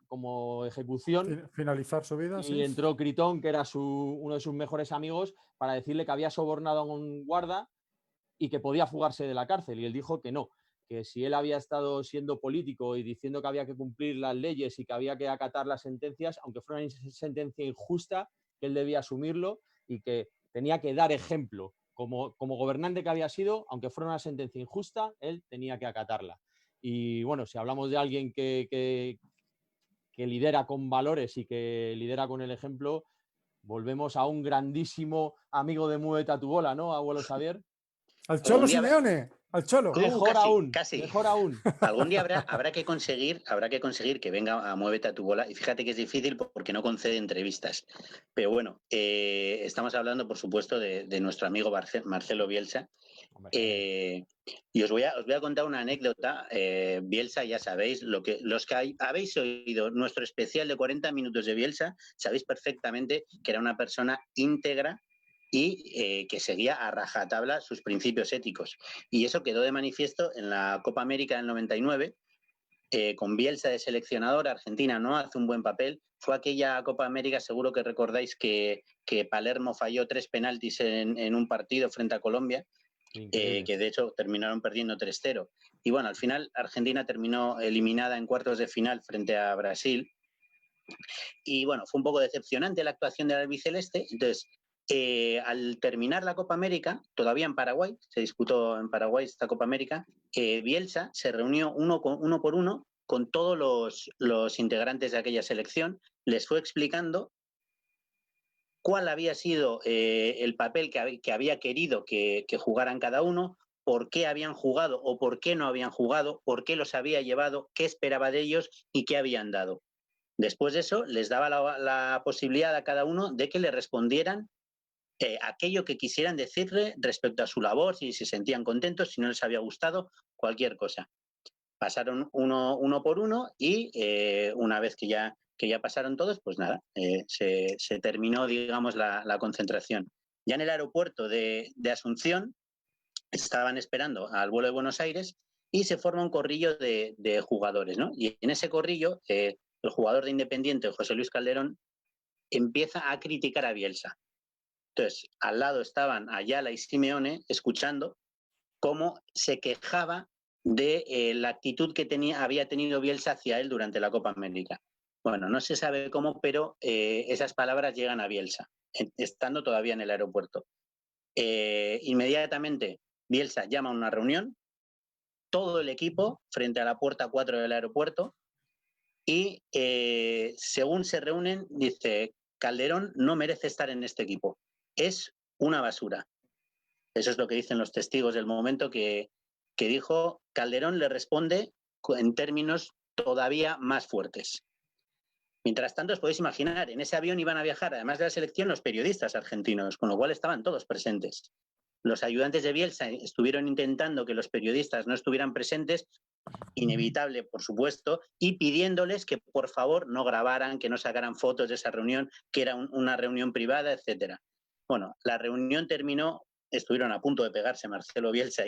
como ejecución. Finalizar su vida, y sí. Entró Critón, que era uno de sus mejores amigos, para decirle que había sobornado a un guarda y que podía fugarse de la cárcel. Y él dijo que no, que si él había estado siendo político y diciendo que había que cumplir las leyes y que había que acatar las sentencias, aunque fuera una sentencia injusta, que él debía asumirlo y que tenía que dar ejemplo. Como gobernante que había sido, aunque fuera una sentencia injusta, él tenía que acatarla. Y bueno, si hablamos de alguien que lidera con valores y que lidera con el ejemplo, volvemos a un grandísimo amigo de Muévete a tu bola, ¿no, abuelo Xavier? Al Cholo Simeone, al Cholo. Casi. Mejor aún. Algún día habrá que conseguir que venga a Muévete a tu bola. Y fíjate que es difícil porque no concede entrevistas. Pero bueno, estamos hablando, por supuesto, de nuestro amigo Marcelo Bielsa. Y os voy a contar una anécdota. Bielsa, ya sabéis, los que habéis oído nuestro especial de 40 minutos de Bielsa, sabéis perfectamente que era una persona íntegra y que seguía a rajatabla sus principios éticos. Y eso quedó de manifiesto en la Copa América del 99, con Bielsa de seleccionador. Argentina no hace un buen papel. Fue aquella Copa América, seguro que recordáis que Palermo falló 3 penaltis en un partido frente a Colombia, que de hecho terminaron perdiendo 3-0. Y bueno, al final Argentina terminó eliminada en cuartos de final frente a Brasil. Y bueno, fue un poco decepcionante la actuación del albiceleste. Entonces, al terminar la Copa América, todavía en Paraguay, se disputó en Paraguay esta Copa América, Bielsa se reunió uno por uno con todos los integrantes de aquella selección, les fue explicando cuál había sido el papel que había querido que jugaran cada uno, por qué habían jugado o por qué no habían jugado, por qué los había llevado, qué esperaba de ellos y qué habían dado. Después de eso, les daba la posibilidad a cada uno de que le respondieran aquello que quisieran decirle respecto a su labor, si se sentían contentos, si no les había gustado, cualquier cosa. Pasaron uno por uno y una vez que ya pasaron todos, pues nada, se terminó, digamos, la concentración. Ya en el aeropuerto de Asunción estaban esperando al vuelo de Buenos Aires y se forma un corrillo de jugadores, ¿no? Y en ese corrillo, el jugador de Independiente, José Luis Calderón, empieza a criticar a Bielsa. Entonces, al lado estaban Ayala y Simeone escuchando cómo se quejaba de la actitud que había tenido Bielsa hacia él durante la Copa América. Bueno, no se sabe cómo, pero esas palabras llegan a Bielsa, estando todavía en el aeropuerto. Inmediatamente, Bielsa llama a una reunión, todo el equipo frente a la puerta 4 del aeropuerto, y según se reúnen, dice: Calderón no merece estar en este equipo, es una basura. Eso es lo que dicen los testigos del momento que dijo. Calderón le responde en términos todavía más fuertes. Mientras tanto, os podéis imaginar, en ese avión iban a viajar, además de la selección, los periodistas argentinos, con lo cual estaban todos presentes. Los ayudantes de Bielsa estuvieron intentando que los periodistas no estuvieran presentes, inevitable, por supuesto, y pidiéndoles que por favor no grabaran, que no sacaran fotos de esa reunión, que era una reunión privada, etcétera. Bueno, la reunión terminó, estuvieron a punto de pegarse Marcelo Bielsa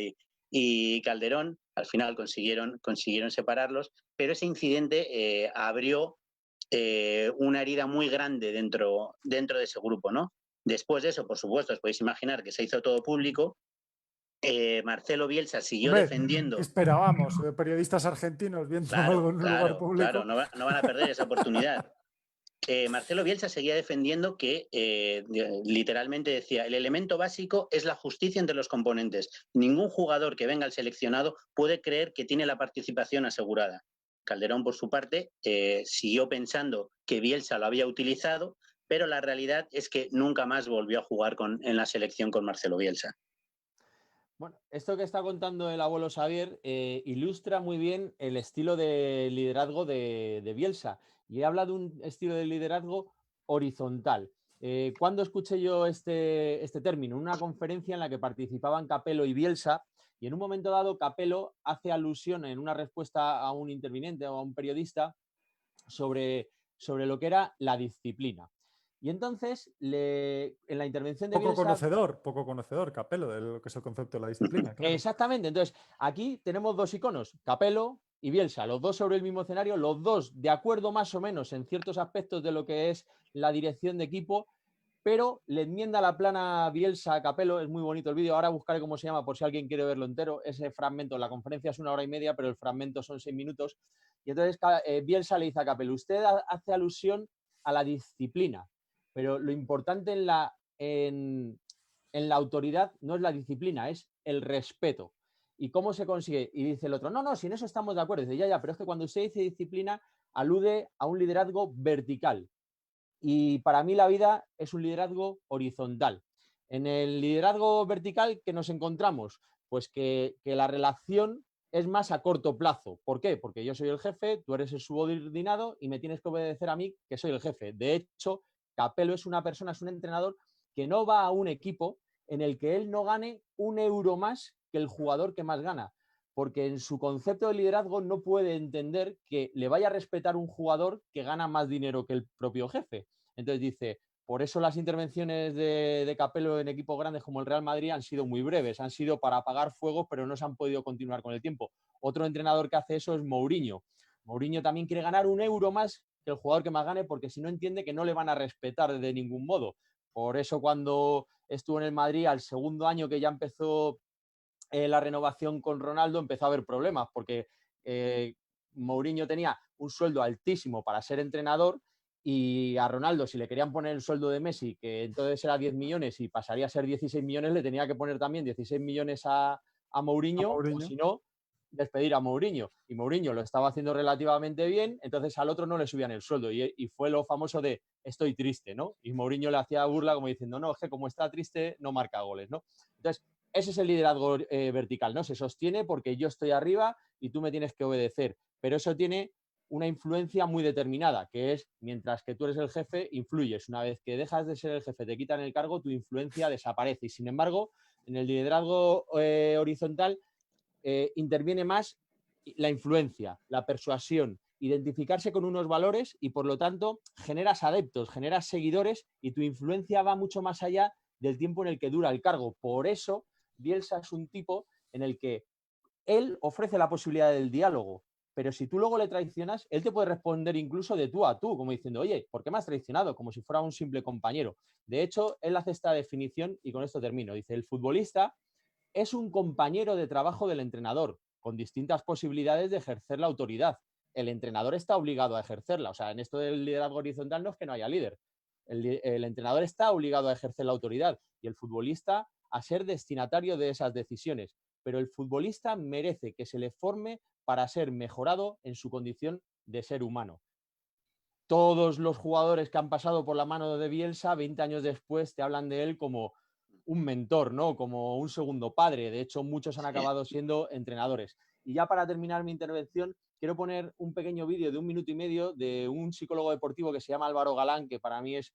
y Calderón. Al final consiguieron separarlos, pero ese incidente abrió una herida muy grande dentro de ese grupo, ¿no? Después de eso, por supuesto, os podéis imaginar que se hizo todo público. Marcelo Bielsa siguió defendiendo. Esperábamos, periodistas argentinos viendo algo en un lugar público. Claro, no van a perder esa oportunidad. Marcelo Bielsa seguía defendiendo que literalmente decía: el elemento básico es la justicia entre los componentes. Ningún jugador que venga al seleccionado puede creer que tiene la participación asegurada. Calderón, por su parte, siguió pensando que Bielsa lo había utilizado, pero la realidad es que nunca más volvió a jugar en la selección con Marcelo Bielsa. Bueno, esto que está contando el abuelo Xavier ilustra muy bien el estilo de liderazgo de Bielsa. Y habla de un estilo de liderazgo horizontal. ¿Cuándo escuché yo este término? En una conferencia en la que participaban Capello y Bielsa, y en un momento dado Capello hace alusión en una respuesta a un interviniente o a un periodista sobre lo que era la disciplina. Y entonces, en la intervención de Bielsa... Poco conocedor, Capello, de lo que es el concepto de la disciplina. Claro. Exactamente. Entonces, aquí tenemos dos iconos, Capello y Bielsa, los dos sobre el mismo escenario, los dos de acuerdo más o menos en ciertos aspectos de lo que es la dirección de equipo, pero le enmienda la plana Bielsa a Capello. Es muy bonito el vídeo. Ahora buscaré cómo se llama por si alguien quiere verlo entero. Ese fragmento, la conferencia es 1 hora y media, pero el fragmento son 6 minutos. Y entonces Bielsa le dice a Capello: usted hace alusión a la disciplina, pero lo importante en la autoridad no es la disciplina, es el respeto. ¿Y cómo se consigue? Y dice el otro: no, si en eso estamos de acuerdo. Dice, ya, pero es que cuando usted dice disciplina alude a un liderazgo vertical. Y para mí la vida es un liderazgo horizontal. En el liderazgo vertical, ¿qué nos encontramos? Pues que la relación es más a corto plazo. ¿Por qué? Porque yo soy el jefe, tú eres el subordinado y me tienes que obedecer a mí, que soy el jefe. De hecho, Capello es una persona, es un entrenador que no va a un equipo en el que él no gane un euro más que el jugador que más gana, porque en su concepto de liderazgo no puede entender que le vaya a respetar un jugador que gana más dinero que el propio jefe. Entonces dice, por eso las intervenciones de Capello en equipos grandes como el Real Madrid han sido muy breves, han sido para apagar fuegos, pero no se han podido continuar con el tiempo. Otro entrenador que hace eso es Mourinho. Mourinho también quiere ganar un euro más que el jugador que más gane, porque si no entiende que no le van a respetar de ningún modo. Por eso cuando estuvo en el Madrid, al segundo año que ya empezó la renovación con Ronaldo, empezó a haber problemas, porque Mourinho tenía un sueldo altísimo para ser entrenador, y a Ronaldo, si le querían poner el sueldo de Messi, que entonces era 10 millones y pasaría a ser 16 millones, le tenía que poner también 16 millones a Mourinho, o si no, despedir a Mourinho. Y Mourinho lo estaba haciendo relativamente bien, entonces al otro no le subían el sueldo. Y fue lo famoso de estoy triste, ¿no? Y Mourinho le hacía burla como diciendo, no, es que como está triste no marca goles, ¿no? Entonces, ese es el liderazgo vertical, ¿no? Se sostiene porque yo estoy arriba y tú me tienes que obedecer. Pero eso tiene una influencia muy determinada, que es, mientras que tú eres el jefe, influyes. Una vez que dejas de ser el jefe, te quitan el cargo, tu influencia desaparece. Y sin embargo, en el liderazgo horizontal interviene más la influencia, la persuasión, identificarse con unos valores, y por lo tanto generas adeptos, generas seguidores, y tu influencia va mucho más allá del tiempo en el que dura el cargo. Por eso Bielsa es un tipo en el que él ofrece la posibilidad del diálogo, pero si tú luego le traicionas, él te puede responder incluso de tú a tú, como diciendo, oye, ¿por qué me has traicionado? Como si fuera un simple compañero. De hecho, él hace esta definición, y con esto termino. Dice, el futbolista es un compañero de trabajo del entrenador, con distintas posibilidades de ejercer la autoridad. El entrenador está obligado a ejercerla. O sea, en esto del liderazgo horizontal no es que no haya líder. El entrenador está obligado a ejercer la autoridad y el futbolista a ser destinatario de esas decisiones. Pero el futbolista merece que se le forme para ser mejorado en su condición de ser humano. Todos los jugadores que han pasado por la mano de Bielsa, 20 años después, te hablan de él como un mentor, ¿no? Como un segundo padre. De hecho, muchos han acabado siendo entrenadores. Y ya para terminar mi intervención, quiero poner un pequeño vídeo de 1 minuto y medio de un psicólogo deportivo que se llama Álvaro Galán, que para mí es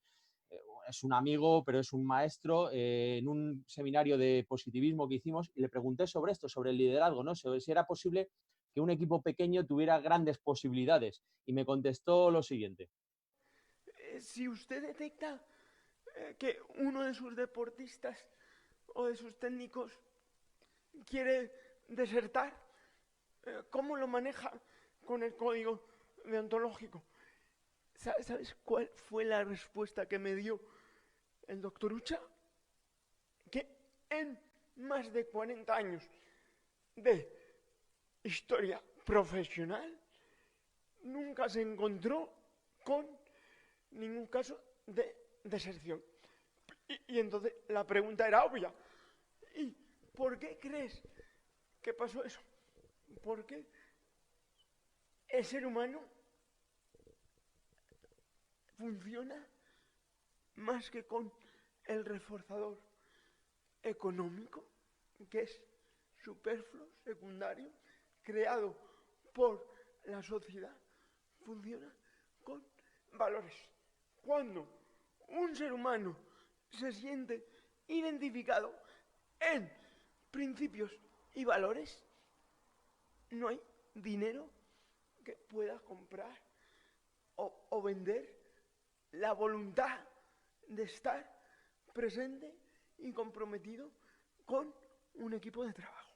un amigo, pero es un maestro, en un seminario de positivismo que hicimos, y le pregunté sobre esto, sobre el liderazgo, ¿no? Si era posible que un equipo pequeño tuviera grandes posibilidades. Y me contestó lo siguiente. Si usted detecta que uno de sus deportistas o de sus técnicos quiere desertar, ¿cómo lo maneja con el código deontológico? ¿Sabes cuál fue la respuesta que me dio el doctor Ucha? Que en más de 40 años de historia profesional nunca se encontró con ningún caso de deserción. Y entonces la pregunta era obvia. ¿Y por qué crees que pasó eso? Porque el ser humano funciona más que con el reforzador económico, que es superfluo, secundario, creado por la sociedad, funciona con valores. Cuando un ser humano se siente identificado en principios y valores, no hay dinero que pueda comprar o vender la voluntad de estar presente y comprometido con un equipo de trabajo.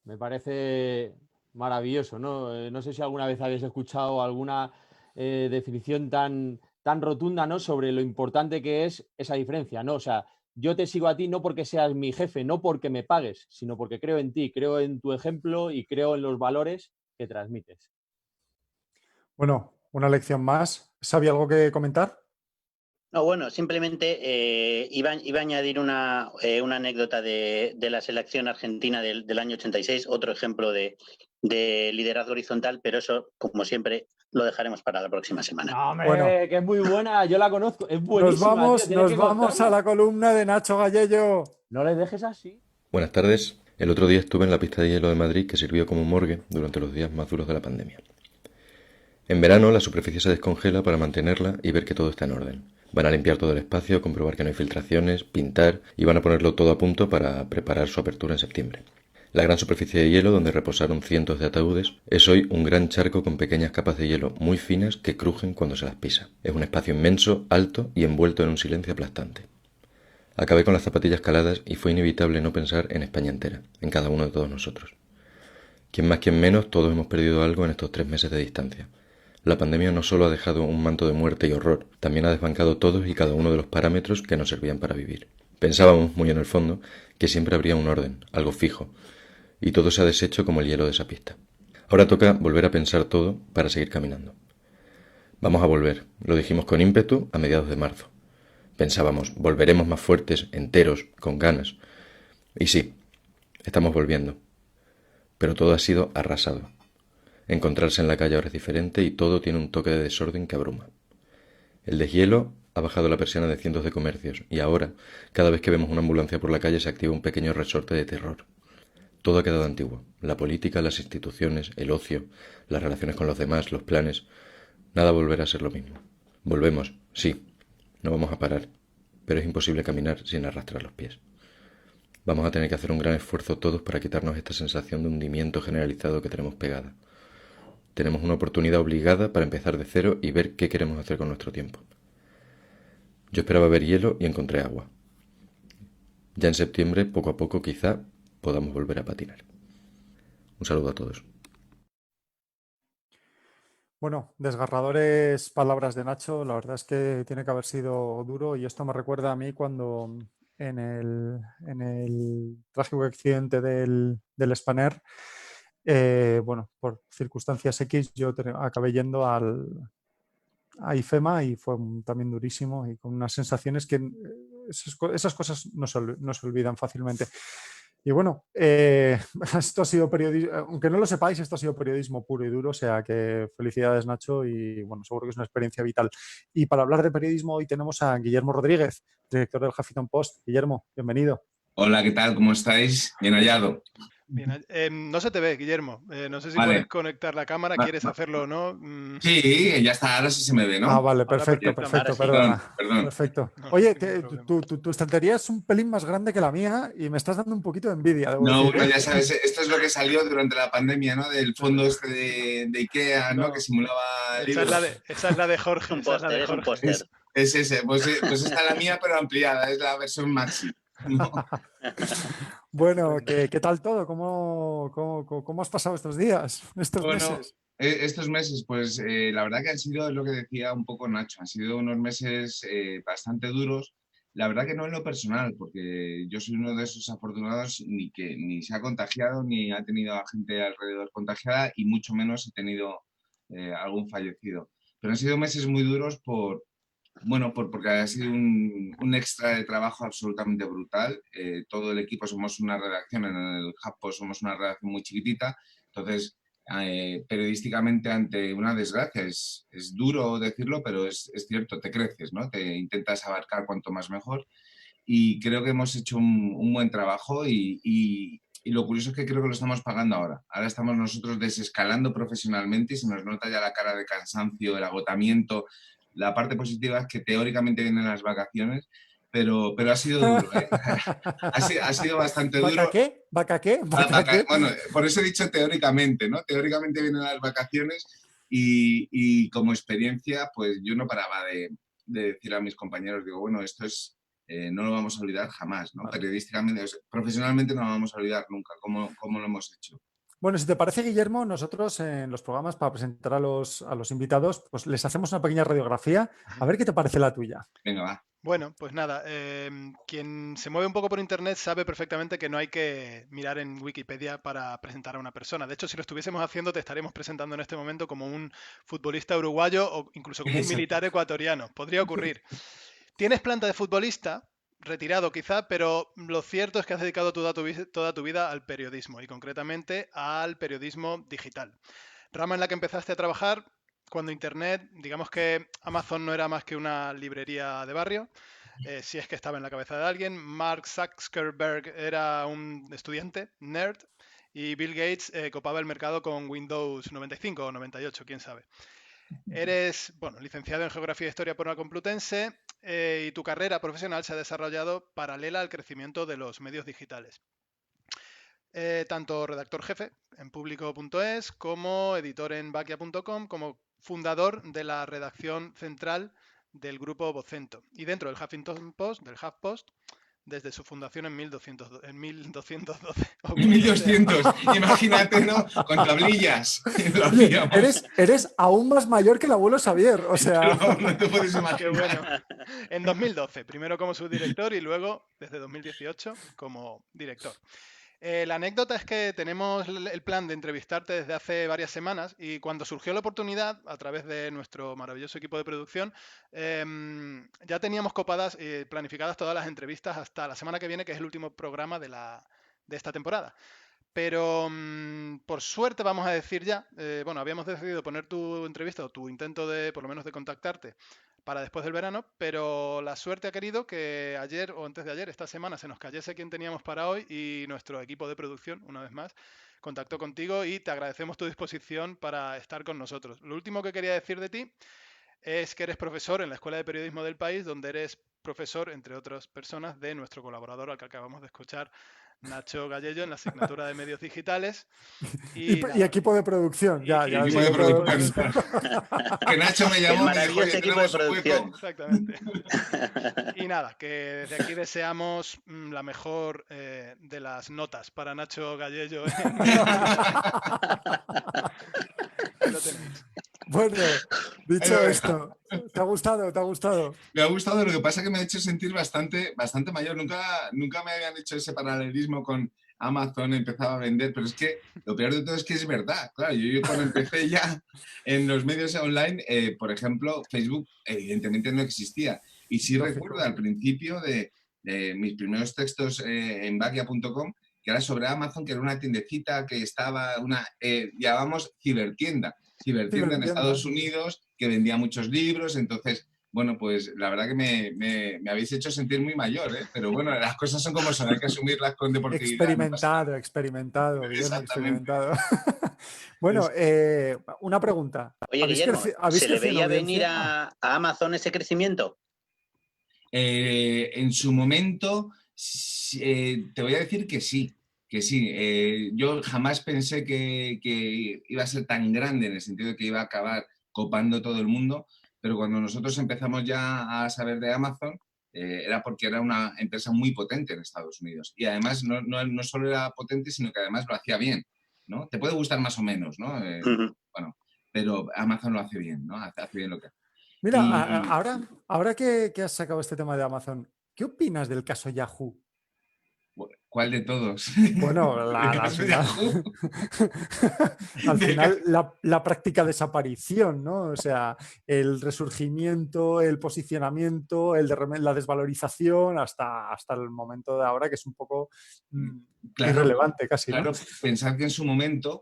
Me parece maravilloso, ¿no? No sé si alguna vez habéis escuchado alguna definición tan rotunda, ¿no?, sobre lo importante que es esa diferencia, ¿no? O sea, yo te sigo a ti no porque seas mi jefe, no porque me pagues, sino porque creo en ti, creo en tu ejemplo y creo en los valores que transmites. Bueno, una lección más. ¿Sabía algo que comentar? No, bueno, simplemente iba a añadir una anécdota de la selección argentina del año 86, otro ejemplo de liderazgo horizontal, pero eso, como siempre, lo dejaremos para la próxima semana. No, hombre, bueno, que es muy buena, yo la conozco, es buenísima. Nos vamos a la columna de Nacho Gallello. No le dejes así. Buenas tardes. El otro día estuve en la pista de hielo de Madrid, que sirvió como morgue durante los días más duros de la pandemia. En verano la superficie se descongela para mantenerla y ver que todo está en orden. Van a limpiar todo el espacio, comprobar que no hay filtraciones, pintar y van a ponerlo todo a punto para preparar su apertura en septiembre. La gran superficie de hielo donde reposaron cientos de ataúdes es hoy un gran charco con pequeñas capas de hielo muy finas que crujen cuando se las pisa. Es un espacio inmenso, alto y envuelto en un silencio aplastante. Acabé con las zapatillas caladas y fue inevitable no pensar en España entera, en cada uno de todos nosotros. Quien más, quien menos, todos hemos perdido algo en estos 3 meses de distancia. La pandemia no solo ha dejado un manto de muerte y horror, también ha desbancado todos y cada uno de los parámetros que nos servían para vivir. Pensábamos, muy en el fondo, que siempre habría un orden, algo fijo, y todo se ha deshecho como el hielo de esa pista. Ahora toca volver a pensar todo para seguir caminando. Vamos a volver, lo dijimos con ímpetu a mediados de marzo. Pensábamos, volveremos más fuertes, enteros, con ganas. Y sí, estamos volviendo. Pero todo ha sido arrasado. Encontrarse en la calle ahora es diferente y todo tiene un toque de desorden que abruma. El deshielo ha bajado la persiana de cientos de comercios y ahora, cada vez que vemos una ambulancia por la calle, se activa un pequeño resorte de terror. Todo ha quedado antiguo. La política, las instituciones, el ocio, las relaciones con los demás, los planes. Nada volverá a ser lo mismo. Volvemos, sí. No vamos a parar. Pero es imposible caminar sin arrastrar los pies. Vamos a tener que hacer un gran esfuerzo todos para quitarnos esta sensación de hundimiento generalizado que tenemos pegada. Tenemos una oportunidad obligada para empezar de cero y ver qué queremos hacer con nuestro tiempo. Yo esperaba ver hielo y encontré agua. Ya en septiembre, poco a poco, quizá podamos volver a patinar. Un saludo a todos. Bueno, desgarradores palabras de Nacho. La verdad es que tiene que haber sido duro y esto me recuerda a mí cuando en el trágico accidente del Spanair, bueno, por circunstancias X, yo acabé yendo a IFEMA y fue también durísimo y con unas sensaciones que esas cosas no se olvidan fácilmente. Y bueno, esto ha sido periodismo, aunque no lo sepáis, esto ha sido periodismo puro y duro, o sea que felicidades Nacho y bueno, seguro que es una experiencia vital. Y para hablar de periodismo hoy tenemos a Guillermo Rodríguez, director del Huffington Post. Guillermo, bienvenido. Hola, ¿qué tal? ¿Cómo estáis? Bien hallado. Bien, no se te ve, Guillermo. No sé si puedes conectar la cámara, ¿quieres hacerlo o no? Sí, ya está, ahora sí se me ve, ¿no? Ah, vale, perfecto, perdona. Perdón. Perfecto. Oye, tu estantería es un pelín más grande que la mía y me estás dando un poquito de envidia. No, bueno, ya sabes, esto es lo que salió durante la pandemia, ¿no? Del fondo este de Ikea, ¿no? Que simulaba libros. Esa es la de Jorge. Un póster. Es ese, pues esta es la mía, pero ampliada, es la versión maxi. Bueno, ¿qué tal todo? ¿Cómo has pasado estos días, estos Bueno, meses? estos meses, pues la verdad que han sido, es lo que decía un poco Nacho, han sido unos meses bastante duros. La verdad que no en lo personal, porque yo soy uno de esos afortunados ni que ni se ha contagiado, ni ha tenido a gente alrededor contagiada, y mucho menos he tenido algún fallecido. Pero han sido meses muy duros porque ha sido un extra de trabajo absolutamente brutal. Todo el equipo somos una redacción, en el HubPost somos una redacción muy chiquitita, entonces periodísticamente ante una desgracia es duro decirlo, pero es cierto, te creces, ¿no? Te intentas abarcar cuanto más mejor, y creo que hemos hecho un buen trabajo, y lo curioso es que creo que lo estamos pagando ahora. Ahora estamos nosotros desescalando profesionalmente y se nos nota ya la cara de cansancio, el agotamiento. La parte positiva es que teóricamente vienen las vacaciones, pero ha sido duro, ¿eh? Ha sido bastante duro. ¿Vaca qué? ¿Vaca qué? ¿Vaca qué? Bueno, por eso he dicho teóricamente, ¿no? Teóricamente vienen las vacaciones, y como experiencia, pues yo no paraba de decir a mis compañeros, digo, bueno, esto es, no lo vamos a olvidar jamás, ¿no? Periodísticamente, profesionalmente no lo vamos a olvidar nunca, cómo lo hemos hecho. Bueno, si te parece, Guillermo, nosotros en los programas para presentar a los invitados, pues les hacemos una pequeña radiografía. A ver qué te parece la tuya. Venga, va. Bueno, pues nada, quien se mueve un poco por internet sabe perfectamente que no hay que mirar en Wikipedia para presentar a una persona. De hecho, si lo estuviésemos haciendo, te estaremos presentando en este momento como un futbolista uruguayo o incluso como un militar ecuatoriano. Podría ocurrir. Tienes planta de futbolista, retirado quizá, pero lo cierto es que has dedicado toda tu vida al periodismo, y concretamente al periodismo digital. Rama en la que empezaste a trabajar cuando Internet, digamos que Amazon no era más que una librería de barrio, si es que estaba en la cabeza de alguien. Mark Zuckerberg era un estudiante, nerd, y Bill Gates copaba el mercado con Windows 95 o 98, quién sabe. Eres, bueno, licenciado en Geografía e Historia por la Complutense, y tu carrera profesional se ha desarrollado paralela al crecimiento de los medios digitales. Tanto redactor jefe en Público.es como editor en Bakia.com, como fundador de la redacción central del grupo Vocento, y dentro del Huffington Post, del HuffPost, desde su fundación en 1212. 1200, imagínate, ¿no? Con tablillas. Eres aún más mayor que el abuelo Xavier, o sea... No te puedes imaginar. Qué bueno. En 2012, primero como subdirector y luego, desde 2018, como director. La anécdota es que tenemos el plan de entrevistarte desde hace varias semanas, y cuando surgió la oportunidad, a través de nuestro maravilloso equipo de producción, ya teníamos copadas y planificadas todas las entrevistas hasta la semana que viene, que es el último programa de esta temporada. Pero por suerte, vamos a decir ya, bueno, habíamos decidido poner tu entrevista o tu intento de, por lo menos, de contactarte para después del verano, pero la suerte ha querido que ayer o antes de ayer, esta semana, se nos cayese quien teníamos para hoy, y nuestro equipo de producción, una vez más, contactó contigo, y te agradecemos tu disposición para estar con nosotros. Lo último que quería decir de ti es que eres profesor en la Escuela de Periodismo del País, donde eres profesor, entre otras personas, de nuestro colaborador al que acabamos de escuchar, Nacho Gallello, en la asignatura de Medios Digitales. Y equipo de producción, ya. Equipo de producción. Que Nacho me llamó, el maravilloso equipo de producción. Exactamente. Y nada, que desde aquí deseamos la mejor de las notas para Nacho Gallello. Ahí lo tenéis. Bueno, dicho esto, ¿te ha gustado? ¿Te ha gustado? Me ha gustado, lo que pasa es que me ha hecho sentir bastante mayor. Nunca me habían hecho ese paralelismo con Amazon, empezaba a vender, pero es que lo peor de todo es que es verdad. Claro, yo cuando empecé ya en los medios online, por ejemplo, Facebook evidentemente no existía. Y sí recuerdo al principio de mis primeros textos en Bakia.com, que era sobre Amazon, que era una tiendecita que estaba, llamábamos cibertienda en Estados Unidos, que vendía muchos libros. Entonces, bueno, pues la verdad que me habéis hecho sentir muy mayor, ¿eh? Pero bueno, las cosas son como son, hay que asumirlas con deportividad. Experimentado, Guillermo, experimentado. Bueno, una pregunta. Oye, Guillermo, ¿se le veía venir a Amazon ese crecimiento? En su momento, te voy a decir que sí. Yo jamás pensé que iba a ser tan grande, en el sentido de que iba a acabar copando todo el mundo, pero cuando nosotros empezamos ya a saber de Amazon, era porque era una empresa muy potente en Estados Unidos. Y además no solo era potente, sino que además lo hacía bien, ¿no? Te puede gustar más o menos, ¿no? Bueno, pero Amazon lo hace bien, ¿no? Hace bien lo que hace. Mira, ahora que has sacado este tema de Amazon, ¿qué opinas del caso Yahoo? ¿Cuál de todos? Bueno, al final la práctica desaparición, ¿no? O sea, el resurgimiento, el posicionamiento, la desvalorización hasta el momento de ahora, que es un poco irrelevante casi. Claro, ¿no? pensad que en su momento,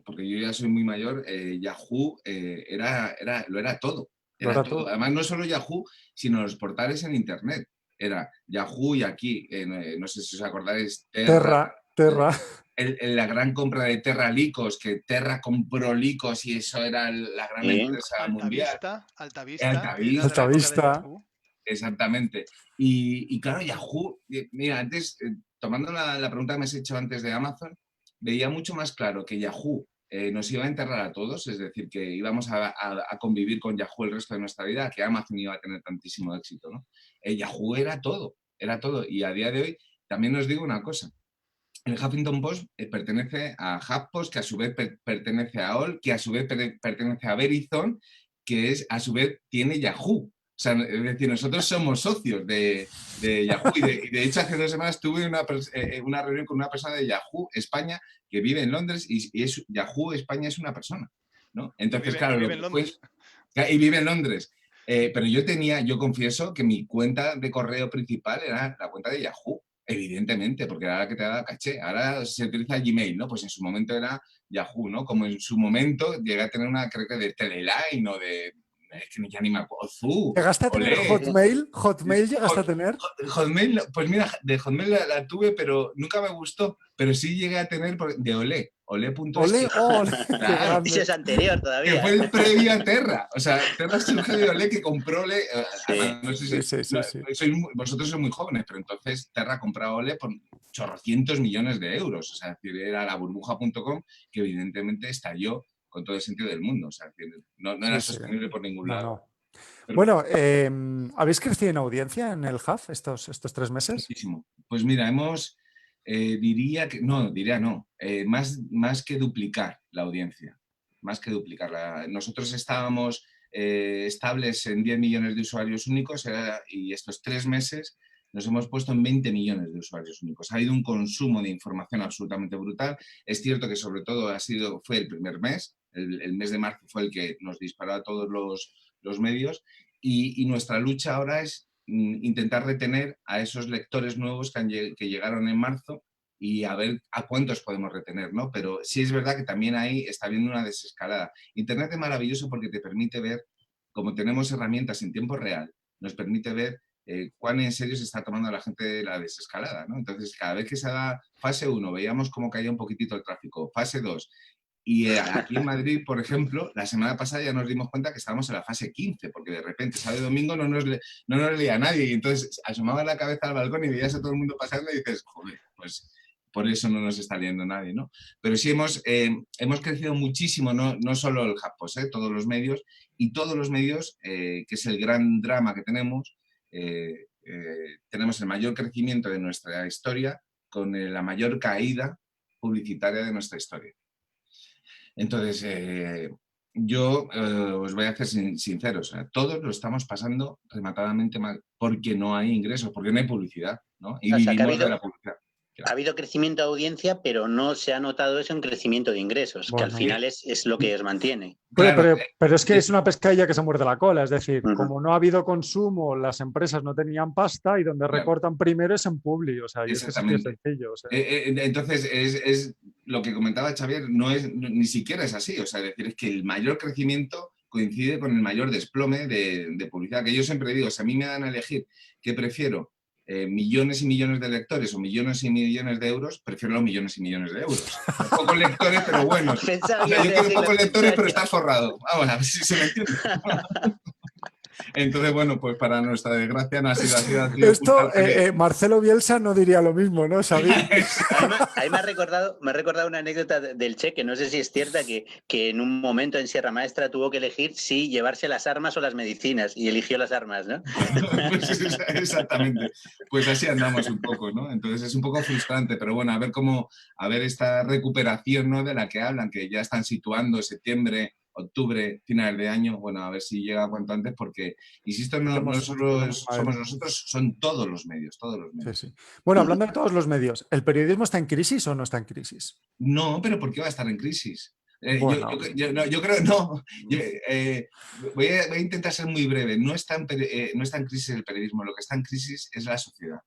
porque yo ya soy muy mayor, Yahoo lo era todo. Era todo. Además, no solo Yahoo, sino los portales en Internet. Era Yahoo y aquí, no sé si os acordáis, Terra. La gran compra de Terra Licos, que Terra compró Licos y eso era la gran empresa mundial. Altavista. Exactamente. Y claro, Yahoo, mira, antes, tomando la pregunta que me has hecho antes de Amazon, veía mucho más claro que Yahoo nos iba a enterrar a todos, es decir, que íbamos a convivir con Yahoo el resto de nuestra vida, que Amazon iba a tener tantísimo éxito, ¿no? Yahoo era todo. Y a día de hoy, también os digo una cosa, el Huffington Post pertenece a HuffPost, que a su vez pertenece a AOL, que a su vez pertenece a Verizon, que a su vez tiene Yahoo. O sea, es decir, nosotros somos socios de Yahoo y de hecho hace 2 semanas tuve una reunión con una persona de Yahoo España que vive en Londres y Yahoo España es una persona, ¿no? Entonces, y vive en Londres. Pero yo confieso que mi cuenta de correo principal era la cuenta de Yahoo, evidentemente, porque era la que te daba caché. Ahora se utiliza Gmail, ¿no? Pues en su momento era Yahoo, ¿no? Como en su momento llegué a tener una, creo que de Teleline o de... Es que ya ni me acuerdo. ¿Llegaste a tener Hotmail? ¿Hotmail llegaste a tener? Hotmail, pues mira, de Hotmail la tuve, pero nunca me gustó. Pero sí llegué a tener de Olé. Olé.es. Claro, eso es anterior todavía. Que fue el previo a Terra. O sea, Terra surge de Olé, que compró Olé. No sé si vosotros sois muy jóvenes, pero entonces Terra compró Olé por chorrocientos millones de euros. O sea, era la burbuja.com que evidentemente estalló con todo el sentido del mundo. O sea, no era sostenible por ningún lado. Pero... Bueno, ¿habéis crecido en audiencia en el Hub estos 3 meses? Muchísimo. Pues mira, diría más que duplicar la audiencia. Más que duplicarla. Nosotros estábamos estables en 10 millones de usuarios únicos y estos 3 meses nos hemos puesto en 20 millones de usuarios únicos. Ha habido un consumo de información absolutamente brutal. Es cierto que sobre todo fue el primer mes. El mes de marzo fue el que nos disparó a todos los medios y nuestra lucha ahora es intentar retener a esos lectores nuevos que llegaron en marzo y a ver a cuántos podemos retener, ¿no? Pero sí es verdad que también ahí está habiendo una desescalada. Internet es maravilloso porque te permite ver, como tenemos herramientas en tiempo real, nos permite ver cuán en serio se está tomando la gente la desescalada, ¿no? Entonces, cada vez que se da fase 1, veíamos cómo caía un poquitito el tráfico, fase 2, y aquí en Madrid, por ejemplo, la semana pasada ya nos dimos cuenta que estábamos en la fase 15, porque de repente, sábado y domingo, no nos leía nadie, y entonces asomaba la cabeza al balcón y veías a todo el mundo pasando y dices, joder, pues por eso no nos está leyendo nadie, ¿no? Pero sí hemos crecido muchísimo, no solo el HuffPost, todos los medios, que es el gran drama que tenemos el mayor crecimiento de nuestra historia con la mayor caída publicitaria de nuestra historia. Entonces, yo os voy a hacer sinceros, todos lo estamos pasando rematadamente mal porque no hay ingresos, porque no hay publicidad, ¿no? Y vivimos de la publicidad. Ha habido crecimiento de audiencia, pero no se ha notado eso en crecimiento de ingresos, que al final es lo que os mantiene. Claro, pero es que es una pescadilla que se muerde la cola, es decir, como no ha habido consumo, las empresas no tenían pasta y donde recortan primero es en Publi, o sea, y es que es sencillo. O sea. Entonces, es lo que comentaba Xavier, ni siquiera es así, o sea, es decir, es que el mayor crecimiento coincide con el mayor desplome de publicidad, que yo siempre digo, si a mí me dan a elegir qué prefiero, millones y millones de lectores o millones y millones de euros, prefiero los millones y millones de euros. Pocos lectores, pero buenos. O sea, yo quiero pocos lectores, pero estás forrado. Vamos a ver si se me entiende. Entonces, bueno, pues para nuestra desgracia no ha sido así. Esto, Marcelo Bielsa no diría lo mismo, ¿no, Xavi? Ahí me ha recordado una anécdota del Che, que no sé si es cierta, que en un momento en Sierra Maestra tuvo que elegir si llevarse las armas o las medicinas, y eligió las armas, ¿no? Pues exactamente. Pues así andamos un poco, ¿no? Entonces es un poco frustrante, pero bueno, a ver esta recuperación, ¿no?, de la que hablan, que ya están situando septiembre, octubre, finales de año, bueno, a ver si llega cuanto antes, porque, insisto, no solo somos nosotros, son todos los medios, todos los medios. Sí, sí. Bueno, hablando de todos los medios, ¿el periodismo está en crisis o no está en crisis? No, pero ¿por qué va a estar en crisis? Bueno. Yo creo, no. Voy a intentar ser muy breve. No está en crisis el periodismo, lo que está en crisis es la sociedad.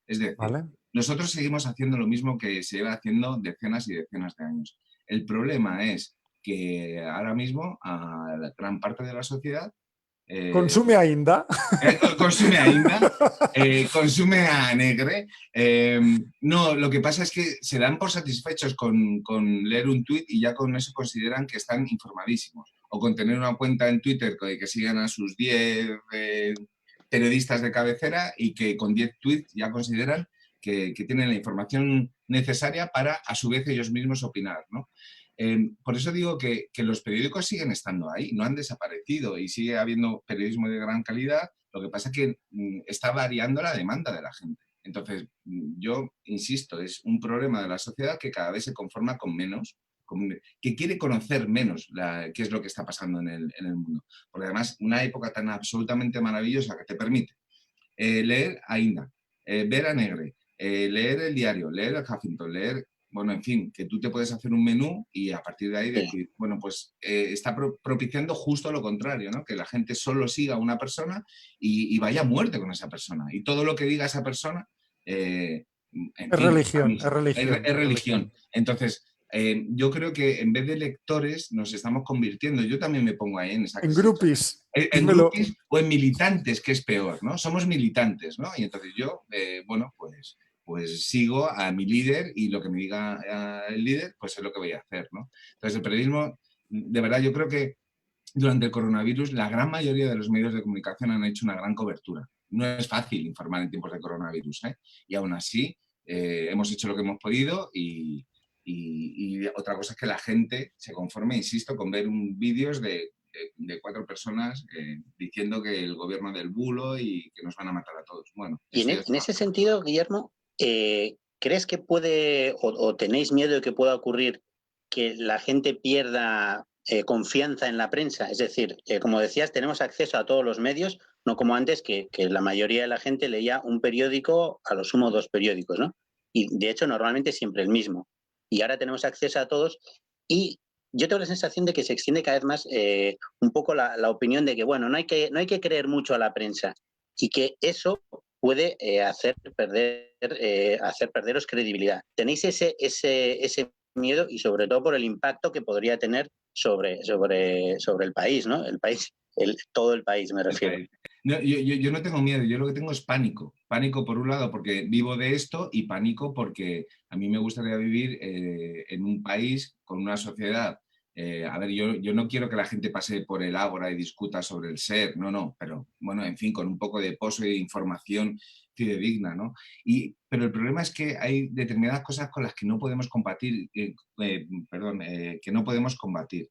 Es decir, ¿vale? Nosotros seguimos haciendo lo mismo que se lleva haciendo decenas y decenas de años. El problema es que ahora mismo a la gran parte de la sociedad consume a Inda. Consume a Inda, consume a Negre. No, lo que pasa es que se dan por satisfechos con leer un tuit y ya con eso consideran que están informadísimos. O con tener una cuenta en Twitter que sigan a sus 10 periodistas de cabecera y que con 10 tweets ya consideran que tienen la información necesaria para a su vez ellos mismos opinar, ¿no? Por eso digo que los periódicos siguen estando ahí, no han desaparecido y sigue habiendo periodismo de gran calidad. Lo que pasa es que está variando la demanda de la gente. Entonces, yo insisto, es un problema de la sociedad que cada vez se conforma con menos, que quiere conocer menos qué es lo que está pasando en el mundo. Porque además, una época tan absolutamente maravillosa que te permite leer a Inda, ver a Negre, leer el diario, leer el Huffington, leer... Bueno, en fin, que tú te puedes hacer un menú y a partir de ahí decir, bueno, pues está propiciando justo lo contrario, ¿no? Que la gente solo siga a una persona y vaya a muerte con esa persona. Y todo lo que diga esa persona... es religión. Entonces, yo creo que en vez de lectores nos estamos convirtiendo, yo también me pongo ahí en esa... En groupies. En groupies o en militantes, que es peor, ¿no? Somos militantes, ¿no? Y entonces yo, bueno, pues sigo a mi líder y lo que me diga el líder, pues es lo que voy a hacer, ¿no? Entonces, el periodismo, de verdad, yo creo que durante el coronavirus la gran mayoría de los medios de comunicación han hecho una gran cobertura. No es fácil informar en tiempos de coronavirus, ¿eh? Y aún así hemos hecho lo que hemos podido y otra cosa es que la gente se conforme, insisto, con ver vídeos de 4 personas diciendo que el gobierno del bulo y que nos van a matar a todos. Bueno, y en ese sentido, Guillermo, ¿crees que puede o tenéis miedo de que pueda ocurrir que la gente pierda confianza en la prensa? Es decir, como decías, tenemos acceso a todos los medios, no como antes que la mayoría de la gente leía un periódico, a lo sumo 2 periódicos, ¿no? Y de hecho normalmente siempre el mismo. Y ahora tenemos acceso a todos y yo tengo la sensación de que se extiende cada vez más un poco la opinión de que, bueno, no hay que creer mucho a la prensa y que eso puede hacer perderos credibilidad. ¿Tenéis ese miedo y sobre todo por el impacto que podría tener sobre el país, ¿no? El país, todo el país me refiero. No, yo no tengo miedo, yo lo que tengo es pánico. Pánico por un lado porque vivo de esto y pánico porque a mí me gustaría vivir en un país con una sociedad. A ver, yo no quiero que la gente pase por el ágora y discuta sobre el ser, no, pero bueno, en fin, con un poco de pozo y información fidedigna, ¿no? Pero el problema es que hay determinadas cosas con las que no podemos combatir, que no podemos combatir.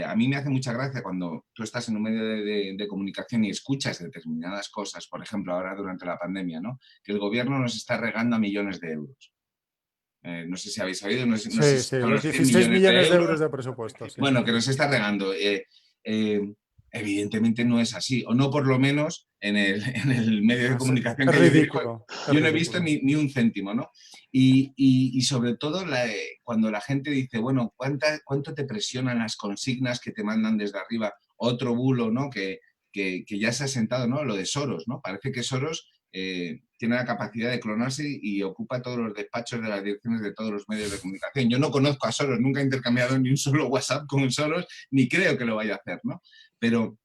A mí me hace mucha gracia cuando tú estás en un medio de comunicación y escuchas determinadas cosas, por ejemplo, ahora durante la pandemia, ¿no? Que el gobierno nos está regando a millones de euros. No sé si habéis oído. No sé sí, los 16 millones de euros de presupuesto. Sí. Bueno, que nos está regando. Evidentemente no es así, o no por lo menos en el medio de comunicación que ridículo, yo no he visto ni un céntimo, ¿no? Y sobre todo cuando la gente dice, bueno, ¿cuánto te presionan las consignas que te mandan desde arriba? Otro bulo, ¿no? Que ya se ha sentado, ¿no? Lo de Soros, ¿no? Parece que Soros tiene la capacidad de clonarse y ocupa todos los despachos de las direcciones de todos los medios de comunicación. Yo no conozco a Soros, nunca he intercambiado ni un solo WhatsApp con Soros, ni creo que lo vaya a hacer, ¿no? Pero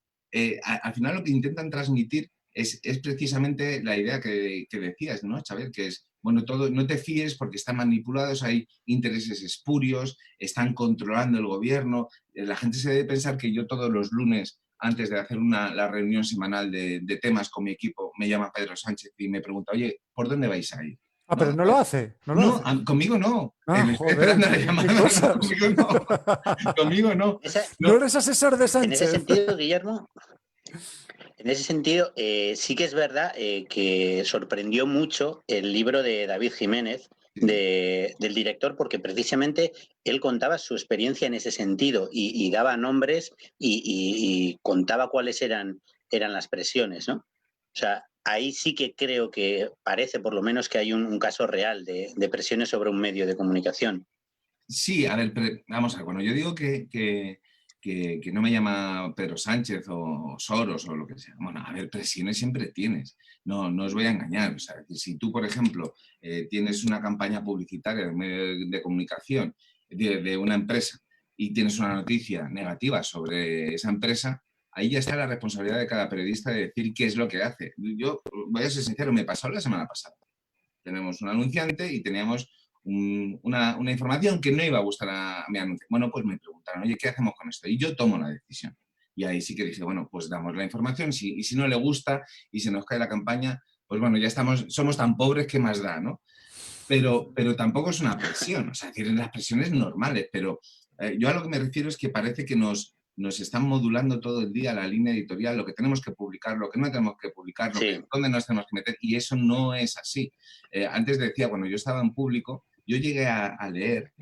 al final lo que intentan transmitir es precisamente la idea que decías, ¿no, Xavier? Que es, bueno, todo, no te fíes porque están manipulados, hay intereses espurios, están controlando el gobierno. La gente se debe pensar que yo todos los lunes antes de hacer la reunión semanal de temas con mi equipo, me llama Pedro Sánchez y me pregunta, oye, ¿por dónde vais a ir? Ah, pero no lo hace. No, conmigo no. Ah, Me estoy joder, esperando la qué llamada. cosas. Conmigo no. Conmigo no. No eres asesor de En ese Sánchez. sentido, Guillermo, en ese sentido, sí que es verdad que sorprendió mucho el libro de David Jiménez, del director, porque precisamente él contaba su experiencia en ese sentido y daba nombres y contaba cuáles eran las presiones, ¿no? O sea, ahí sí que creo que parece por lo menos que hay un caso real de presiones sobre un medio de comunicación. Sí, a ver, vamos a ver, cuando yo digo que no me llama Pedro Sánchez o Soros o lo que sea, bueno, a ver, presiones siempre tienes, no os voy a engañar, o sea, si tú, por ejemplo, tienes una campaña publicitaria de un medio de comunicación de una empresa y tienes una noticia negativa sobre esa empresa, ahí ya está la responsabilidad de cada periodista de decir qué es lo que hace. Yo, voy a ser sincero, me pasó la semana pasada. Tenemos un anunciante y teníamos una información que no iba a gustar a mi anuncio. Bueno, pues me preguntaron, oye, ¿qué hacemos con esto? Y yo tomo la decisión. Y ahí sí que dije, bueno, pues damos la información y si no le gusta y se nos cae la campaña, pues bueno, ya somos tan pobres que más da, ¿no? Pero tampoco es una presión, o sea, tienen las presiones normales, pero yo a lo que me refiero es que parece que nos están modulando todo el día la línea editorial, lo que tenemos que publicar, lo que no tenemos que publicar, dónde nos tenemos que meter, y eso no es así. Antes decía, cuando yo estaba en Público, yo llegué a leer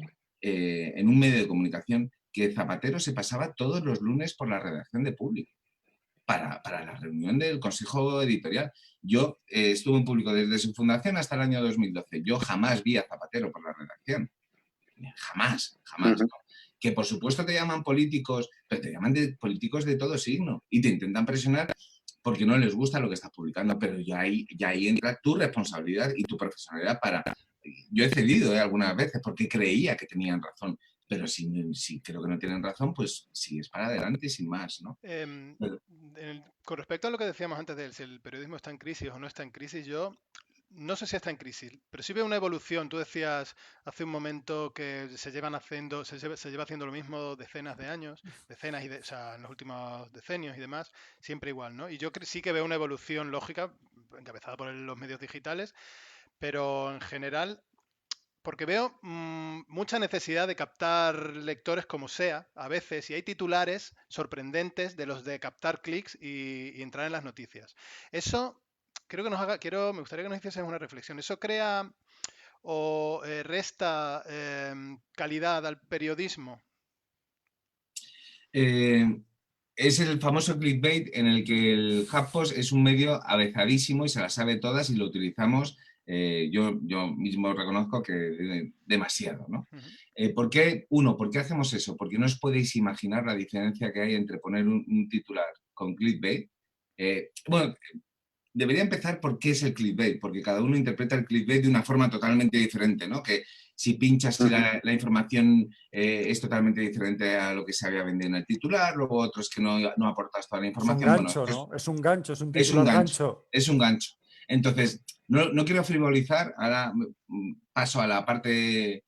en un medio de comunicación que Zapatero se pasaba todos los lunes por la redacción de Público para la reunión del Consejo Editorial. Yo estuve en Público desde su fundación hasta el año 2012. Yo jamás vi a Zapatero por la redacción. Jamás. ¿No? Que por supuesto te llaman políticos, pero te llaman políticos de todo signo y te intentan presionar porque no les gusta lo que estás publicando, pero ya ahí entra tu responsabilidad y tu profesionalidad para... Yo he cedido algunas veces porque creía que tenían razón, pero si creo que no tienen razón, pues sigues para adelante sin más, ¿no? Con respecto a lo que decíamos antes de si el periodismo está en crisis o no está en crisis, yo no sé si está en crisis, pero sí veo una evolución. Tú decías hace un momento que se lleva haciendo lo mismo decenas de años, o sea, en los últimos decenios y demás, siempre igual, ¿no? Y yo sí que veo una evolución lógica, encabezada por los medios digitales, pero en general, porque veo mucha necesidad de captar lectores como sea, a veces, y hay titulares sorprendentes de los de captar clics y entrar en las noticias. Eso creo que me gustaría que nos hiciesen una reflexión. ¿Eso crea o resta calidad al periodismo? Es el famoso clickbait en el que el HuffPost es un medio avezadísimo y se las sabe todas y lo utilizamos. Yo mismo reconozco que demasiado, ¿no? ¿Por qué hacemos eso? Porque no os podéis imaginar la diferencia que hay entre poner un titular con clickbait. Bueno, debería empezar por qué es el clickbait, porque cada uno interpreta el clickbait de una forma totalmente diferente, ¿no? Que si pinchas la información es totalmente diferente a lo que se había vendido en el titular, luego otros que no aportas toda la información. Es un gancho, ¿no? Es un gancho, es un titular gancho. Es un gancho. Entonces, no quiero frivolizar, ahora paso a la parte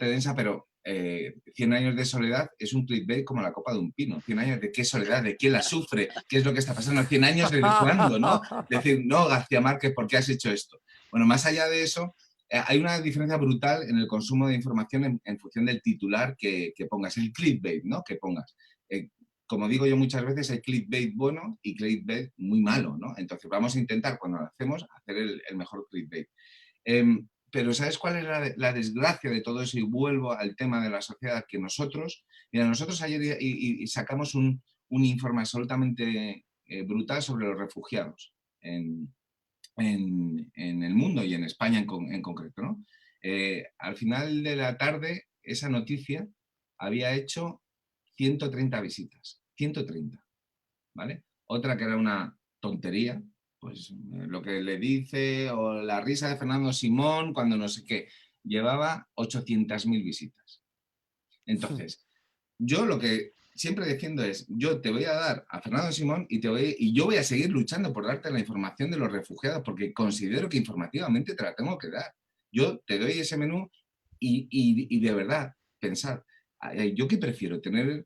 densa, pero 100 años de soledad es un clickbait como la copa de un pino. 100 años de qué soledad, de quién la sufre, qué es lo que está pasando. 100 años desde cuándo, ¿no? Decir, no, García Márquez, ¿por qué has hecho esto? Bueno, más allá de eso, hay una diferencia brutal en el consumo de información en función del titular que pongas, el clickbait, ¿no? Que pongas. Como digo yo muchas veces, hay clickbait bueno y clickbait muy malo, ¿no? Entonces vamos a intentar, cuando lo hacemos, hacer el mejor clickbait. Pero ¿sabes cuál es la desgracia de todo eso? Y vuelvo al tema de la sociedad, que nosotros ayer y sacamos un informe absolutamente brutal sobre los refugiados en el mundo y en España en concreto, ¿no? Al final de la tarde, esa noticia había hecho 130 visitas, 130, ¿vale? Otra que era una tontería, pues lo que le dice, o la risa de Fernando Simón cuando no sé qué, llevaba 800.000 visitas. Entonces, yo lo que siempre defiendo es, yo te voy a dar a Fernando Simón y yo voy a seguir luchando por darte la información de los refugiados, porque considero que informativamente te la tengo que dar. Yo te doy ese menú y de verdad, pensad, ¿yo qué prefiero? ¿Tener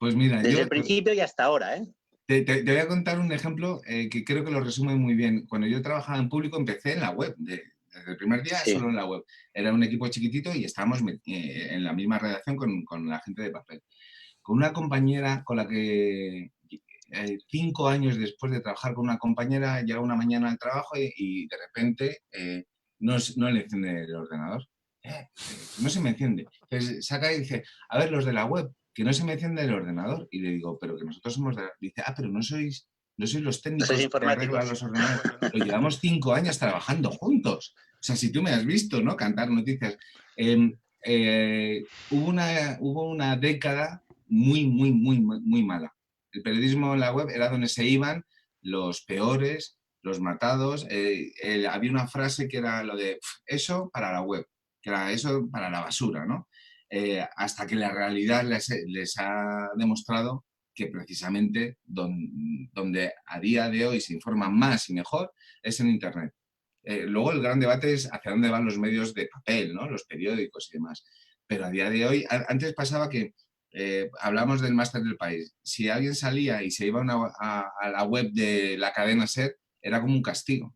Pues mira, Desde el principio y hasta ahora, ¿eh? Te voy a contar un ejemplo que creo que lo resume muy bien. Cuando yo trabajaba en público empecé en la web, desde el primer día Sí. solo en la web. Era un equipo chiquitito y estábamos en la misma redacción con la gente de papel. Con una compañera con la que 5 años después de trabajar con una compañera, llega una mañana al trabajo y de repente no le enciende el ordenador. No se me enciende. Entonces saca y dice, a ver, los de la web, que no se me enciende el ordenador. Y le digo, pero que nosotros somos de la... Dice, pero no sois los técnicos sois que arreglan informáticos. los ordenadores. Lo llevamos 5 años trabajando juntos. O sea, si tú me has visto, ¿no? Cantar noticias. Hubo una década muy mala. El periodismo en la web era donde se iban los peores, los matados. Había una frase que era lo de eso para la web, que era eso para la basura, ¿no? Hasta que la realidad les ha demostrado que precisamente donde a día de hoy se informa más y mejor es en Internet. Luego el gran debate es hacia dónde van los medios de papel, ¿no? Los periódicos y demás. Pero a día de hoy, antes pasaba que hablamos del máster del país. Si alguien salía y se iba a la web de la cadena SER, era como un castigo,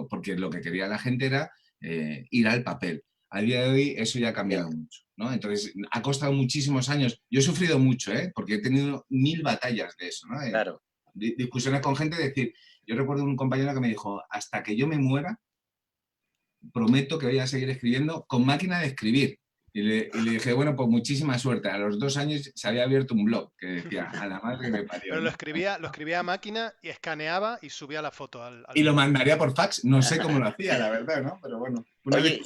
porque lo que quería la gente era ir al papel. A día de hoy eso ya ha cambiado mucho, ¿no? Entonces, ha costado muchísimos años. Yo he sufrido mucho, porque he tenido 1000 batallas de eso, ¿no? Claro. Discusiones con gente, decir, yo recuerdo un compañero que me dijo, hasta que yo me muera, prometo que voy a seguir escribiendo con máquina de escribir. Y le dije, bueno, pues muchísima suerte. A los 2 años se había abierto un blog que decía, a la madre que me parió. Pero lo escribía a máquina y escaneaba y subía la foto al Y lo mandaría por fax. No sé cómo lo hacía, la verdad, ¿no? Pero bueno. Oye,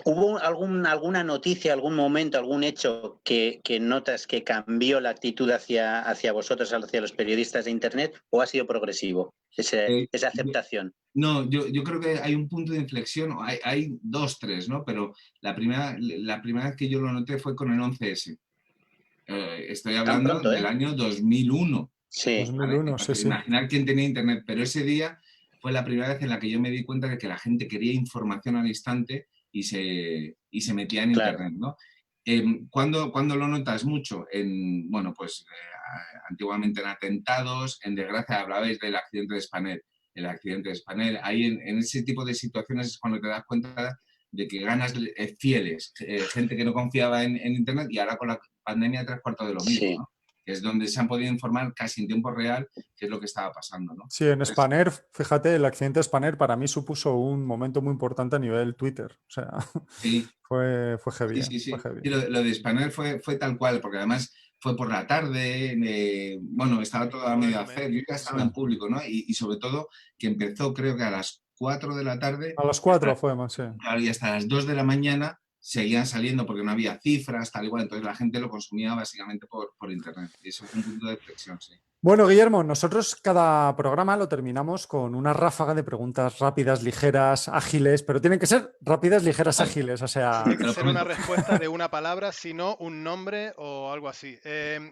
¿hubo alguna noticia, algún momento, algún hecho que notas que cambió la actitud hacia vosotros, hacia los periodistas de Internet, o ha sido progresivo esa aceptación? No, yo creo que hay un punto de inflexión, hay 2, 3, ¿no? Pero la primera vez que yo lo noté fue con el 11S. Estoy hablando del año 2001. Sí. 2001, ¿vale? sí. Imaginar quién tenía Internet, pero ese día fue la primera vez en la que yo me di cuenta de que la gente quería información al instante y se metía en Internet, ¿no? ¿Cuándo lo notas mucho? Antiguamente en atentados, en desgracia hablabais del accidente de Spanair. El accidente de Spanair, ahí en ese tipo de situaciones es cuando te das cuenta de que ganas fieles, gente que no confiaba en Internet, y ahora con la pandemia 3/4 de lo mismo, sí. ¿no? Que es donde se han podido informar casi en tiempo real qué es lo que estaba pasando, ¿no? Sí, en Spanair, fíjate, el accidente de Spanair para mí supuso un momento muy importante a nivel Twitter. O sea, sí. fue heavy. Sí. Fue heavy. Y lo de Spanair fue tal cual, porque además fue por la tarde, estaba todo a medio hacer, yo ya estaba en público, ¿no? Y sobre todo que empezó creo que a las 4 de la tarde. A las 4 fue más, sí. Claro, y hasta las 2 de la mañana seguían saliendo porque no había cifras, tal igual, entonces la gente lo consumía básicamente por Internet. Y eso fue un punto de inflexión, sí. Bueno, Guillermo, nosotros cada programa lo terminamos con una ráfaga de preguntas rápidas, ligeras, ágiles, pero tienen que ser rápidas, ligeras, ágiles, o sea... Tiene que ser una respuesta de una palabra, si no un nombre o algo así.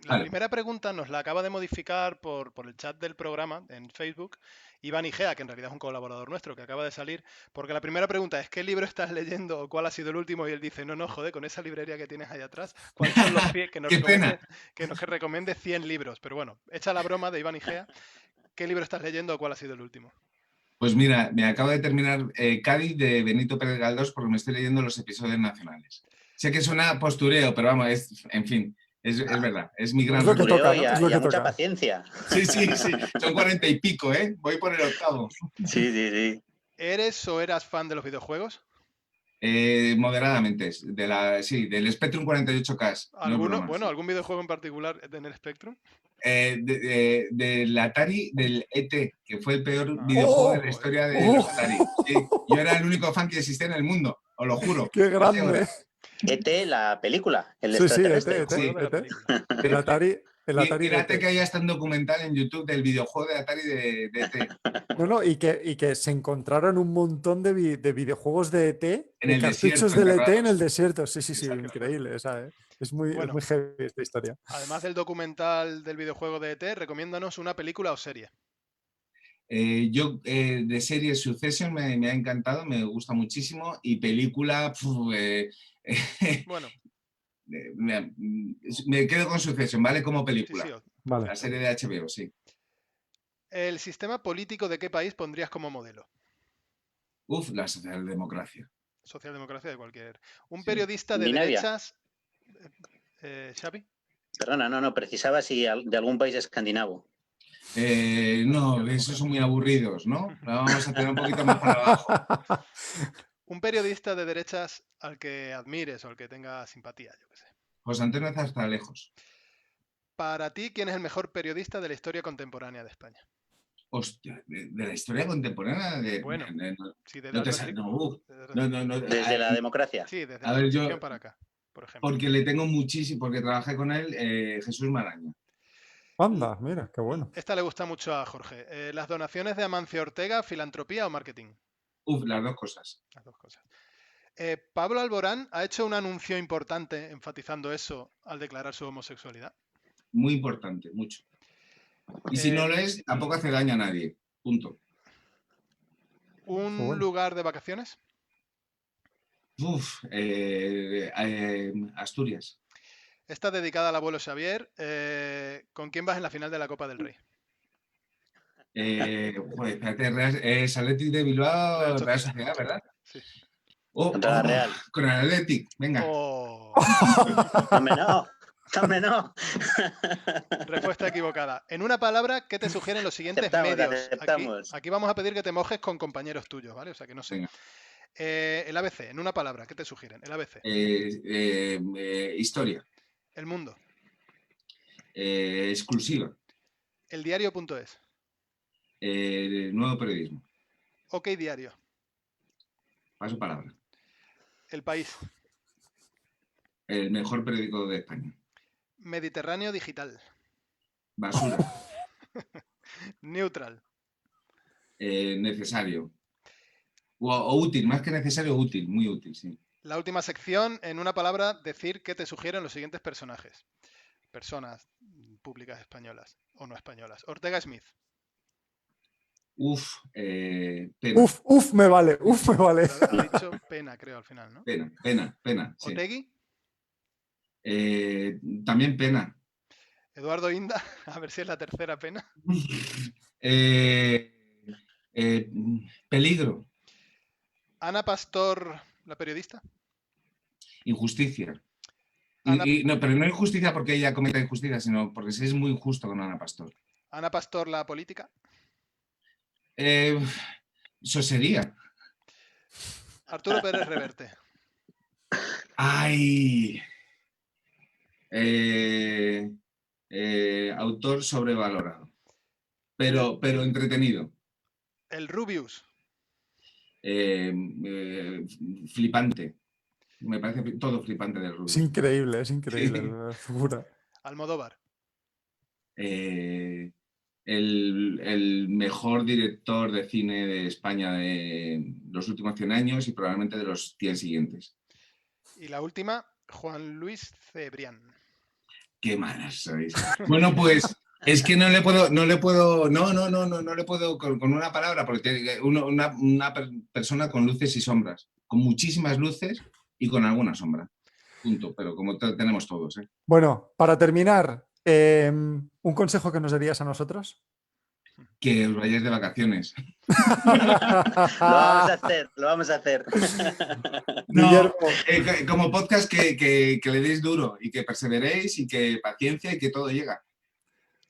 La primera pregunta nos la acaba de modificar por el chat del programa en Facebook Iván Igea, que en realidad es un colaborador nuestro que acaba de salir, porque la primera pregunta es ¿qué libro estás leyendo o cuál ha sido el último? Y él dice, no, joder, con esa librería que tienes ahí atrás, ¿cuáles son los 100? Que nos recomiende 100 libros. Pero bueno, echa la broma de Iván Igea. ¿Qué libro estás leyendo o cuál ha sido el último? Pues mira, me acabo de terminar Cádiz de Benito Pérez Galdós porque me estoy leyendo los episodios nacionales. Sé que suena postureo, pero vamos, en fin, es verdad, es mi gran... Es lo que toca, ¿no? Es lo que toca. Mucha paciencia. Sí, son 40 y pico, ¿eh? Voy por el 8º. Sí. ¿Eres o eras fan de los videojuegos? Moderadamente, del Spectrum 48K. ¿Algún videojuego en particular en el Spectrum? Del Atari, del ET, que fue el peor videojuego de la historia de los Atari. Sí, yo era el único fan que existía en el mundo, os lo juro. ¡Qué grande! ET, la película, el extraterrestre. Sí, el Atari. Fíjate que hay hasta un documental en YouTube del videojuego de Atari de ET. No, y que se encontraron un montón de videojuegos de ET, de cartuchos del ET en el desierto. Sí, increíble. Es muy heavy esta historia. Además del documental del videojuego de ET, recomiéndanos una película o serie. Yo de serie Succession me ha encantado, me gusta muchísimo, y película... me quedo con Succession, ¿vale? Como película. Sí, Vale. La serie de HBO, sí. ¿El sistema político de qué país pondrías como modelo? La socialdemocracia. Socialdemocracia de cualquier. Un Sí. periodista de Escandinavia. derechas. ¿Xavi? Perdona, no, precisaba si de algún país escandinavo. No, esos son muy aburridos, ¿no? Vamos a tener un poquito más para abajo. Un periodista de derechas al que admires o al que tenga simpatía, yo qué sé. José Antonio hasta lejos. Para ti, ¿quién es el mejor periodista de la historia contemporánea de España? Hostia, de la historia contemporánea de... Bueno, no, sí, desde no te el sa- Rodrigo. no, Desde la democracia. Sí, desde A la ver, yo- Constitución para acá, por ejemplo. porque le tengo muchísimo, porque trabajé con él, Jesús Maraña. Anda, mira, qué bueno. Esta le gusta mucho a Jorge. ¿Las donaciones de Amancio Ortega, filantropía o marketing? Las dos cosas. Las dos cosas. Pablo Alborán ha hecho un anuncio importante enfatizando eso al declarar su homosexualidad. Muy importante, mucho. Y si no lo es, tampoco hace daño a nadie. Punto. ¿Un lugar de vacaciones? Asturias. Está dedicada al abuelo Xavier. ¿Con quién vas en la final de la Copa del Rey? Espérate, Athletic de Bilbao, Real Sociedad, ¿verdad? Sí. Contra la Real. Con el Athletic, venga. Hombre, no. Hombre, no. Respuesta equivocada. En una palabra, ¿qué te sugieren los siguientes Aceptamos, medios? aceptamos. Aquí vamos a pedir que te mojes con compañeros tuyos, ¿vale? O sea que no sé. Venga. El ABC, en una palabra, ¿qué te sugieren? El ABC. Historia. El Mundo. Exclusiva. El Diario.es. Nuevo periodismo. OK Diario. Paso palabra. El País. El mejor periódico de España. Mediterráneo Digital. Basura. Neutral. Necesario. O útil, más que necesario, útil, muy útil, sí. La última sección, en una palabra, decir qué te sugieren los siguientes personajes. Personas públicas españolas o no españolas. Ortega Smith. Pena. Me vale, me vale. Ha dicho pena, creo, al final, ¿no? Pena. Sí. Otegui. También pena. Eduardo Inda, a ver si es la tercera pena. Peligro. Ana Pastor, la periodista. Injusticia. Ana- Pero no injusticia porque ella cometa injusticia, sino porque se es muy injusto con Ana Pastor. Ana Pastor, la política. Eso sería. Arturo Pérez Reverte. ¡Ay! Autor sobrevalorado. Pero entretenido. El Rubius. Flipante. Me parece todo flipante del Rubius. Es increíble la figura. Almodóvar. El mejor director de cine de España de los últimos 100 años y probablemente de los 100 siguientes. Y la última, Juan Luis Cebrián. Qué malas sois. Bueno, pues es que no le puedo con una palabra, porque tiene una persona con luces y sombras, con muchísimas luces y con alguna sombra. Punto, pero como tenemos todos, ¿eh? Bueno, para terminar, ¿un consejo que nos darías a nosotros? Que os vayáis de vacaciones. Lo vamos a hacer. No, como podcast que le deis duro y que perseveréis y que paciencia y que todo llega.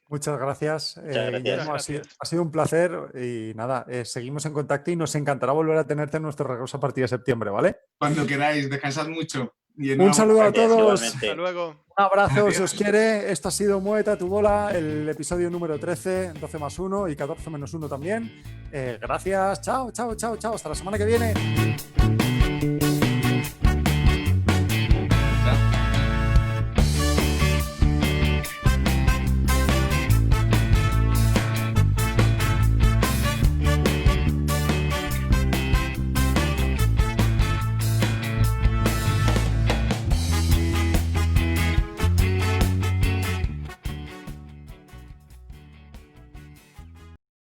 Muchas gracias. gracias. Guillermo, ha sido un placer y nada, seguimos en contacto y nos encantará volver a tenerte en nuestro regreso a partir de septiembre, ¿vale? Cuando queráis, descansad mucho. Un saludo a todos. Hasta luego. Un abrazo, Adiós. si os quiere. Esto ha sido Mueta tu bola, el episodio número 13, 12 más 1 y 14 menos 1 también. Gracias, chao. Hasta la semana que viene.